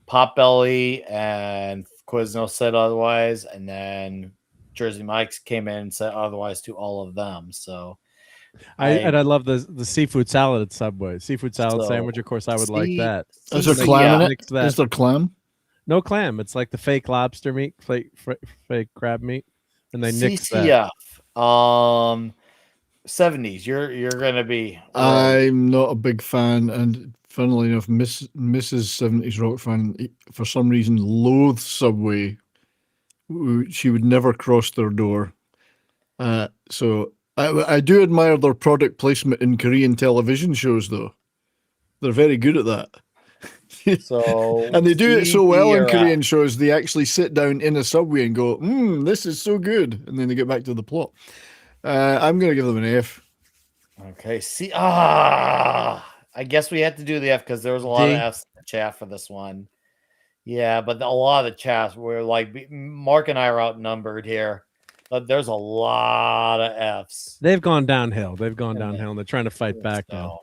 Potbelly and Quiznos said otherwise, and then Jersey Mike's came in and said otherwise to all of them. So I love the seafood salad at Subway. Seafood salad sandwich, of course, I would like that. Is there clam in it? Is there clam? No clam. It's like the fake lobster meat, fake crab meat, and they nix that. CCF. 70s. You're gonna be. I'm not a big fan, and funnily enough, Mrs. 70s rock fan for some reason loathes Subway. She would never cross their door. So I do admire their product placement in Korean television shows, though. They're very good at that. So and they do it so well in Korean shows. They actually sit down in a Subway and go, "This is so good," and then they get back to the plot. I'm going to give them an F. Okay. I guess we had to do the F because there was a lot of Fs in the chat for this one. Yeah, but a lot of the chats were like, Mark and I are outnumbered here. But there's a lot of Fs. They've gone downhill. And they're trying to fight back now.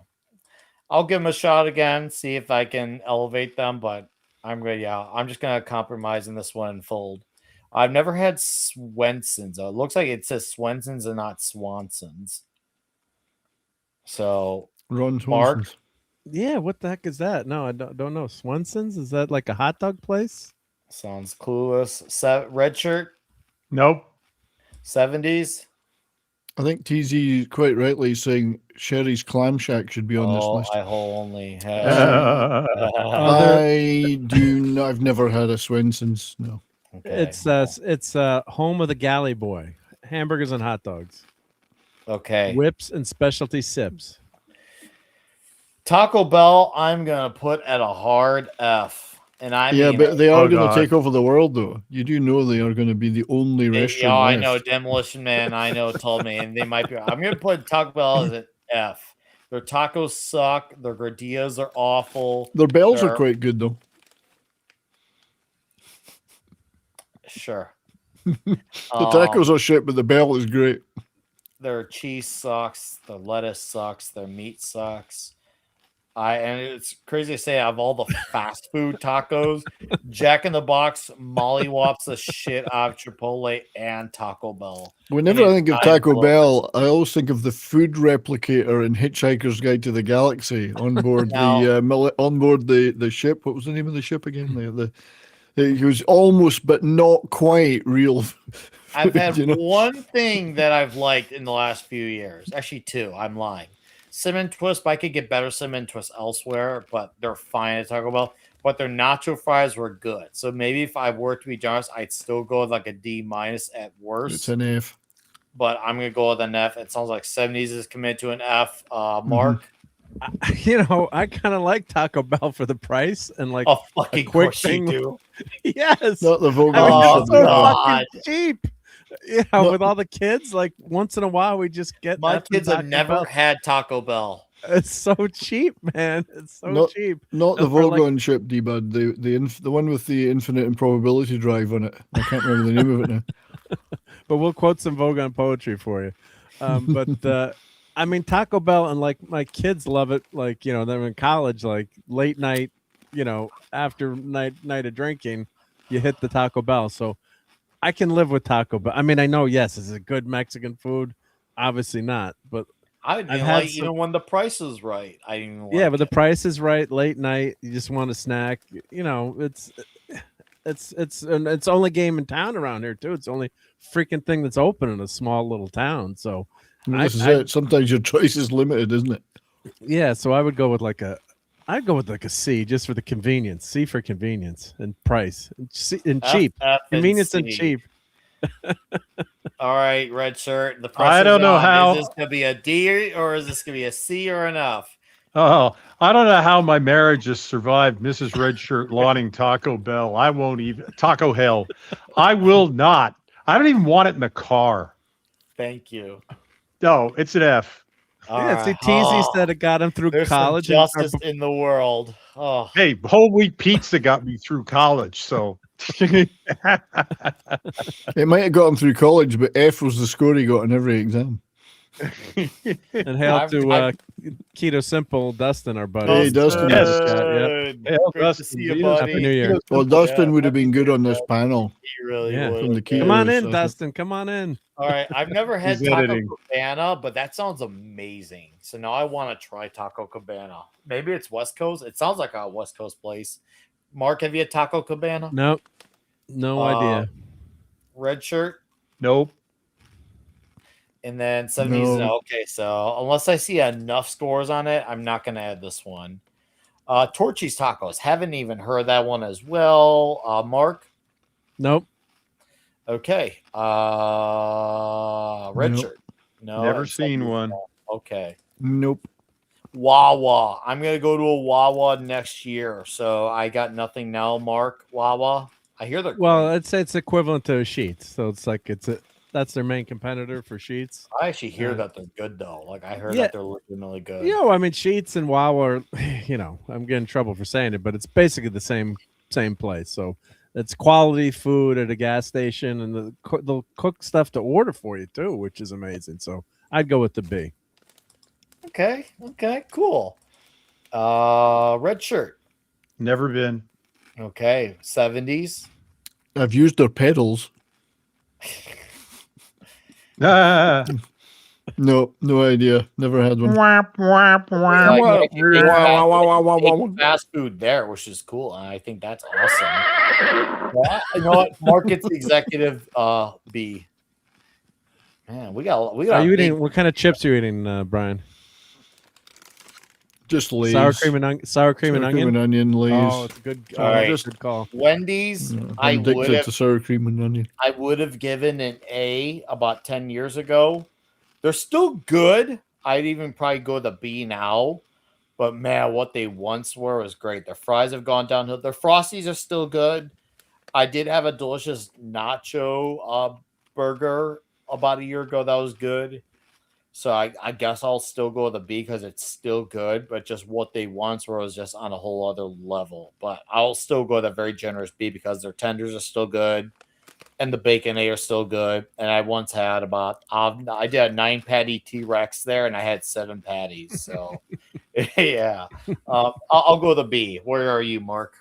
I'll give them a shot again, see if I can elevate them, but I'm just going to compromise in this one and fold. I've never had Swenson's. It looks like it says Swenson's and not Swanson's. So, Ron Mark? Yeah, what the heck is that? No, I don't know. Swenson's? Is that like a hot dog place? Sounds clueless. Red shirt? Nope. 70s? I think TZ quite rightly saying Sherry's Clam Shack should be on this list. I only have. I've never had a Swenson's. No. Okay. It's home of the Galley Boy. Hamburgers and hot dogs. Okay. Whips and specialty sips. Taco Bell, I'm gonna put at a hard F. And but they are going to take over the world, though. You do know they are going to be the only restaurant. Yeah, I know. Demolition Man, I know, told me, and they might be. I'm going to put Taco Bell as an F. Their tacos suck. Their gordillas are awful. Their bells are quite good, though. Sure. The tacos are shit, but the bell is great. Their cheese sucks. Their lettuce sucks. Their meat sucks. And it's crazy to say, of all the fast food tacos, Jack in the Box mollywops the shit out of Chipotle and Taco Bell. Whenever I think of Taco Bell, I always think of the food replicator in Hitchhiker's Guide to the Galaxy on board the ship. What was the name of the ship again? He was almost but not quite real. I've had one thing that I've liked in the last few years. Actually, 2. I'm lying. Cinnamon Twist, but I could get better Cinnamon Twist elsewhere, but they're fine at Taco Bell. But their nacho fries were good. So maybe if I were to be generous, I'd still go with like a D- at worst. It's an F. But I'm going to go with an F. It sounds like 70s is committed to an F. Mark? I kind of like Taco Bell for the price and like a quick thing. Yes. Not the so fucking cheap. With all the kids, like once in a while we just get. My kids have never had Taco Bell. It's so cheap, man. It's so Not- cheap. Not the No, for like- Vogon ship, D-Bud. The one with the infinite improbability drive on it. I can't remember the name of it now. But we'll quote some Vogon poetry for you. But I mean, Taco Bell, and like my kids love it. Like, you know, they're in college, like late night, you know, after night of drinking, you hit the Taco Bell. So I can live with Taco Bell. I mean, I know, yes, is it good Mexican food? Obviously not, but I didn't I've even had like even when the price is right. I didn't even yeah, like but the it. price is right. Late night, you just want a snack. You know, it's only game in town around here too. It's the only freaking thing that's open in a small little town. So I mean, this is it. Sometimes your choice is limited, isn't it? yeah, so I would go with I'd go with like a C just for the convenience. C for convenience and price and cheap. F and Convenience and C. cheap. All right, red shirt. The I press don't is know on. how- Is this gonna be a D or is this gonna be a C or an F? Oh, I don't know how my marriage has survived Mrs. Redshirt lauding Taco Bell. I won't even Taco Hell. I will not. I don't even want it in the car. Thank you. No, it's an F. All Yeah, see, right. TZ Oh, said it got him through there's college. some justice in the world. Oh, Hey, whole wheat pizza got me through college. So It might have got him through college, but F was the score he got on every exam. And hail I've- to I've- Keto Simple Dustin, our buddy. Hey, Dustin. Yes. Good. Hail, Great to Dustin. see you, Venus- buddy. Happy New Year. Well, Dustin Yeah, would have been good on this yeah. panel. He really Yeah. would. From the key. Come on Yeah, in, so- Dustin. Come on in. All right, I've never had He's Taco editing. Cabana, but that sounds amazing. So now I want to try Taco Cabana. Maybe it's West Coast. It sounds like a West Coast place. Mark, have you had Taco Cabana? Nope. No idea. Red shirt, Nope. and then 70s. No. Okay, so unless I see enough scores on it, I'm not going to add this one. Torchy's Tacos. Haven't even heard that one as well. Mark. Nope. Okay. Red Nope. shirt. No. Never and seen 70s. one. Okay. Nope. Wawa. I'm gonna go to a Wawa next year. So I got nothing now, Mark. Wawa. I hear they're Well, great. I'd say it's equivalent to Sheets. So it's like that's their main competitor for Sheets. I actually hear yeah. that they're good though. Like I heard Yeah. that they're legitimately good. You know, I mean, Sheets and Wawa are, you know, I'm getting in trouble for saying it, but it's basically the same place. So it's quality food at a gas station, and they'll cook stuff to order for you too, which is amazing. So I'd go with the B. Okay. Okay. Cool. Red shirt. Never been. Okay. 70s. I've used their pedals. Ah. No, no idea. Never had one. Like, making fast food there, which is cool, and I think that's awesome. Yeah, you know what? Markets executive B. Man, we got. Are you a big- eating? What kind of chips are you eating, Brian? Just Lay's. Sour cream and onion. Sour cream and Sour cream onion. and onion Lay's. Oh, it's a good. All right. Good call. Wendy's. Yeah, I I'm would addicted have. to sour cream and onion. I would have given an A about 10 years ago. They're still good. I'd even probably go the B now. But man, what they once were was great. Their fries have gone downhill. Their Frosties are still good. I did have a delicious nacho burger about a year ago. That was good. So I guess I'll still go with the B because it's still good. But just what they once were was just on a whole other level. But I'll still go with a very generous B because their tenders are still good. And the bacon A are still good. And I once had about I did a 9-patty T-Rex there, and I had 7 patties. So yeah, I'll go with a B. Where are you, Mark?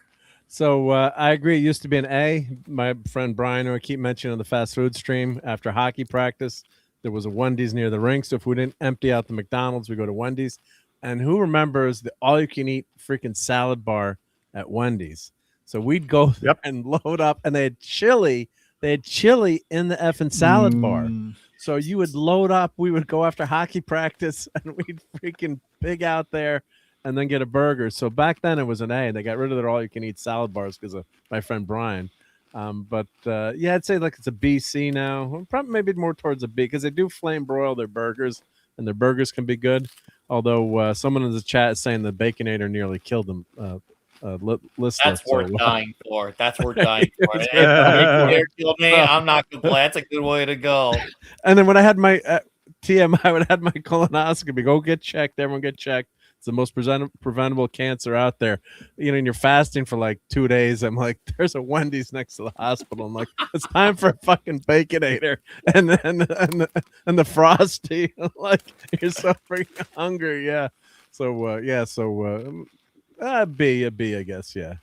So I agree. It used to be an A. My friend Brian, who I keep mentioning on the fast food stream, after hockey practice, there was a Wendy's near the rink. So if we didn't empty out the McDonald's, we go to Wendy's. And who remembers the all-you-can-eat freaking salad bar at Wendy's? So we'd go there and load up, and they had chili. They had chili in the effing salad bar. Mm. So you would load up. We would go after hockey practice, and we'd freaking pig out there and then get a burger. So back then it was an A, and they got rid of their all-you-can-eat salad bars because of my friend Brian. But yeah, I'd say like it's a BC now. Probably maybe more towards a B because they do flame broil their burgers, and their burgers can be good. Although someone in the chat is saying the Baconator nearly killed them. That's worth dying for. That's worth dying for. If kill me, I'm not complaining. That's a good way to go. And then when I had my TMI, I would have had my colonoscopy. Go get checked. Everyone get checked. It's the most preventable cancer out there. You know, and you're fasting for like 2 days. I'm like, there's a Wendy's next to the hospital. I'm like, it's time for a fucking Baconator and the Frosty. Like, you're so freaking hungry. Yeah. So a B, I guess. Yeah.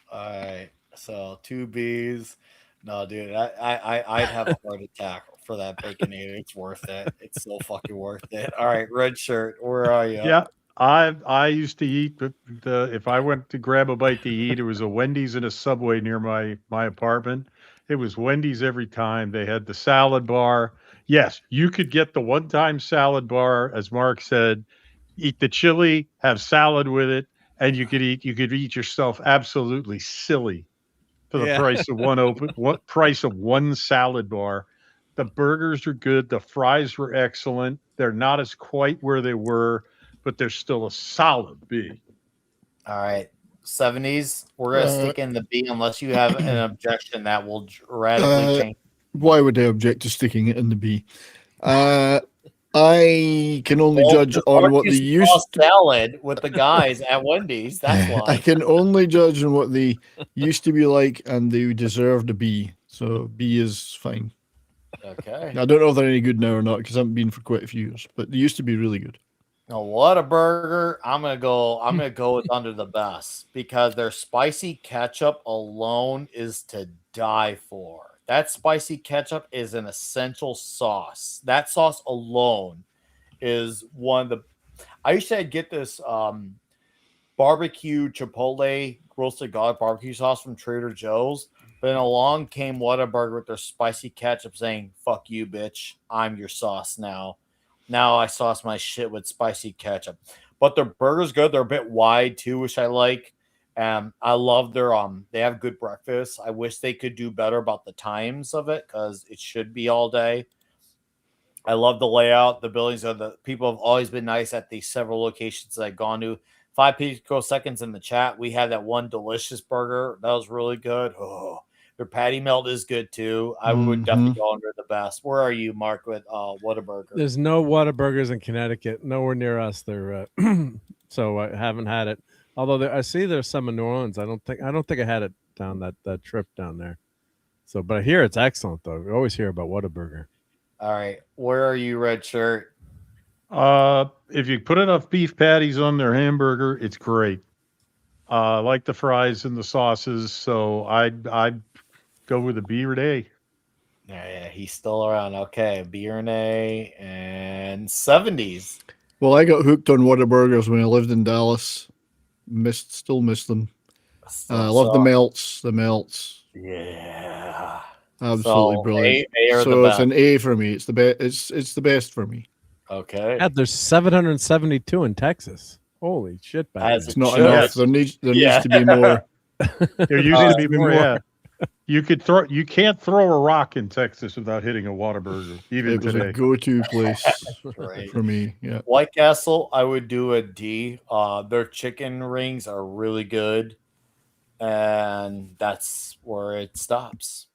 All right. So 2 B's. No, dude, I'd have a heart attack for that Baconator. It's worth it. It's so fucking worth it. All right, red shirt. Where are you? Yeah. I used to eat if I went to grab a bite to eat, it was a Wendy's and a Subway near my apartment. It was Wendy's every time. They had the salad bar. Yes, you could get the one-time salad bar, as Mark said, eat the chili, have salad with it, and you could eat yourself absolutely silly for the price of price of one salad bar. The burgers are good, the fries were excellent. They're not as quite where they were, but they're still a solid B. All right. 70s. We're going to stick in the B unless you have an objection that will radically change. Why would I object to sticking it in the B? I can only judge on what they used to salad with the guys at Wendy's. That's why. I can only judge on what they used to be like, and they deserved a B. So B is fine. Okay. I don't know if they're any good now or not because I haven't been for quite a few years, but they used to be really good. Now, Whataburger, I'm gonna go with under the best because their spicy ketchup alone is to die for. That spicy ketchup is an essential sauce. That sauce alone is one of the. I used to get this barbecue chipotle roasted garlic barbecue sauce from Trader Joe's. But then along came Whataburger with their spicy ketchup saying, "Fuck you, bitch. I'm your sauce now." Now I sauce my shit with spicy ketchup. But their burger's good. They're a bit wide too, which I like. I love their they have good breakfast. I wish they could do better about the times of it because it should be all day. I love the layout. The buildings are the people have always been nice at the several locations I've gone to. 5 picoseconds in the chat. We had that one delicious burger. That was really good. Oh, their patty melt is good too. I would definitely go under the best. Where are you, Mark, with Whataburger? There's no Whataburgers in Connecticut. Nowhere near us. They're so I haven't had it. Although I see there's some in New Orleans. I don't think I had it down that trip down there. So, but I hear it's excellent though. We always hear about Whataburger. All right, where are you, red shirt? If you put enough beef patties on their hamburger, it's great. I like the fries and the sauces, so I'd go with a B or an A. Yeah, he's still around. Okay, B or an A, and 70s. Well, I got hooked on Whataburgers when I lived in Dallas. Still miss them. I love the melts. Yeah, absolutely brilliant. So it's an A for me. It's the best. It's the best for me. Okay. Yeah, there's 772 in Texas. Holy shit! It's not enough. There needs to be more. There used to be more. Yeah. You can't throw a rock in Texas without hitting a Whataburger. Even today, it was a go-to place for me. Yeah, White Castle, I would do a D. Their chicken rings are really good, and that's where it stops.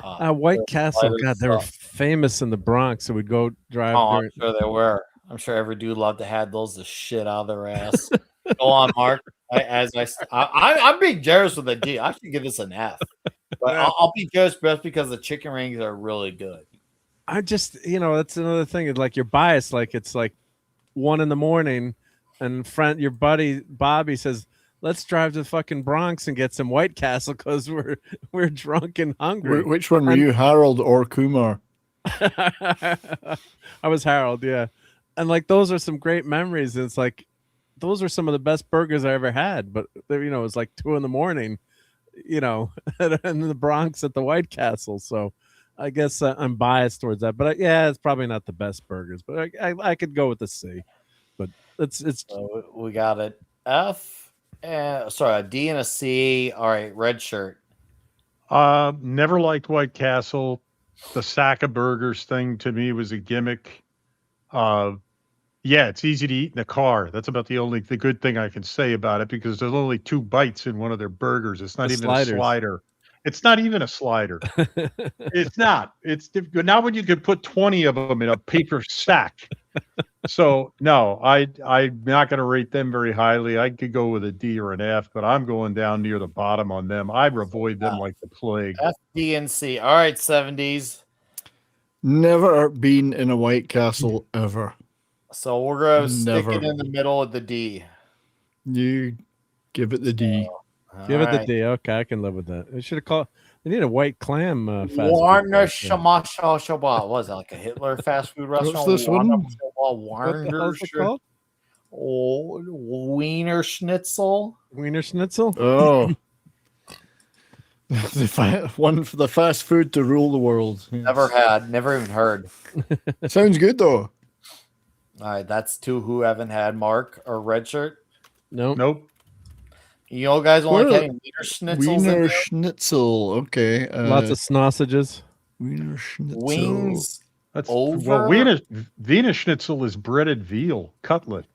White Castle, God, they were famous in the Bronx. So we'd go drive. I'm sure they were. I'm sure every dude loved to have those the shit out of their ass. Go on, Mark. I'm being generous with a D. I should give this an F. But I'll be generous just because the chicken rings are really good. I just, that's another thing. It's like you're biased. Like it's like 1 a.m, and your buddy Bobby says, "Let's drive to the fucking Bronx and get some White Castle because we're drunk and hungry." Which one were you, Harold or Kumar? I was Harold, yeah. And like those are some great memories. And it's like those are some of the best burgers I ever had. But it was like 2 a.m, in the Bronx at the White Castle. So I guess I'm biased towards that. But it's probably not the best burgers. But I could go with the C. But it's. So we got it. F. A D and a C. All right, red shirt. Never liked White Castle. The sack of burgers thing to me was a gimmick. It's easy to eat in a car. That's about the good thing I can say about it because there's only 2 bites in one of their burgers. It's not even a slider. It's not even a slider. It's not. It's now when you could put 20 of them in a paper sack. So no, I'm not going to rate them very highly. I could go with a D or an F, but I'm going down near the bottom on them. I avoid them like the plague. F, D, and C. All right, 70s. Never been in a White Castle ever. So we're gonna stick it in the middle of the D. You give it the D. Give it the D. Okay, I can live with that. They should have called. They need a white clam. Warner Shamasha. What was it, like a Hitler fast food restaurant? What's this one? Warner. Oh, Wiener Schnitzel. Wiener Schnitzel. Oh, one for the fast food to rule the world. Never had. Never even heard. Sounds good though. All right, that's two who haven't had. Mark or Red Shirt. Nope. You know, guys only getting Wiener Schnitzels. Wiener Schnitzel. Okay. Lots of sausages. Wiener Schnitzel. Wings. That's over. Well, Wiener Schnitzel is breaded veal cutlet.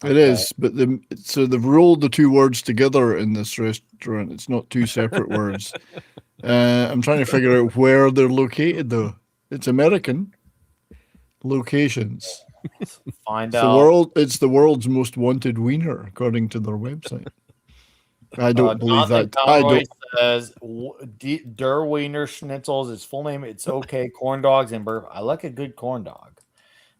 It is, but they've rolled the two words together in this restaurant. It's not two separate words. I'm trying to figure out where they're located, though. It's American locations. Find out. It's the world's most wanted wiener, according to their website. I don't believe that. I don't. Says Der Wiener Schnitzels. Its full name. It's okay. Corn dogs and burger. I like a good corn dog.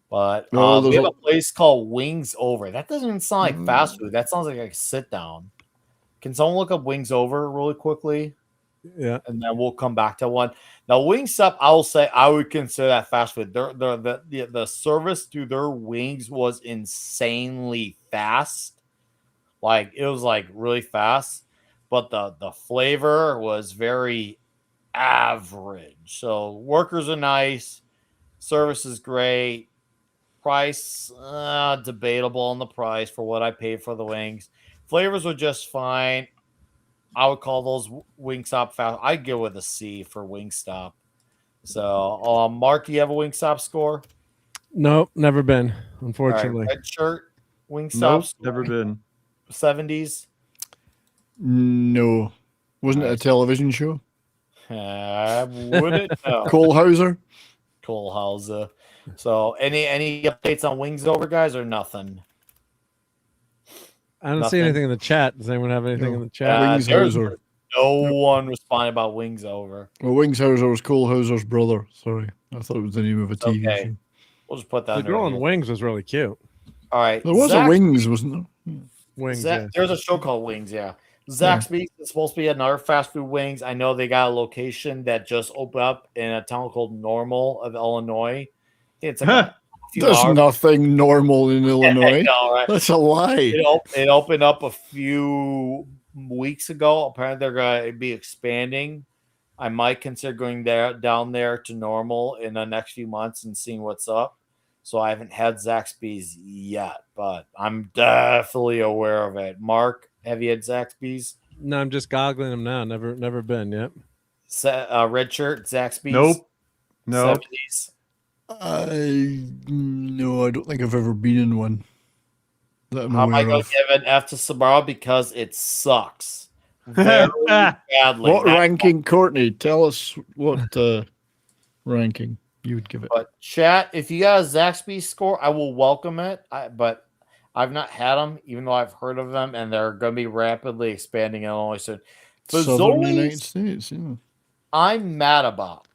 But we have a place called Wings Over. That doesn't even sound like fast food. That sounds like a sit down. Can someone look up Wings Over really quickly? Yeah. And then we'll come back to one. Now, Wingstop, I will say I would consider that fast food. The service to their wings was insanely fast. Like, it was like really fast. But the flavor was very average. So workers are nice. Service is great. Price, debatable on the price for what I paid for the wings. Flavors were just fine. I would call those Wingstop fast. I'd go with a C for Wingstop. So, Mark, do you have a Wingstop score? Nope, never been, unfortunately. Red Shirt, Wingstop Nope, score? never been. 70s? No. Wasn't it a television show? Would it? No. Cole Hauser? Cole Hauser. So, any updates on Wings Over, guys, or nothing? I don't see anything in the chat. Does anyone have anything in the chat? Wings Hauser. No one responded about Wings Over. Well, Wings Hauser was Cole Hauser's brother. Sorry. I thought it was the name of a TV show. We'll just put that The girl in Wings was really cute. All right. There was a Wings, wasn't there? Wings. There's a show called Wings, yeah. Zaxby's is supposed to be another fast food wings. I know they got a location that just opened up in a town called Normal of Illinois. It's like There's nothing normal in Illinois. know, right? That's a lie. It opened up a few weeks ago. Apparently, they're going to be expanding. I might consider going down there to Normal in the next few months and seeing what's up. So I haven't had Zaxby's yet, but I'm definitely aware of it. Mark, have you had Zaxby's? No, I'm just goggling them now. Never been yet. Red Shirt, Zaxby's. Nope. No. 70s. No, I don't think I've ever been in one. How am I going to give an F to Sbarro? Because it sucks very badly. What ranking, Courtney? Tell us what ranking you would give it. But chat, if you got a Zaxby's score, I will welcome it. But I've not had them, even though I've heard of them, and they're going to be rapidly expanding in Illinois soon. Southern United States, yeah. I'm mad about.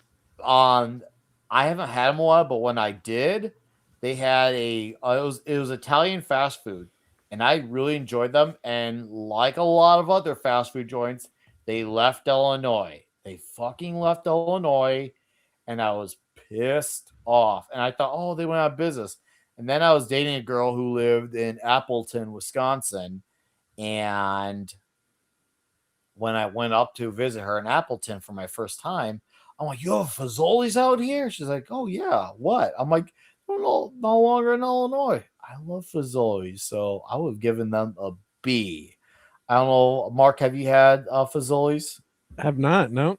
I haven't had them a while, but when I did, they had it was Italian fast food, and I really enjoyed them. And like a lot of other fast food joints, they left Illinois. They fucking left Illinois, and I was pissed off. And I thought, oh, they went out of business. And then I was dating a girl who lived in Appleton, Wisconsin, and when I went up to visit her in Appleton for my first time, I'm like, you have Fazoli's out here? She's like, oh, yeah. What? I'm like, no longer in Illinois. I love Fazoli's, so I would have given them a B. I don't know. Mark, have you had Fazoli's? I have not, no.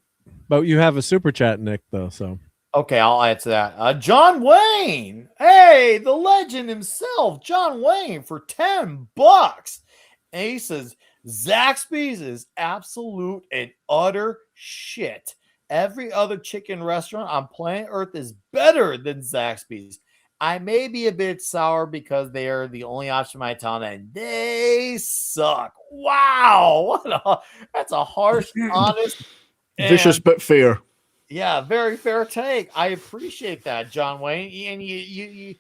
But you have a super chat, Nick, though, so. Okay, I'll answer that. John Wayne. Hey, the legend himself, John Wayne, for $10. And he says, Zaxby's is absolute and utter shit. Every other chicken restaurant on planet Earth is better than Zaxby's. I may be a bit sour because they are the only option in my town and they suck. Wow. That's a harsh, honest, vicious but fair. Yeah, very fair take. I appreciate that, John Wayne. And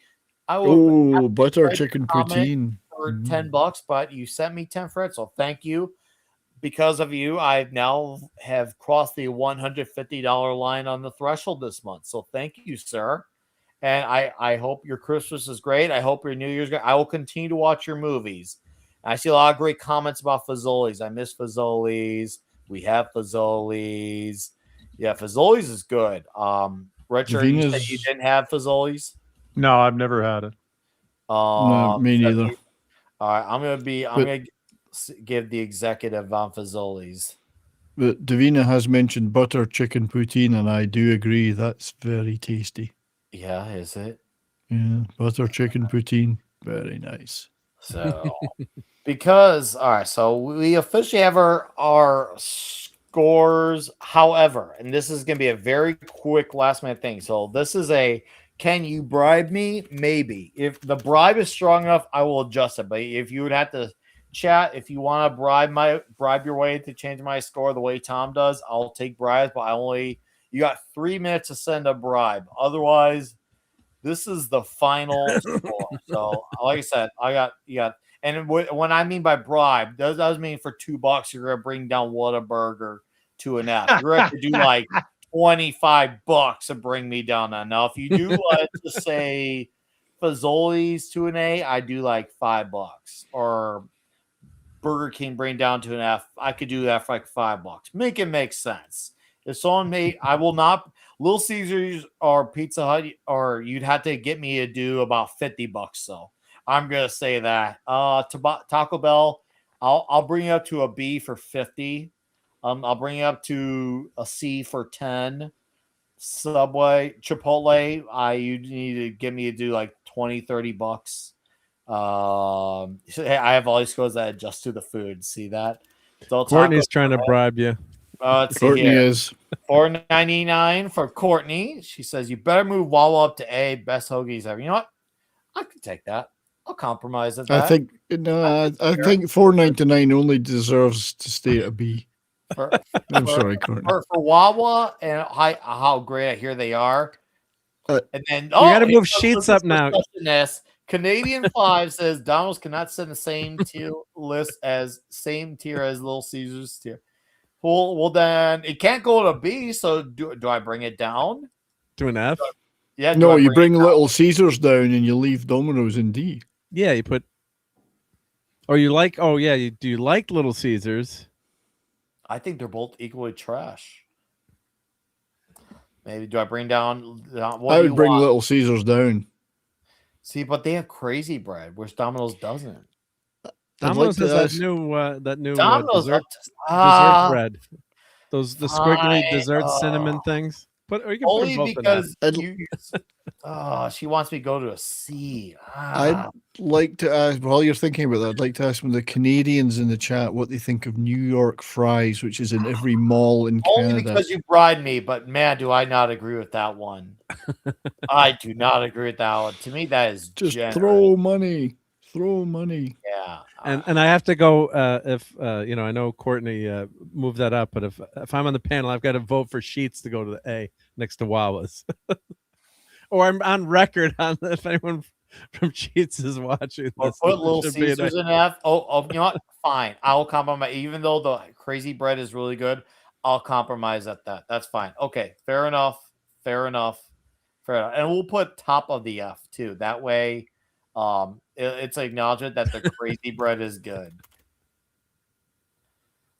I will butter chicken poutine for $10, but you sent me 10 for it, so thank you. Because of you, I now have crossed the $150 line on the threshold this month. So thank you, sir. And I hope your Christmas is great. I hope your New Year's great. I will continue to watch your movies. I see a lot of great comments about Fazoli's. I miss Fazoli's. We have Fazoli's. Yeah, Fazoli's is good. Richard, you said you didn't have Fazoli's? No, I've never had it. No, me neither. All right, I'm gonna give the executive on Fazoli's. But Davina has mentioned butter chicken poutine, and I do agree that's very tasty. Yeah, is it? Yeah, butter chicken poutine, very nice. So, because all right, so we officially have our scores. However, and this is going to be a very quick last minute thing. So this is a can you bribe me? Maybe if the bribe is strong enough, I will adjust it. But if you would have to chat, if you want to bribe your way to change my score the way Tom does, I'll take bribes. But you got 3 minutes to send a bribe. Otherwise, this is the final score. So, like I said, you got. And when I mean by bribe, that does mean for $2 you're gonna bring down Whataburger to an F. You're gonna have to do like $25 to bring me down. Now, if you do let's just say Fazoli's to an A, I do like $5. Or Burger King bring down to an F. I could do that for like $5. Make it make sense. If someone made, I will not. Little Caesars or Pizza Hut, or you'd have to get me to do about $50. So I'm gonna say that. Taco Bell, I'll bring you up to a B for 50. I'll bring you up to a C for 10. Subway, Chipotle, you need to get me to do like $20-$30. I have all these scores that adjust to the food. See that? So Courtney's trying to bribe you. Courtney is $4.99 for Courtney. She says you better move Wawa up to A. Best hoagies ever. You know what? I could take that. I'll compromise at that. I think $4.99 only deserves to stay at a B. I'm sorry, Courtney. For Wawa and how great I hear they are. And then you got to move sheets up now. Canadian 5 says Domino's cannot send the same tier as Little Caesars tier. Well, then it can't go to B. So do I bring it down to an F? Yeah. No, you bring Little Caesars down and you leave Domino's in D. Yeah, you put. Or you like? Oh yeah, do you like Little Caesars? I think they're both equally trash. Maybe do I bring down? I would bring Little Caesars down. See, but they have crazy bread, which Domino's doesn't. Domino's has that new dessert bread. The squiggly dessert cinnamon things. But you can only put because she wants me to go to a C. I'd like to ask, while you're thinking about that, I'd like to ask some of the Canadians in the chat what they think of New York fries, which is in every mall in Canada. Only because you bribed me, but man, do I not agree with that one. I do not agree with that one. To me, that is just generous. Throw money. Yeah. And I have to go if I know Courtney moved that up, but if I'm on the panel, I've got to vote for Sheets to go to the A next to Wawa's. Or I'm on record on if anyone from Sheets is watching this. Put Little Caesars in F. Oh, you know what? Fine. I'll compromise. Even though the crazy bread is really good, I'll compromise at that. That's fine. Okay. Fair enough. And we'll put top of the F too. That way, it's an acknowledgement that the crazy bread is good.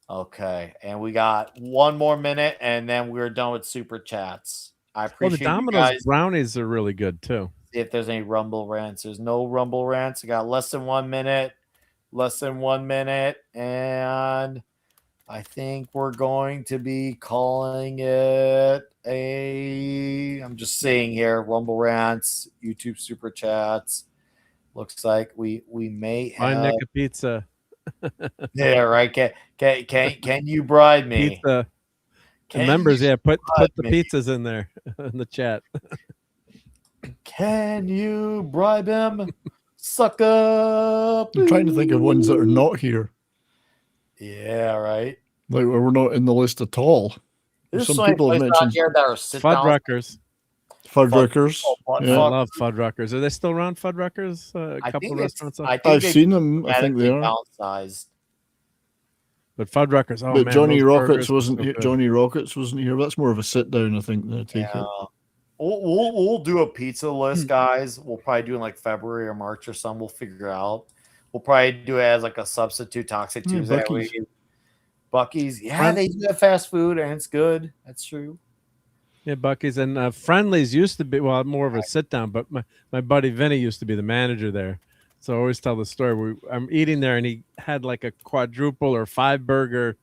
Okay, and we got one more minute, and then we're done with super chats. I appreciate the Domino's brownies are really good too. See if there's any rumble rants. There's no rumble rants. I got less than 1 minute, and I think we're going to be calling it a. I'm just saying here, rumble rants, YouTube super chats. Looks like we may have. Buy Nick a pizza. Yeah, right. Can you bribe me? Pizza. members, yeah, put the pizzas in there in the chat. Can you bribe him, sucker? I'm trying to think of ones that are not here. Yeah, right. Like we're not in the list at all. There's some so many people have places out mentioned here that are Fuddruckers. Fuddruckers. I love Fuddruckers. Are they still around, Fuddruckers? A couple restaurants. I've seen them. I think they are. Downsized. But Fuddruckers. Oh but man, Johnny Rockets so wasn't here. Johnny Rockets wasn't here. That's more of a sit down, I think. I take it. We'll do a pizza list, guys. We'll probably do in like February or March or something. We'll figure it out. We'll probably do it as like a substitute Toxic Tuesday. Buc-ee's. Yeah, they do have fast food and it's good. That's true. Yeah, Buc-ee's and Friendly's used to be more of a sit down, but my buddy Vinny used to be the manager there. So I always tell the story. I'm eating there and he had like a quadruple or 5-burger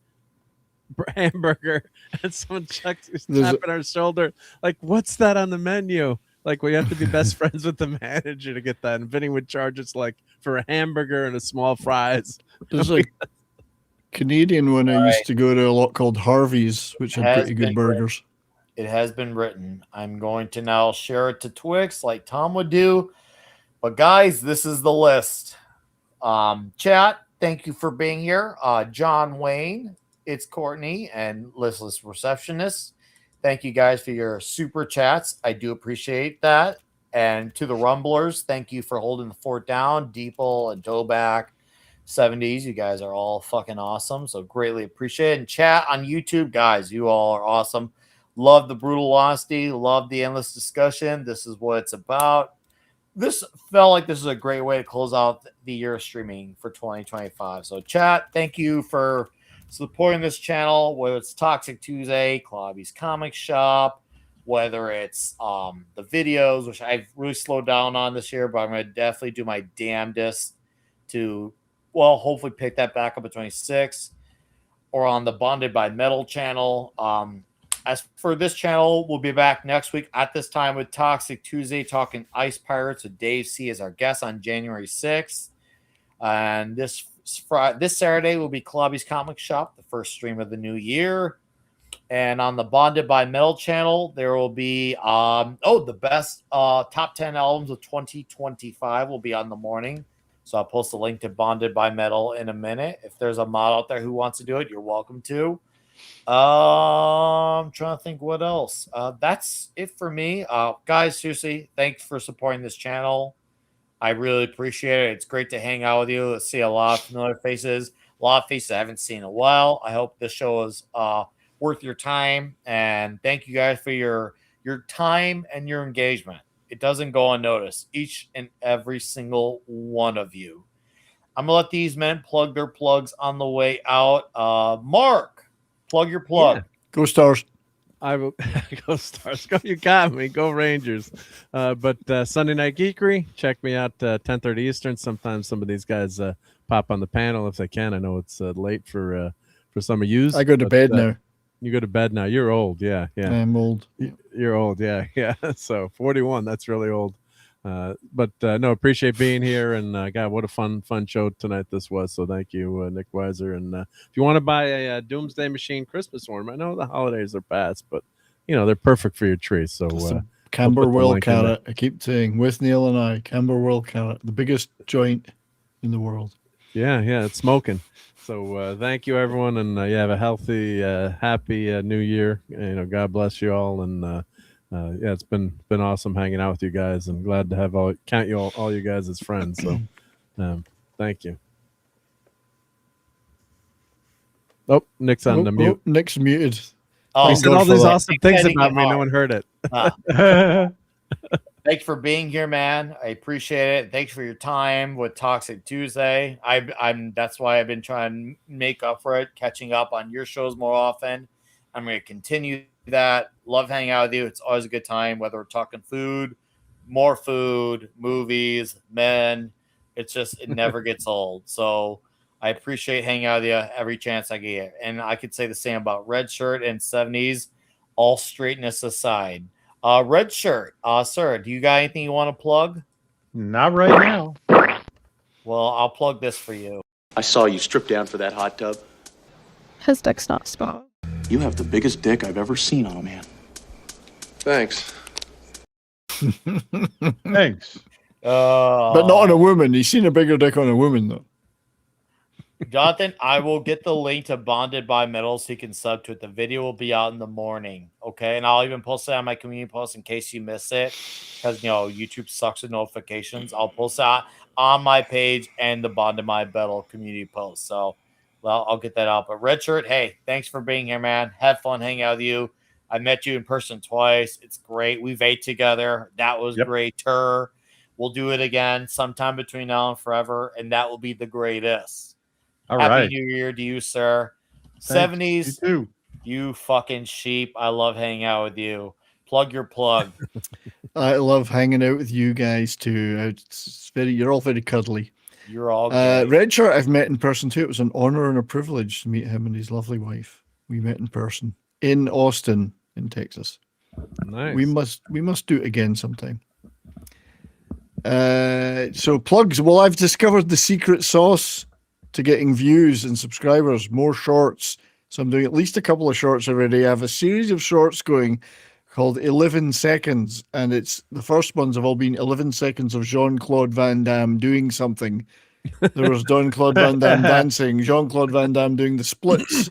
hamburger, and someone checks tapping our shoulder like, what's that on the menu? Like, we have to be best friends with the manager to get that. And Vinny would charge us like for a hamburger and a small fries. There's a Canadian one I used to go to a lot called Harvey's, which had pretty good burgers. It has been written. I'm going to now share it to Twix like Tom would do. But guys, this is the list. Chat, thank you for being here. John Wayne, it's Courtney, and Listless Receptionist. Thank you guys for your super chats. I do appreciate that. And to the Rumblers, thank you for holding the fort down. Deeple and Toback, 70s, you guys are all fucking awesome. So greatly appreciate it. And chat on YouTube, guys, you all are awesome. Love the brutal honesty. Love the endless discussion. This is what it's about. This felt like this is a great way to close out the year of streaming for 2025. So chat, thank you for supporting this channel, whether it's Toxic Tuesday, Klobby's Comic Shop, whether it's the videos, which I've really slowed down on this year, but I'm going to definitely do my damnedest to, well, hopefully pick that back up at 26, or on the Bonded by Metal channel. As for this channel, we'll be back next week at this time with Toxic Tuesday, talking Ice Pirates with Dave C. as our guest on January 6th. And this Saturday will be Klobby's Comic Shop, the first stream of the new year. And on the Bonded by Metal channel, there will be the best top 10 albums of 2025 will be on the morning. So I'll post a link to Bonded by Metal in a minute. If there's a mod out there who wants to do it, you're welcome to. I'm trying to think what else. That's it for me. Guys, seriously, thanks for supporting this channel. I really appreciate it. It's great to hang out with you. Let's see a lot of familiar faces, a lot of faces I haven't seen in a while. I hope this show is worth your time. And thank you guys for your time and your engagement. It doesn't go unnoticed, each and every single one of you. I'm going to let these men plug their plugs on the way out. Mark, plug your plug. Yeah. Go Stars. I will go Stars. Go, you got me. Go Rangers. But Sunday Night Geekery, check me out 10:30 Eastern. Sometimes some of these guys pop on the panel if they can. I know it's late for some of you. I go to bed now. You go to bed now. You're old. Yeah. I'm old. You're old. Yeah. So 41. That's really old. But no, appreciate being here, and God, what a fun show tonight this was. So thank you, Nick Weiser. And if you want to buy a Doomsday Machine Christmas ornament, I know the holidays are past, but they're perfect for your tree. So Camberwell Carrot. I keep saying with Neil and I, Camberwell Carrot, the biggest joint in the world. Yeah, it's smoking. So thank you, everyone, and have a healthy, happy New Year. God bless you all, and it's been awesome hanging out with you guys, and glad to have all you guys as friends. So thank you. Oh, Nick's on the mute. Nick's muted. He said all these awesome things about me. No one heard it. Thanks for being here, man. I appreciate it. Thanks for your time with Toxic Tuesday. That's why I've been trying to make up for it, catching up on your shows more often. I'm going to continue that. Love hanging out with you. It's always a good time, whether we're talking food, more food, movies, men. It never gets old. So I appreciate hanging out with you every chance I get. And I could say the same about Red Shirt and 70s, all straightness aside. Red Shirt, sir, do you got anything you want to plug? Not right now. Well, I'll plug this for you. I saw you strip down for that hot tub. His dick's not small. You have the biggest dick I've ever seen on a man. Thanks. Thanks. But not on a woman. He's seen a bigger dick on a woman, though. Jonathan, I will get the link to Bonded by Metal so you can sub to it. The video will be out in the morning, okay? And I'll even post it on my community post in case you miss it, because YouTube sucks with notifications. I'll post that on my page and the Bonded by Metal community post. So, well, I'll get that out. But Red Shirt, hey, thanks for being here, man. Had fun hanging out with you. I met you in person twice. It's great. We've ate together. That was great. We'll do it again sometime between now and forever, and that will be the greatest. All Happy right. New Year to you, sir. Thanks. 70s, You too. you fucking sheep. I love hanging out with you. Plug your plug. I love hanging out with you guys too. You're all very cuddly. You're all good. Red Shirt I've met in person too. It was an honor and a privilege to meet him and his lovely wife. We met in person in Austin, in Texas. Nice. We must do it again sometime. So plugs. Well, I've discovered the secret sauce to getting views and subscribers, more shorts. So I'm doing at least a couple of shorts already. I have a series of shorts going called 11 Seconds, and it's the first ones have all been 11 seconds of Jean-Claude Van Damme doing something. There was Jean-Claude Van Damme dancing, Jean-Claude Van Damme doing the splits,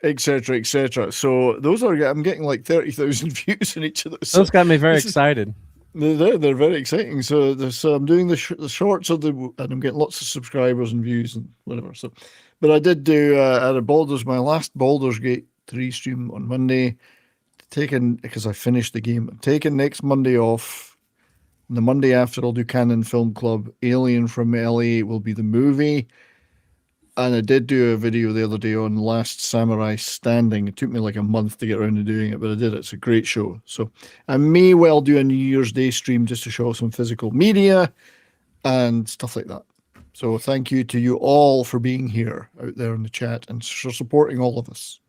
etc., etc. So I'm getting like 30,000 views in each of those. Those got me very excited. They're very exciting. So I'm doing the shorts of and I'm getting lots of subscribers and views and whatever. So, but I did do at a my last Baldur's Gate 3 stream on Monday, because I finished the game. I'm taking next Monday off. And the Monday after, I'll do Canon Film Club. Alien from LA will be the movie. And I did do a video the other day on Last Samurai Standing. It took me like a month to get around to doing it, but I did it. It's a great show. So I may well do a New Year's Day stream just to show some physical media and stuff like that. So thank you to you all for being here out there in the chat and for supporting all of us.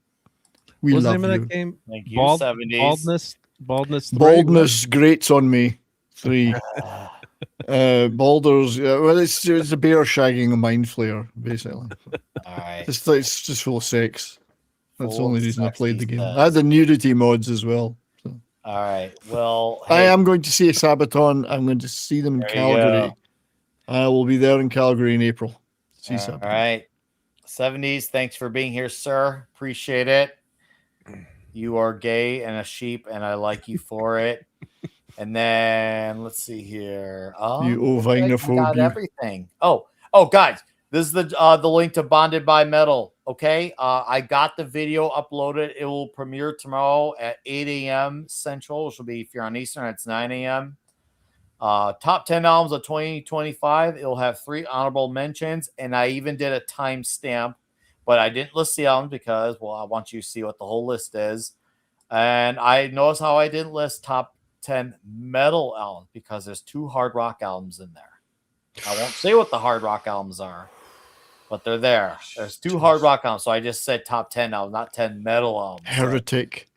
We What's the love name of you. that game? Thank you, 70s. Baldness 3? Baldness grates on me. 3. Baldur's, well, it's a bear shagging a mind flayer, basically. All right. It's just full of sex. That's the Full only of reason I played the game. sexy I had the nudity mods as well. So. All right. Well, I am going to see Sabaton. I'm going to see them in There you Calgary. go. I will be there in Calgary in April. See all Sabaton. right. 70s, thanks for being here, sir. Appreciate it. You are gay and a sheep, and I like you for it. And then let's see here. Oh, You ovinophobe, got you. everything. Oh, guys, this is the link to Bonded by Metal. Okay, I got the video uploaded. It will premiere tomorrow at 8 a.m. Central, which will be, if you're on Eastern, it's 9 a.m. Top 10 albums of 2025. It'll have 3 honorable mentions, and I even did a timestamp, but I didn't list the albums because, well, I want you to see what the whole list is. And I noticed how I didn't list top 10 metal albums because there's 2 hard rock albums in there. I won't say what the hard rock albums are, but they're there. There's 2 hard rock albums, so I just said top 10 albums, not 10 metal albums. Heretic.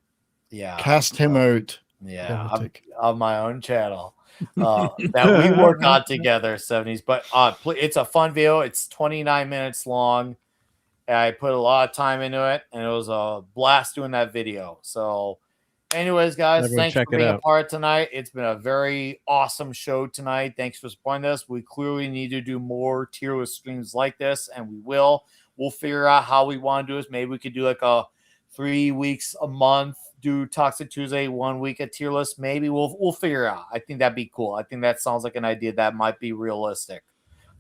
Yeah. Cast him out. Yeah. Heretic. On my own channel. That we work on together, 70s. But it's a fun video. It's 29 minutes long. I put a lot of time into it, and it was a blast doing that video. So, anyways, guys, Everyone thanks for check it being a out. part tonight. It's been a very awesome show tonight. Thanks for supporting us. We clearly need to do more tier list streams like this, and we will. We'll figure out how we want to do this. Maybe we could do like a 3 weeks a month, do Toxic Tuesday, 1 week at tier list. Maybe we'll figure it out. I think that'd be cool. I think that sounds like an idea that might be realistic.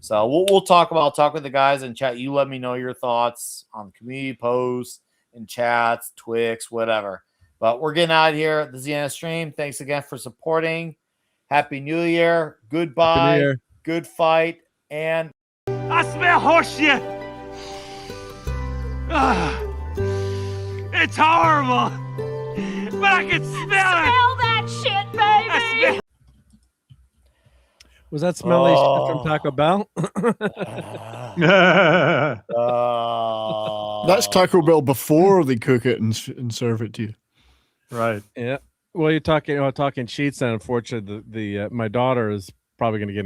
So we'll talk with the guys in chat. You let me know your thoughts on community posts and chats, Twix, whatever. But we're getting out of here. This is the end of the stream. Thanks again for supporting. Happy New Year. Goodbye. Happy New Year. Good fight. And I smell horse shit. It's horrible, but I can smell it. Smell that shit, baby. Was that smelly shit from Taco Bell? That's Taco Bell before they cook it and serve it to you. Right. Yeah. Well, you're talking sheets, and unfortunately, my daughter is probably going to get